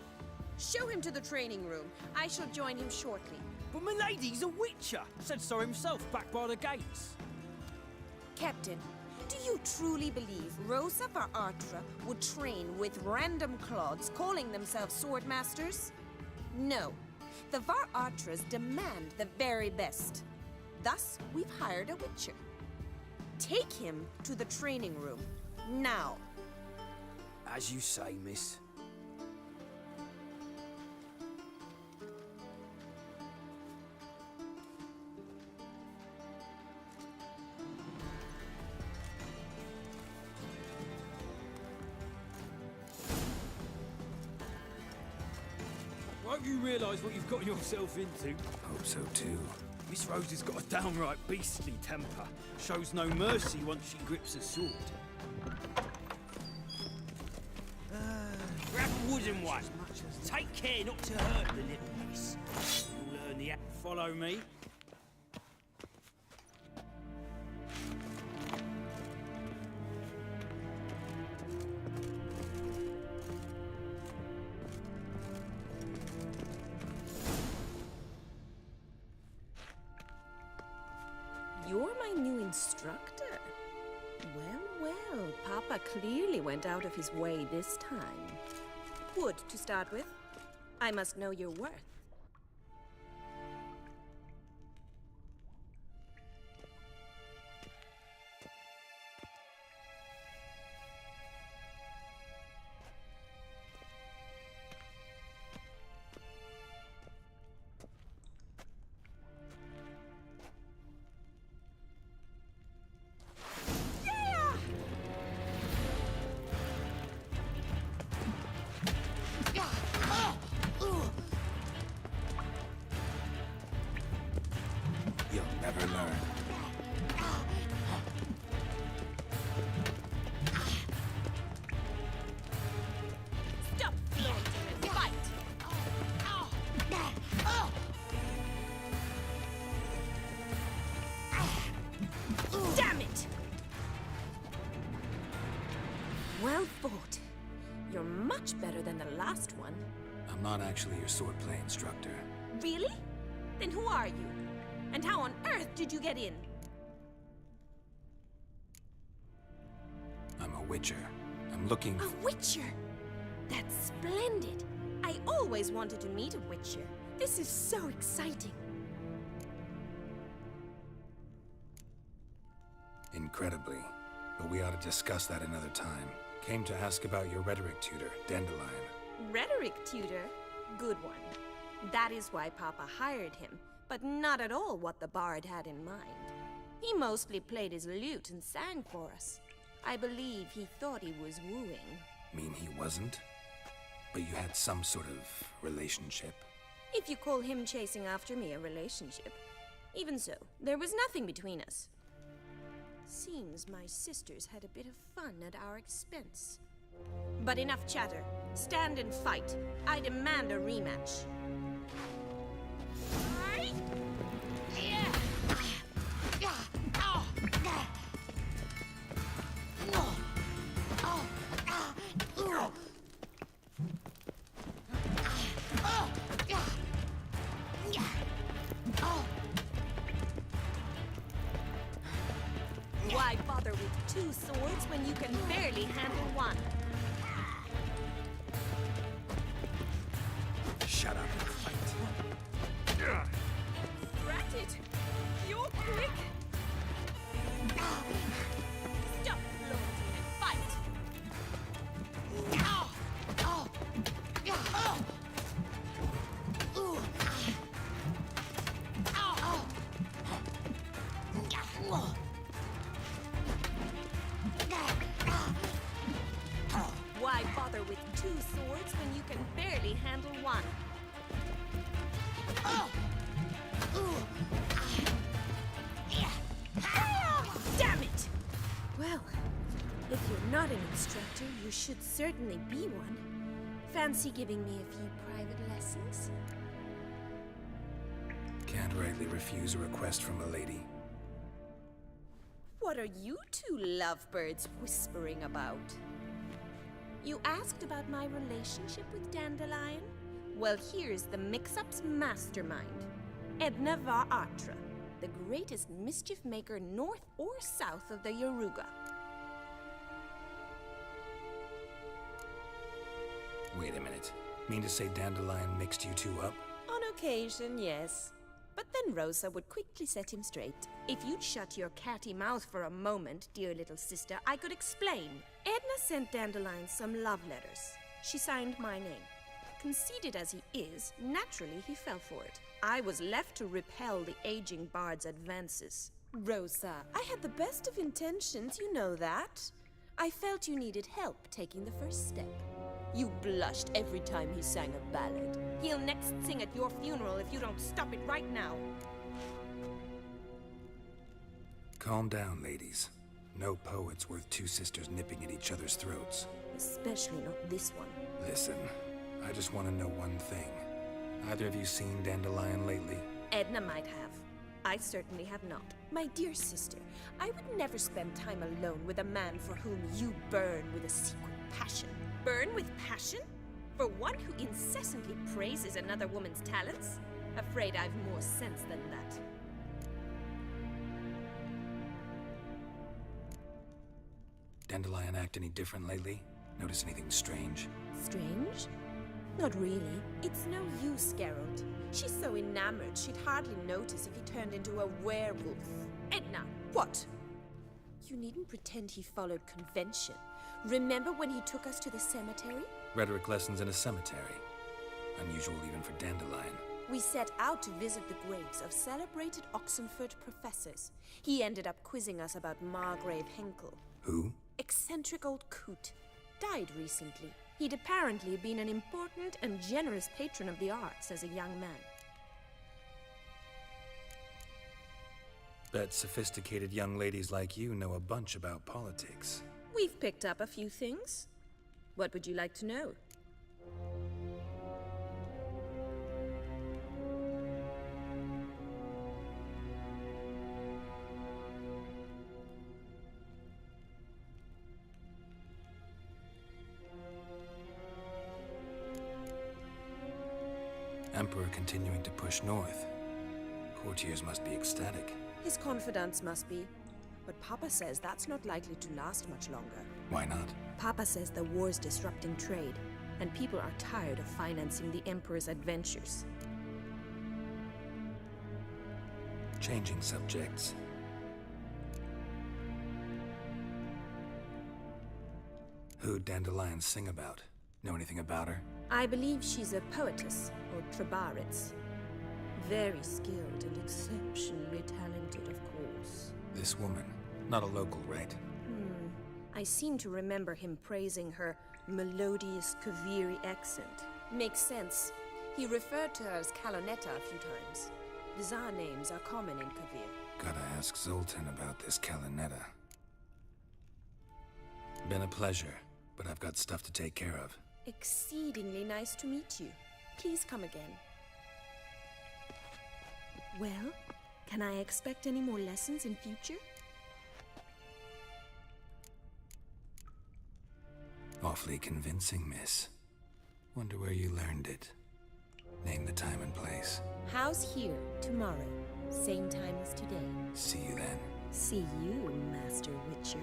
Show him to the training room. I shall join him shortly. But my lady's a witcher. Said so himself back by the gates. Captain, do you truly believe Rosa Varatra would train with random clods calling themselves sword masters? No. The Varatras demand the very best. Thus, we've hired a witcher. Take him to the training room, now. As you say, miss. Won't you realise what you've got yourself into? Hope so too. Miss Rose has got a downright beastly temper. Shows no mercy once she grips a sword. Grab a wooden one. Take care not to hurt the little miss. You'll learn the act. Follow me. You're my new instructor. Well, well, Papa clearly went out of his way this time. Wood, to start with. I must know your worth. You'll never learn. Stop flaunting and fight! Damn it! Well fought. You're much better than the last one. I'm not actually your swordplay instructor. Really? Then who are you? And how on earth did you get in? I'm a witcher. I'm looking A witcher? That's splendid. I always wanted to meet a witcher. This is so exciting. Incredibly. But we ought to discuss that another time. Came to ask about your rhetoric tutor, Dandelion. Rhetoric tutor? Good one. That is why Papa hired him, but not at all what the bard had in mind. He mostly played his lute and sang for us. I believe he thought he was wooing. Mean he wasn't? But you had some sort of relationship? If you call him chasing after me a relationship. Even so, there was nothing between us. Seems my sisters had a bit of fun at our expense. But enough chatter. Stand and fight. I demand a rematch. when you can barely handle one. Shut up and fight. Rat it! You're quick! Stop floating and fight! Why bother with two swords when you can barely handle one? Damn it! Well, if you're not an instructor, you should certainly be one. Fancy giving me a few private lessons? Can't rightly refuse a request from a lady. What are you two lovebirds whispering about? You asked about my relationship with Dandelion? Well, here's the mix-up's mastermind. Edna var Atra, the greatest mischief maker north or south of the Yaruga. Wait a minute. Mean to say Dandelion mixed you two up? On occasion, yes. But then Rosa would quickly set him straight. If you'd shut your catty mouth for a moment, dear little sister, I could explain. Edna sent Dandelion some love letters. She signed my name. Conceited as he is, naturally he fell for it. I was left to repel the aging bard's advances. Rosa, I had the best of intentions, you know that. I felt you needed help taking the first step. You blushed every time he sang a ballad. He'll next sing at your funeral if you don't stop it right now. Calm down, ladies. No poet's worth two sisters nipping at each other's throats. Especially not this one. Listen, I just want to know one thing. Either of you seen Dandelion lately? Edna might have. I certainly have not. My dear sister, I would never spend time alone with a man for whom you burn with a secret passion. Burn with passion? For one who incessantly praises another woman's talents? Afraid I've more sense than that. Dandelion act any different lately? Notice anything strange? Strange? Not really. It's no use, Geralt. She's so enamored she'd hardly notice if he turned into a werewolf. Edna, what? You needn't pretend he followed convention. Remember when he took us to the cemetery? Rhetoric lessons in a cemetery. Unusual even for Dandelion. We set out to visit the graves of celebrated Oxenford professors. He ended up quizzing us about Margrave Henkel. Who? Eccentric old coot. Died recently. He'd apparently been an important and generous patron of the arts as a young man. Bet sophisticated young ladies like you know a bunch about politics. We've picked up a few things. What would you like to know? Emperor continuing to push north. Courtiers must be ecstatic. His confidants must be. But Papa says that's not likely to last much longer. Why not? Papa says the war's disrupting trade, and people are tired of financing the Emperor's adventures. Changing subjects. Who'd Dandelion sing about? Know anything about her? I believe she's a poetess, or Trebaritz. Very skilled and exceptionally talented, of course. This woman. Not a local, right? I seem to remember him praising her melodious Kaviri accent. Makes sense. He referred to her as Calonetta a few times. Bizarre names are common in Kavir. Gotta ask Zoltan about this Calonetta. Been a pleasure, but I've got stuff to take care of. Exceedingly nice to meet you. Please come again. Well, can I expect any more lessons in future? Awfully convincing, miss. Wonder where you learned it. Name the time and place. House here, tomorrow. Same time as today. See you then. See you, Master Witcher.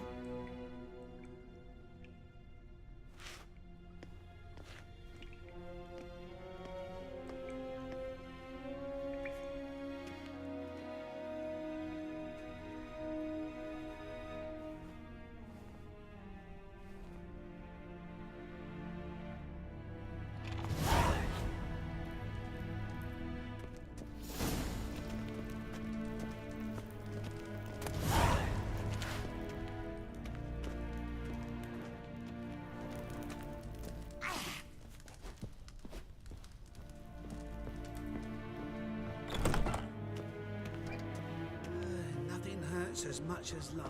hurts as much as life.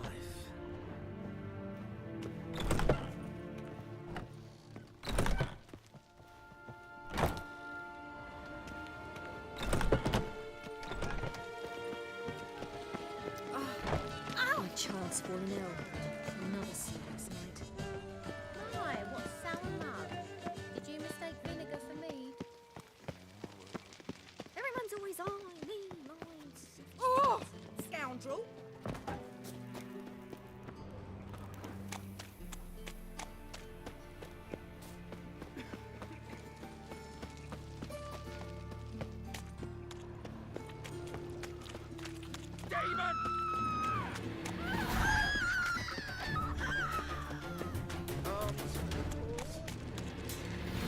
My child's fallen ill. Another sleepless night. Hi, what's sour mud? Did you mistake vinegar for mead? Everyone's always on me lines. Oh, scoundrel!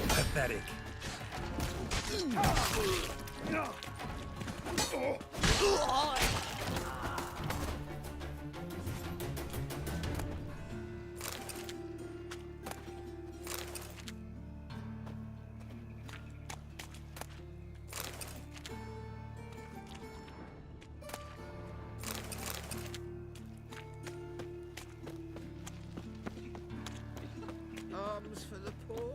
Pathetic. Alms for the poor.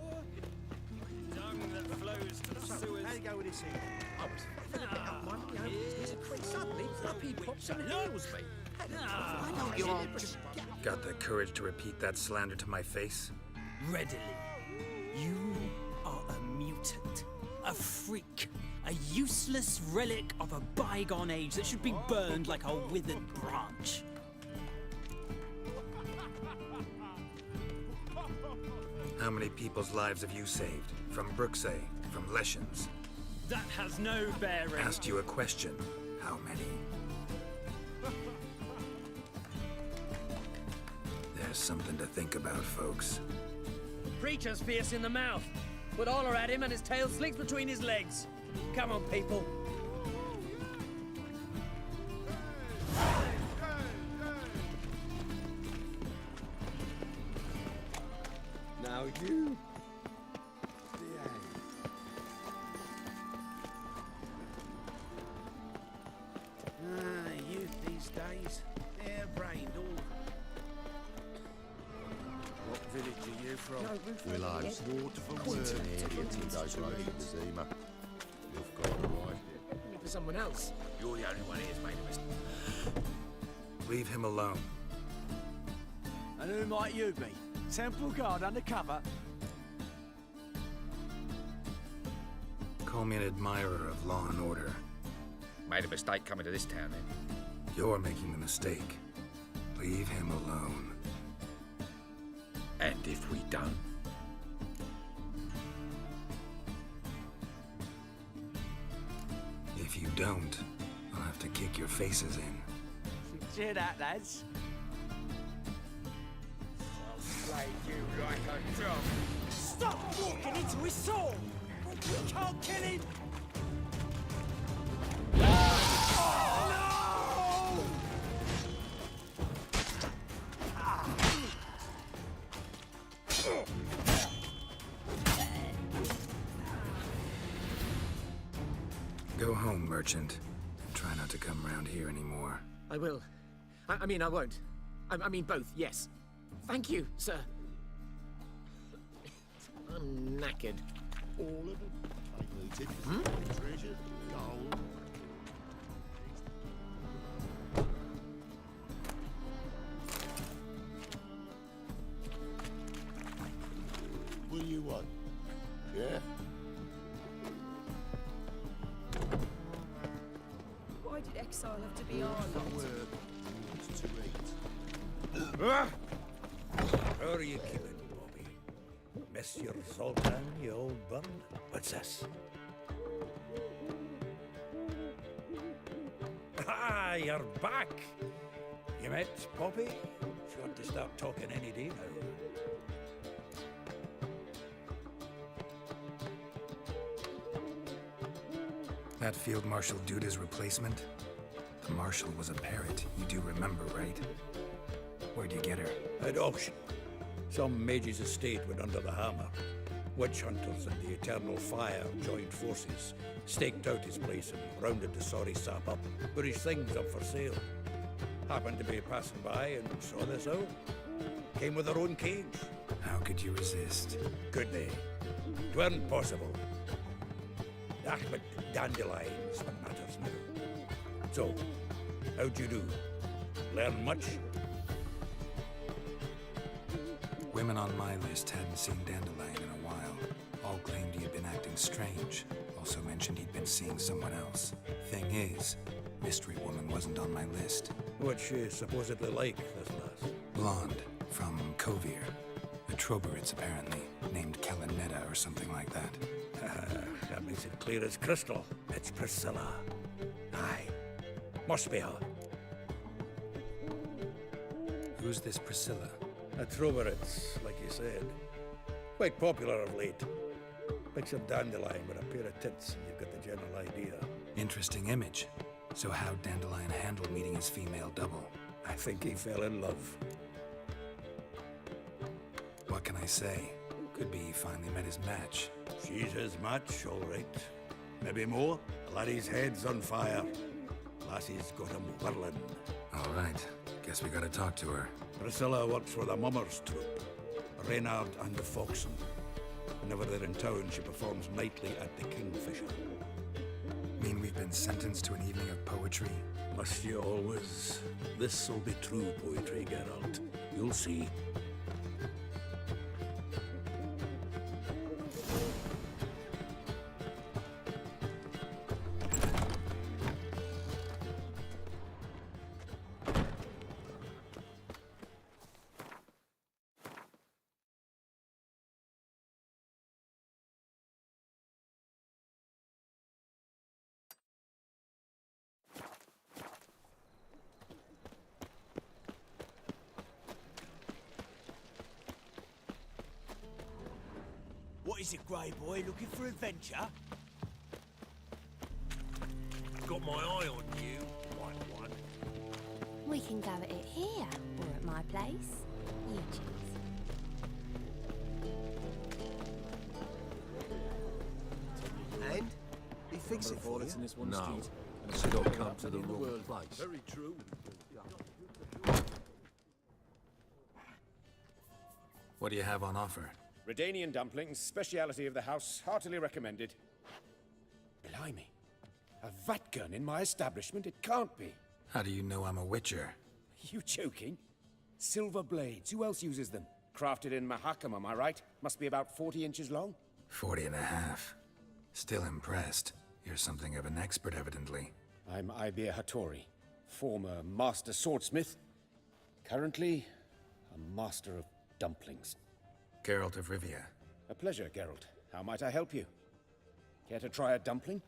Dung that flows to the sewers. How you go with this here? I was feeling a bit out of my own business, and suddenly Fluffy pops and heals me. I know you are just... Got the courage to repeat that slander to my face? Readily. You are a mutant, a freak, a useless relic of a bygone age that should be burned like a withered branch. How many people's lives have you saved? From Bruxay, from Leshens? That has no bearing. Asked you a question. How many? There's something to think about, folks. Preacher's fierce in the mouth. Put Oller at him and his tail slinks between his legs. Come on, people. Now you... Youth these days. Hair-brained all. What village are you from? Willows. Waterford area to those roads in the Zima. You've got it right. For someone else. You're the only one here's made a mistake. Leave him alone. And who might you be? Temple Guard undercover? Call me an admirer of law and order. Made a mistake coming to this town, then. You're making the mistake. Leave him alone. And if we don't? If you don't, I'll have to kick your faces in. Cheer that, lads. Play you like a drum. Stop walking into his soul! We can't kill him! Go home, merchant. Try not to come around here anymore. I will. I mean, I won't. I mean, both, yes. Thank you, sir. I'm knackered. All of them. I looted. Treasure, gold. What do you want? Yeah? Why did exile have to be our lot? What's to eat? Who are you killing, Bobby? Monsieur Zoltan, you old bum? What's this? Ah, you're back! You met Bobby? Sure to start talking any day now. That Field Marshal Duda's replacement? The Marshal was a parrot. You do remember, right? Where'd you get her? At auction. Some mage's estate went under the hammer. Witch hunters and the Eternal Fire joined forces, staked out his place and rounded the sorry sap up, but his thing's up for sale. Happened to be passing by and saw this out. Came with their own cage. How could you resist? Could they? 'Tweren't possible. But dandelions what matters now. So, how'd you do? Learn much? Women on my list hadn't seen Dandelion in a while. All claimed he had been acting strange. Also mentioned he'd been seeing someone else. Thing is, Mystery Woman wasn't on my list. What's she supposedly like, this lass? Blonde, from Kovir. A Troberitz, apparently, named Kalanetta or something like that. That makes it clear as crystal. It's Priscilla. Aye. Must be her. Who's this Priscilla? A Troberitz, like you said. Quite popular of late. Picture Dandelion with a pair of tits, and you've got the general idea. Interesting image. So how'd Dandelion handle meeting his female double? I think he fell in love. What can I say? Could be he finally met his match. She's his match, all right. Maybe more. The laddie's head's on fire. Lassie's got him whirling. All right. Guess we gotta talk to her. Priscilla works for the Mummers troupe. Reynard and the Foxen. Whenever they're in town, she performs nightly at the Kingfisher. Mean we've been sentenced to an evening of poetry? Must you always? This'll be true poetry, Geralt. You'll see. What is it, Grey Boy? Looking for adventure? Got my eye on you, white one. We can go at it here, or at my place. You choose. And? He fix it for you? In this one street. Should all come to the wrong place. Very true. What do you have on offer? Redanian dumplings, speciality of the house, heartily recommended. Blimey. A vatgun in my establishment? It can't be. How do you know I'm a witcher? You joking? Silver blades, who else uses them? Crafted in Mahakam, am I right? Must be about 40 inches long? 40 and a half. Still impressed. You're something of an expert, evidently. I'm Ibir Hattori, former master swordsmith. Currently, a master of dumplings. Geralt of Rivia. A pleasure, Geralt. How might I help you? Care to try a dumpling?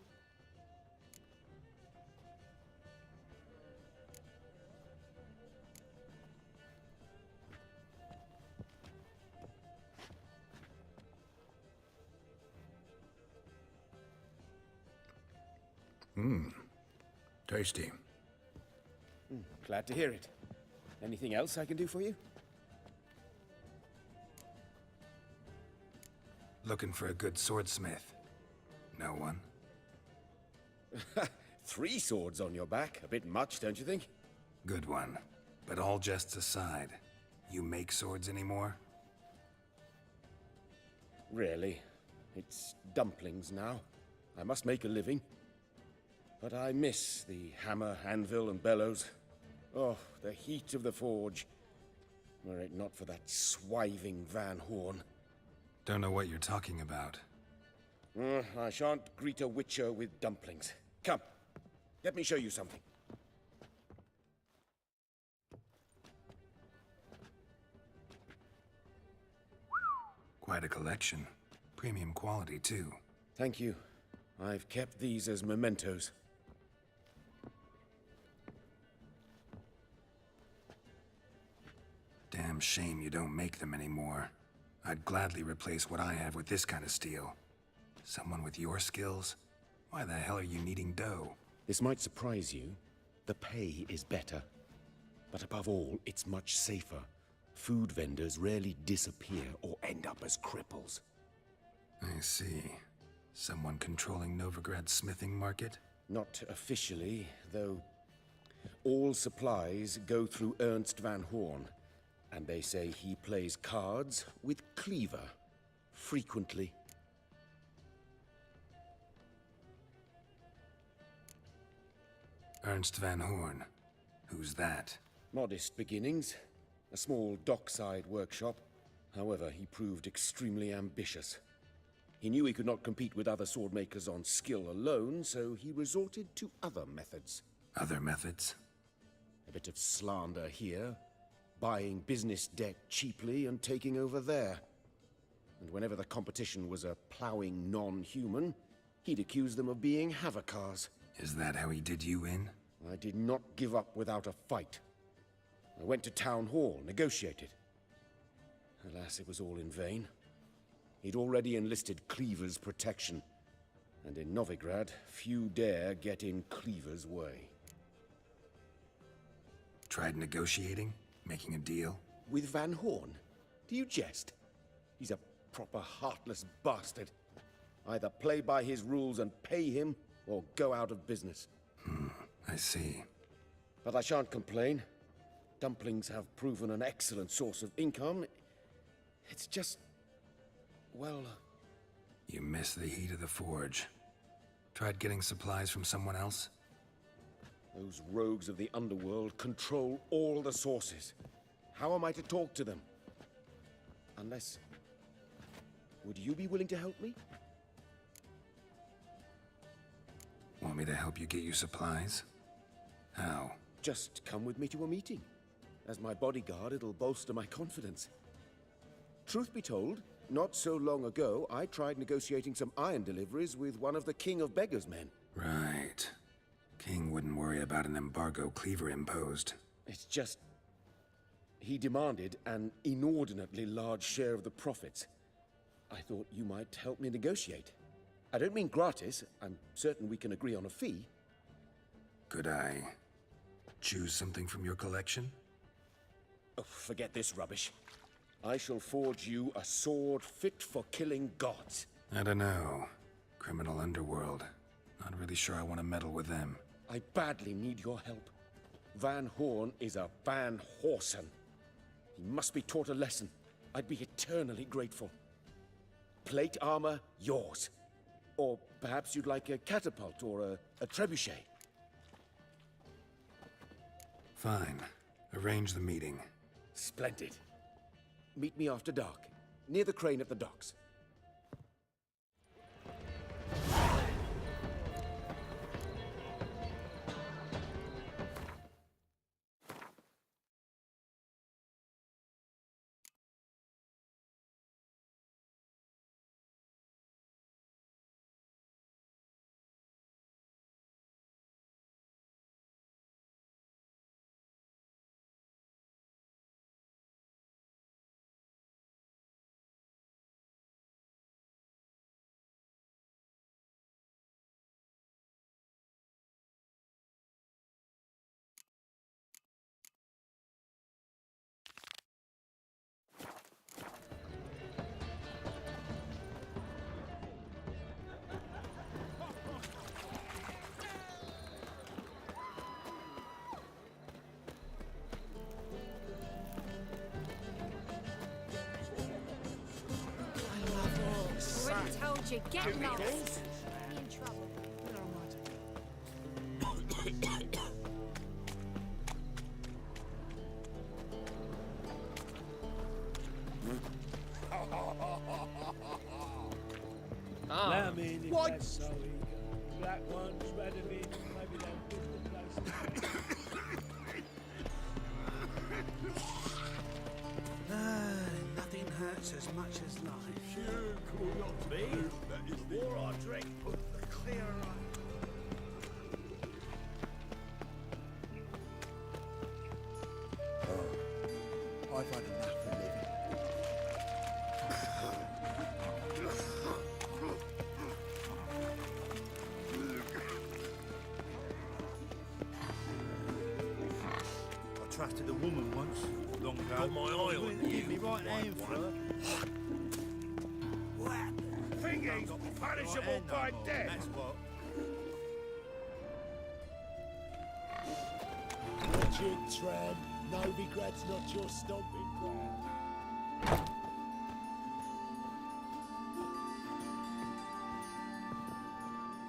Tasty. Glad to hear it. Anything else I can do for you? Looking for a good swordsmith. No one? 3 swords on your back. A bit much, don't you think? Good one. But all jests aside, you make swords anymore? Really. It's dumplings now. I must make a living. But I miss the hammer, anvil, and bellows. Oh, the heat of the forge. Were it not for that swiving Van Horn. Don't know what you're talking about. I shan't greet a witcher with dumplings. Come, let me show you something. Quite a collection. Premium quality, too. Thank you. I've kept these as mementos. Damn shame you don't make them anymore. I'd gladly replace what I have with this kind of steel. Someone with your skills? Why the hell are you needing dough? This might surprise you. The pay is better. But above all, it's much safer. Food vendors rarely disappear or end up as cripples. I see. Someone controlling Novigrad's smithing market? Not officially, though All supplies go through Ernst Van Horn, and they say he plays cards with Cleaver, frequently. Ernst Van Horn. Who's that? Modest beginnings. A small dockside workshop. However, he proved extremely ambitious. He knew he could not compete with other swordmakers on skill alone, so he resorted to other methods. Other methods? A bit of slander here, buying business debt cheaply and taking over there. And whenever the competition was a ploughing non-human, he'd accuse them of being Havocars. Is that how he did you in? I did not give up without a fight. I went to Town Hall, negotiated. Alas, it was all in vain. He'd already enlisted Cleaver's protection, and in Novigrad, few dare get in Cleaver's way. Tried negotiating? Making a deal? With Van Horn? Do you jest? He's a proper heartless bastard. Either play by his rules and pay him, or go out of business. I see. But I shan't complain. Dumplings have proven an excellent source of income. It's just... well... You miss the heat of the forge. Tried getting supplies from someone else? Those rogues of the underworld control all the sources. How am I to talk to them? Unless... would you be willing to help me? Want me to help you get you supplies? How? Just come with me to a meeting. As my bodyguard, it'll bolster my confidence. Truth be told, not so long ago, I tried negotiating some iron deliveries with one of the King of Beggars' men. Right. King wouldn't worry about an embargo Cleaver imposed. It's just... he demanded an inordinately large share of the profits. I thought you might help me negotiate. I don't mean gratis. I'm certain we can agree on a fee. Could I choose something from your collection? Oh, forget this rubbish. I shall forge you a sword fit for killing gods. I don't know. Criminal underworld. Not really sure I want to meddle with them. I badly need your help. Van Horn is a Van Horsen. He must be taught a lesson. I'd be eternally grateful. Plate armor, yours. Or perhaps you'd like a catapult or a trebuchet. Fine. Arrange the meeting. Splendid. Meet me after dark, near the crane at the docks. Told you, get lost. Be in trouble. Let me in if What? that's so eager. Black ones, red of it, maybe they'll put the place. Nothing hurts as much as life. Sure, cool not me. The more I drink, the clearer I've had enough of living. I trusted a woman once, long ago. Got my eye on you. Give me right hand for her. Thingy, punishable by death. That's what. Watch it, tramp. Novigrad's not your stomping ground.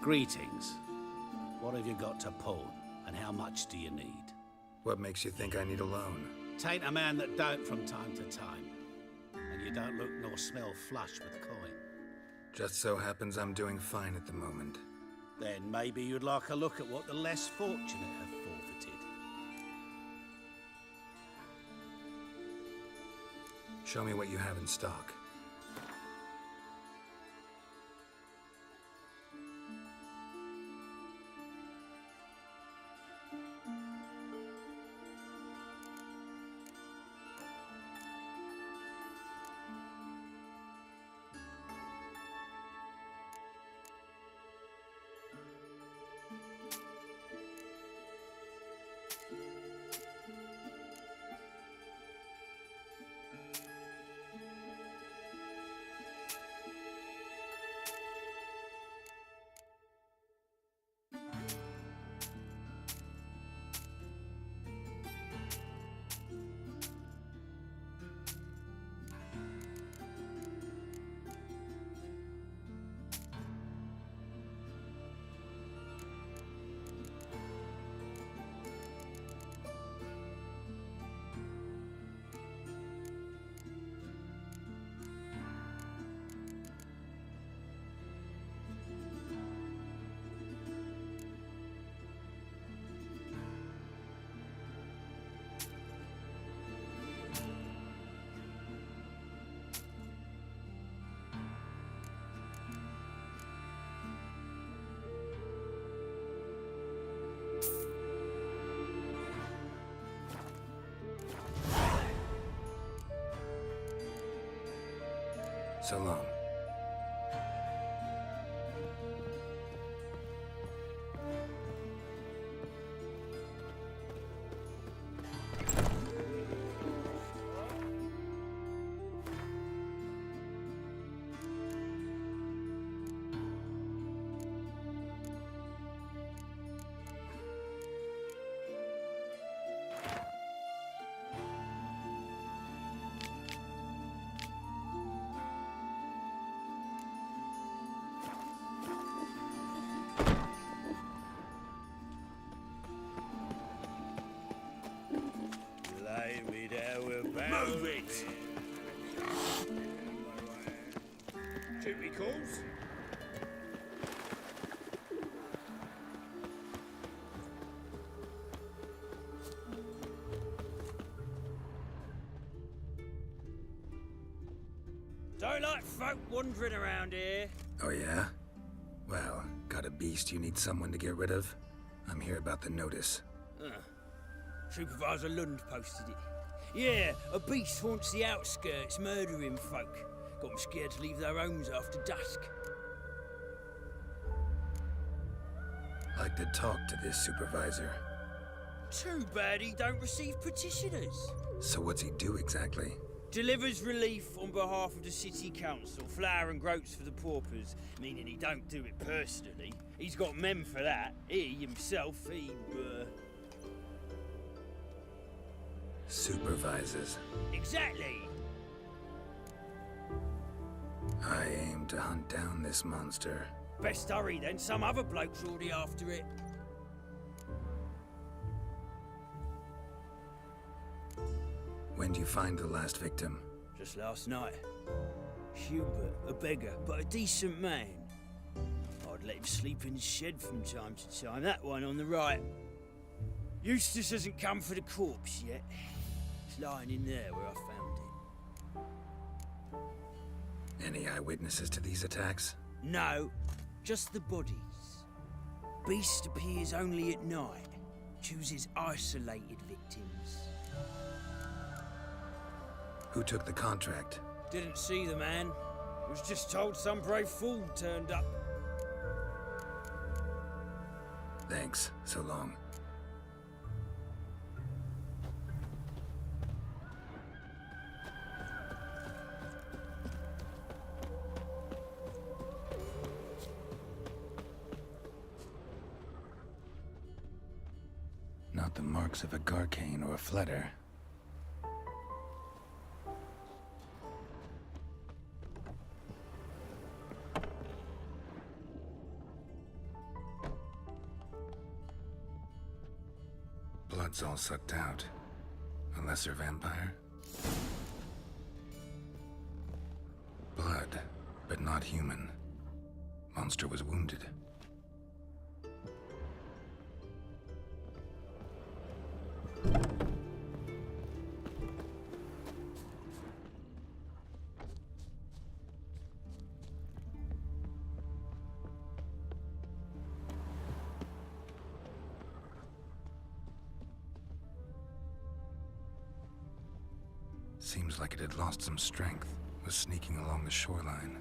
Greetings. What have you got to pawn, and how much do you need? What makes you think I need a loan? Tain't a man that don't from time to time. And you don't look nor smell flush with coin. Just so happens I'm doing fine at the moment. Then maybe you'd like a look at what the less fortunate have forfeited. Show me what you have in stock. So long. Move it! Duty calls? Don't like folk wandering around here. Oh yeah? Well, got a beast you need someone to get rid of? I'm here about the notice. Supervisor Lund posted it. Yeah, a beast haunts the outskirts, murdering folk. Got them scared to leave their homes after dusk. Like to talk to this supervisor. Too bad he don't receive petitioners. So what's he do exactly? Delivers relief on behalf of the city council, flour and groats for the paupers, meaning he don't do it personally. He's got men for that. He himself, Supervises. Exactly. I aim to hunt down this monster. Best hurry then, some other bloke's already after it. When do you find the last victim? Just last night. Hubert, a beggar, but a decent man. I'd let him sleep in his shed from time to time, that one on the right. Eustace hasn't come for the corpse yet. It's lying in there where I found it. Any eyewitnesses to these attacks? No, just the bodies. Beast appears only at night. Chooses isolated victims. Who took the contract? Didn't see the man. Was just told some brave fool turned up. Thanks. So long. not the marks of a Garcane or a Fletter. Blood's all sucked out. A lesser vampire? Blood, but not human. Monster was wounded. Seems like it had lost some strength, was sneaking along the shoreline.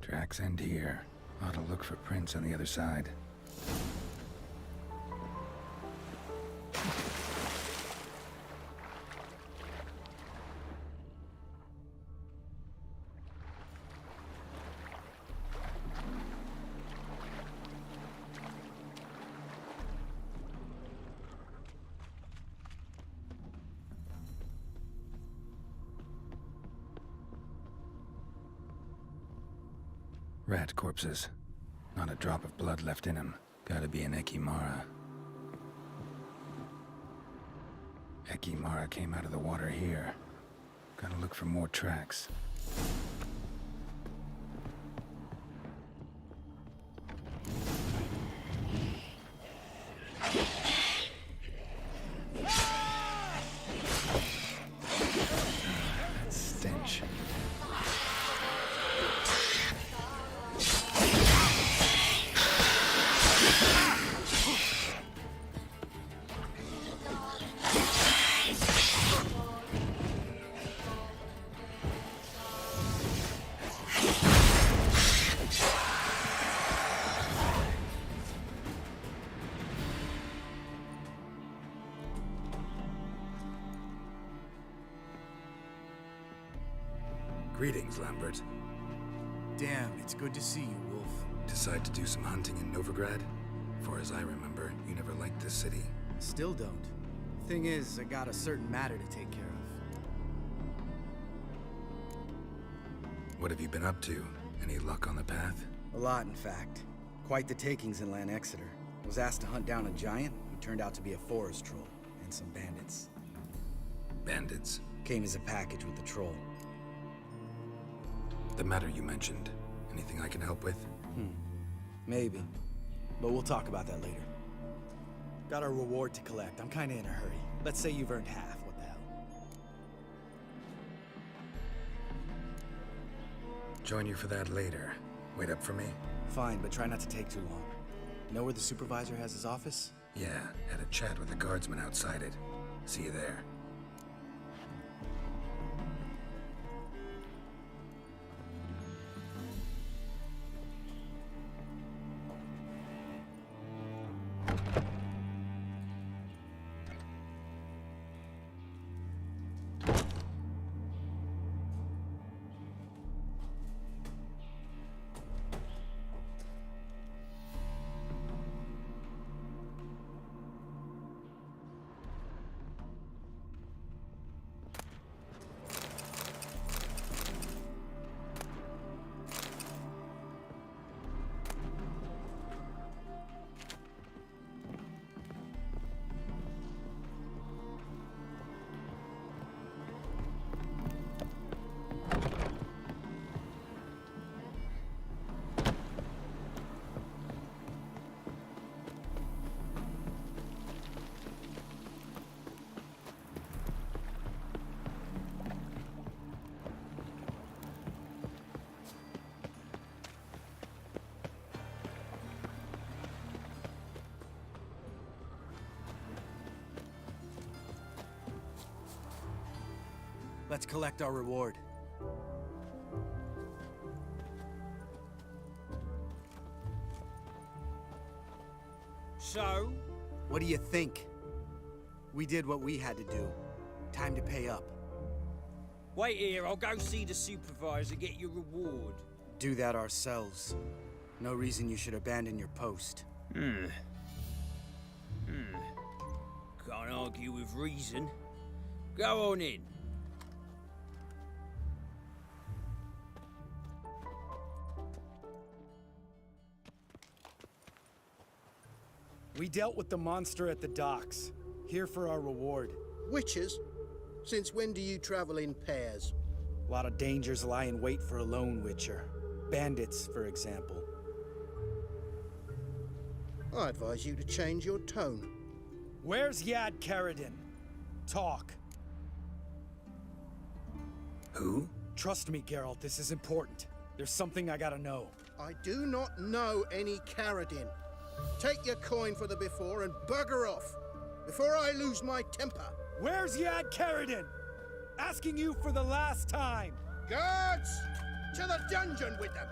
Tracks end here. Ought to look for prints on the other side. Rat corpses. Not a drop of blood left in them. Gotta be an Ekimara. Ekimara came out of the water here. Gotta look for more tracks. That stench. Greetings, Lambert. Damn, it's good to see you, Wolf. Decide to do some hunting in Novigrad? Far as I remember, you never liked this city. Still don't. Thing is, I got a certain matter to take care What have you been up to? Any luck on the path? A lot, in fact. Quite the takings in Lan Exeter. Was asked to hunt down a giant who turned out to be a forest troll, and some bandits. Bandits? Came as a package with the troll. The matter you mentioned. Anything I can help with? Maybe. But we'll talk about that later. Got our reward to collect. I'm kinda in a hurry. Let's say you've earned half. What the hell? Join you for that later. Wait up for me? Fine, but try not to take too long. Know where the supervisor has his office? Yeah, had a chat with the guardsman outside it. See you there. Let's collect our reward. So? What do you think? We did what we had to do. Time to pay up. Wait here, I'll go see the supervisor, get your reward. Do that ourselves. No reason you should abandon your post. Can't argue with reason. Go on in. We dealt with the monster at the docks. Here for our reward. Witches? Since when do you travel in pairs? A lot of dangers lie in wait for a lone witcher. Bandits, for example. I advise you to change your tone. Where's Yad Karadin? Talk. Who? Trust me, Geralt, this is important. There's something I gotta know. I do not know any Karadin. Take your coin for the before and bugger off, before I lose my temper. Where's Yad Karadin? Asking you for the last time. Guards! To the dungeon with them!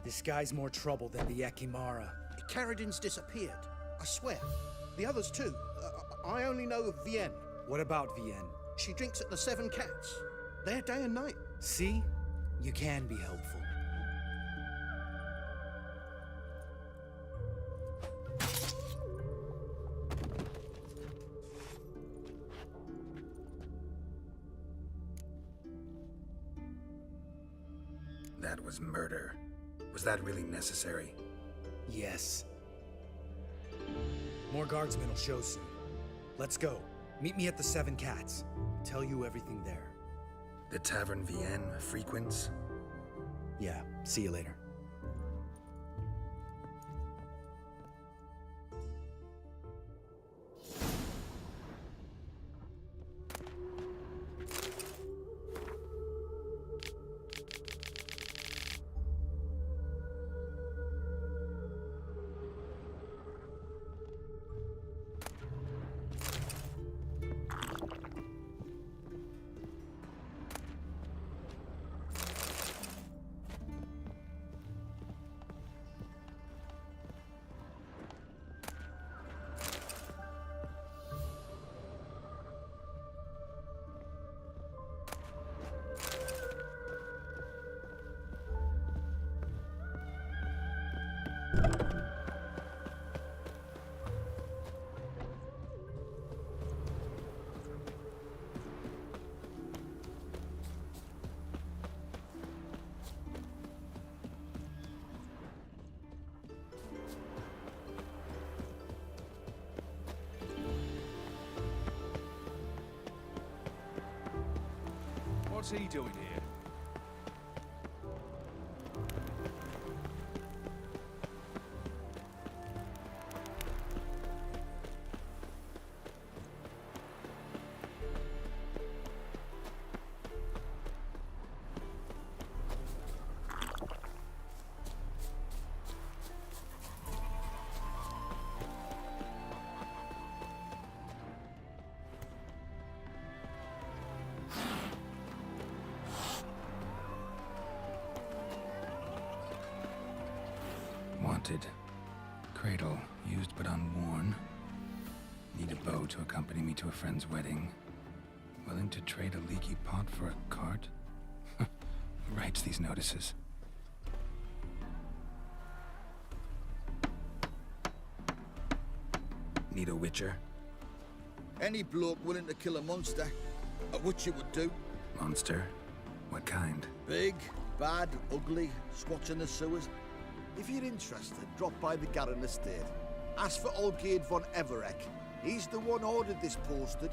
This guy's more trouble than the Ekimara. Karadin's disappeared. I swear. The others too. I only know of Vienne. What about Vienne? She drinks at the Seven Cats. There day and night. See? You can be helpful. That was murder. Was that really necessary? Yes. More guardsmen will show soon. Let's go. Meet me at the Seven Cats. Tell you everything there. The Tavern Vienne frequents? Yeah, see you later. What's he doing here? Wanted. Cradle, used but unworn. Need a bow to accompany me to a friend's wedding. Willing to trade a leaky pot for a cart? Who writes these notices? Need a witcher? Any bloke willing to kill a monster, a witcher would do. Monster? What kind? Big, bad, ugly, squats in the sewers. If you're interested, drop by the Garren estate. Ask for Olgierd von Everek. He's the one ordered this posted.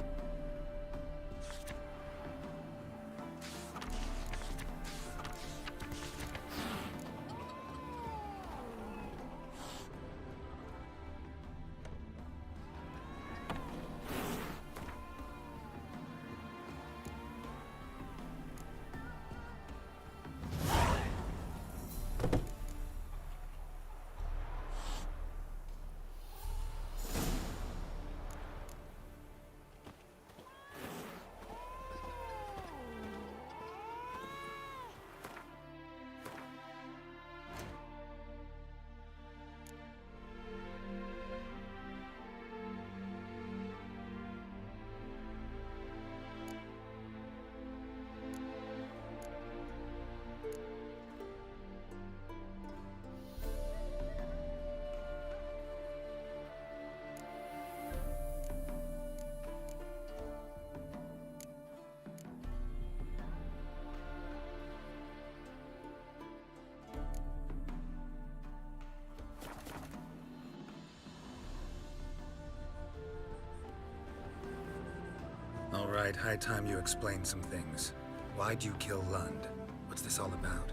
All right, high time you explain some things. Why'd you kill Lund? What's this all about?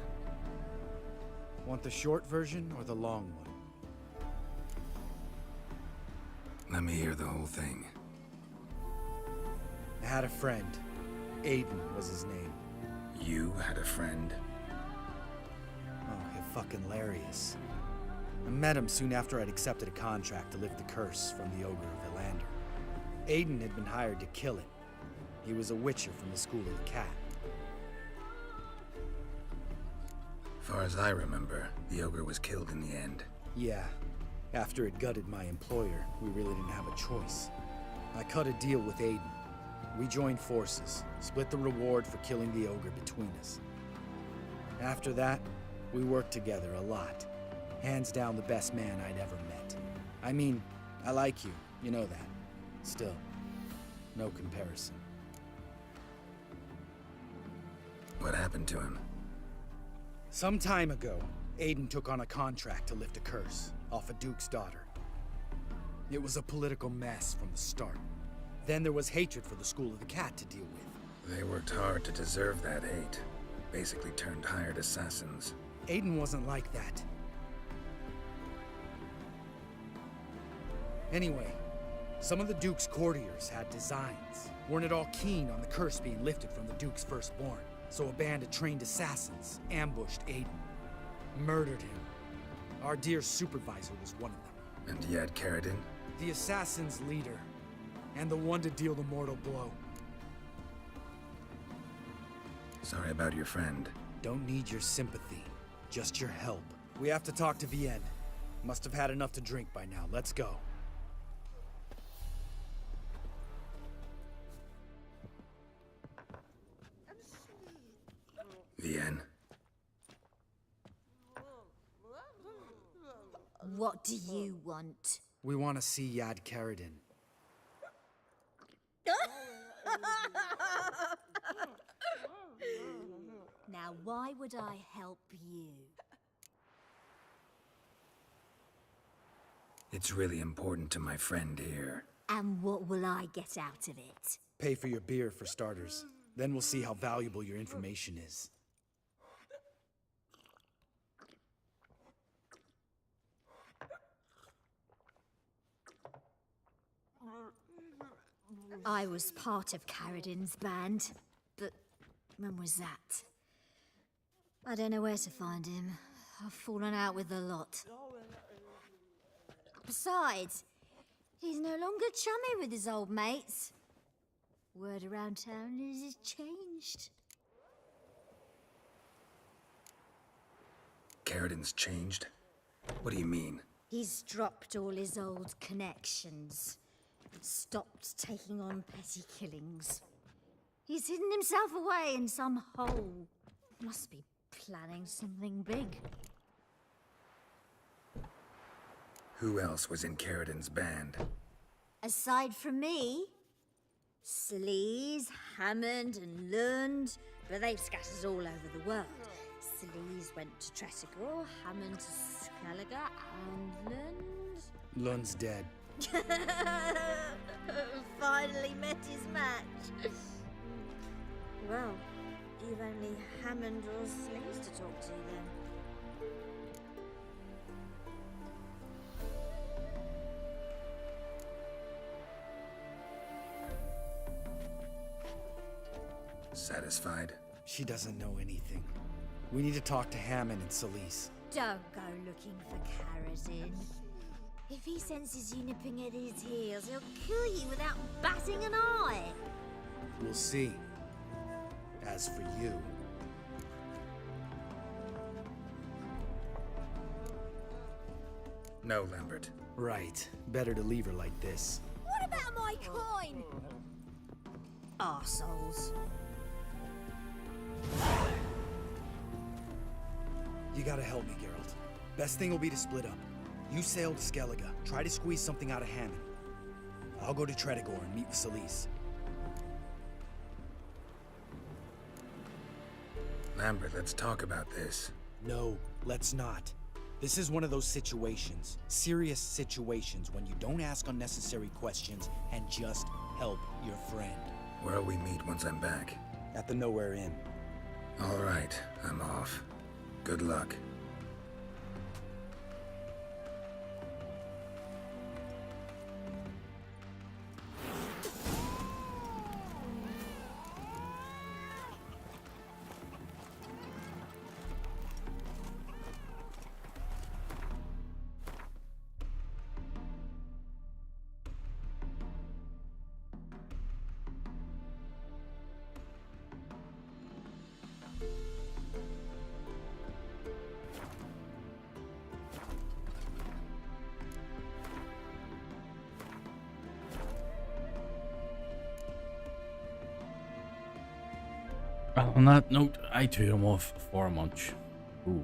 Want the short version or the long one? Let me hear the whole thing. I had a friend. Aiden was his name. You had a friend? Oh, he's fucking hilarious. I met him soon after I'd accepted a contract to lift the curse from the Ogre of Ilander. Aiden had been hired to kill it. He was a witcher from the School of the Cat. Far as I remember, the ogre was killed in the end. Yeah. After it gutted my employer, we really didn't have a choice. I cut a deal with Aiden. We joined forces, split the reward for killing the ogre between us. After that, we worked together a lot. Hands down the best man I'd ever met. I mean, I like you, you know that. Still, no comparison. What happened to him? Some time ago, Aiden took on a contract to lift a curse off a duke's daughter. It was a political mess from the start. Then there was hatred for the School of the Cat to deal with. They worked hard to deserve that hate. Basically turned hired assassins. Aiden wasn't like that. Anyway, some of the Duke's courtiers had designs. Weren't at all keen on the curse being lifted from the Duke's firstborn. So a band of trained assassins ambushed Aiden. Murdered him. Our dear supervisor was one of them. And Yad Karadin? The assassin's leader. And the one to deal the mortal blow. Sorry about your friend. Don't need your sympathy. Just your help. We have to talk to Vienne. Must have had enough to drink by now. Let's go. Vienne. What do you want? We want to see Yad Karadin. Now, why would I help you? It's really important to my friend here. And what will I get out of it? Pay for your beer, for starters. Then we'll see how valuable your information is. I was part of Caradin's band, but when was that? I don't know where to find him. I've fallen out with the lot. Besides, he's no longer chummy with his old mates. Word around town is he's changed. Caradin's changed? What do you mean? He's dropped all his old connections. Stopped taking on petty killings. He's hidden himself away in some hole. Must be planning something big. Who else was in Caradin's band? Aside from me, Sleaze, Hammond and Lund, but they've scattered all over the world. Sleaze went to Tretigor, Hammond to Skellige, and Lund... Lund's dead. Finally met his match. Well, you've only Hammond or Sleaze to talk to then. Satisfied? She doesn't know anything. We need to talk to Hammond and Sleaze. Don't go looking for Caradin. If he senses you nipping at his heels, he'll kill you without batting an eye. We'll see. As for you... No, Lambert. Right. Better to leave her like this. What about my coin? Arseholes. You gotta help me, Geralt. Best thing will be to split up. You sail to Skellige. Try to squeeze something out of Hammond. I'll go to Tretigor and meet with Sleaze. Lambert, let's talk about this. No, let's not. This is one of those situations, serious situations, when you don't ask unnecessary questions and just help your friend. Where'll we meet once I'm back? At the Nowhere Inn. All right, I'm off. Good luck. Well, on that note, I too am off for a munch. Ooh.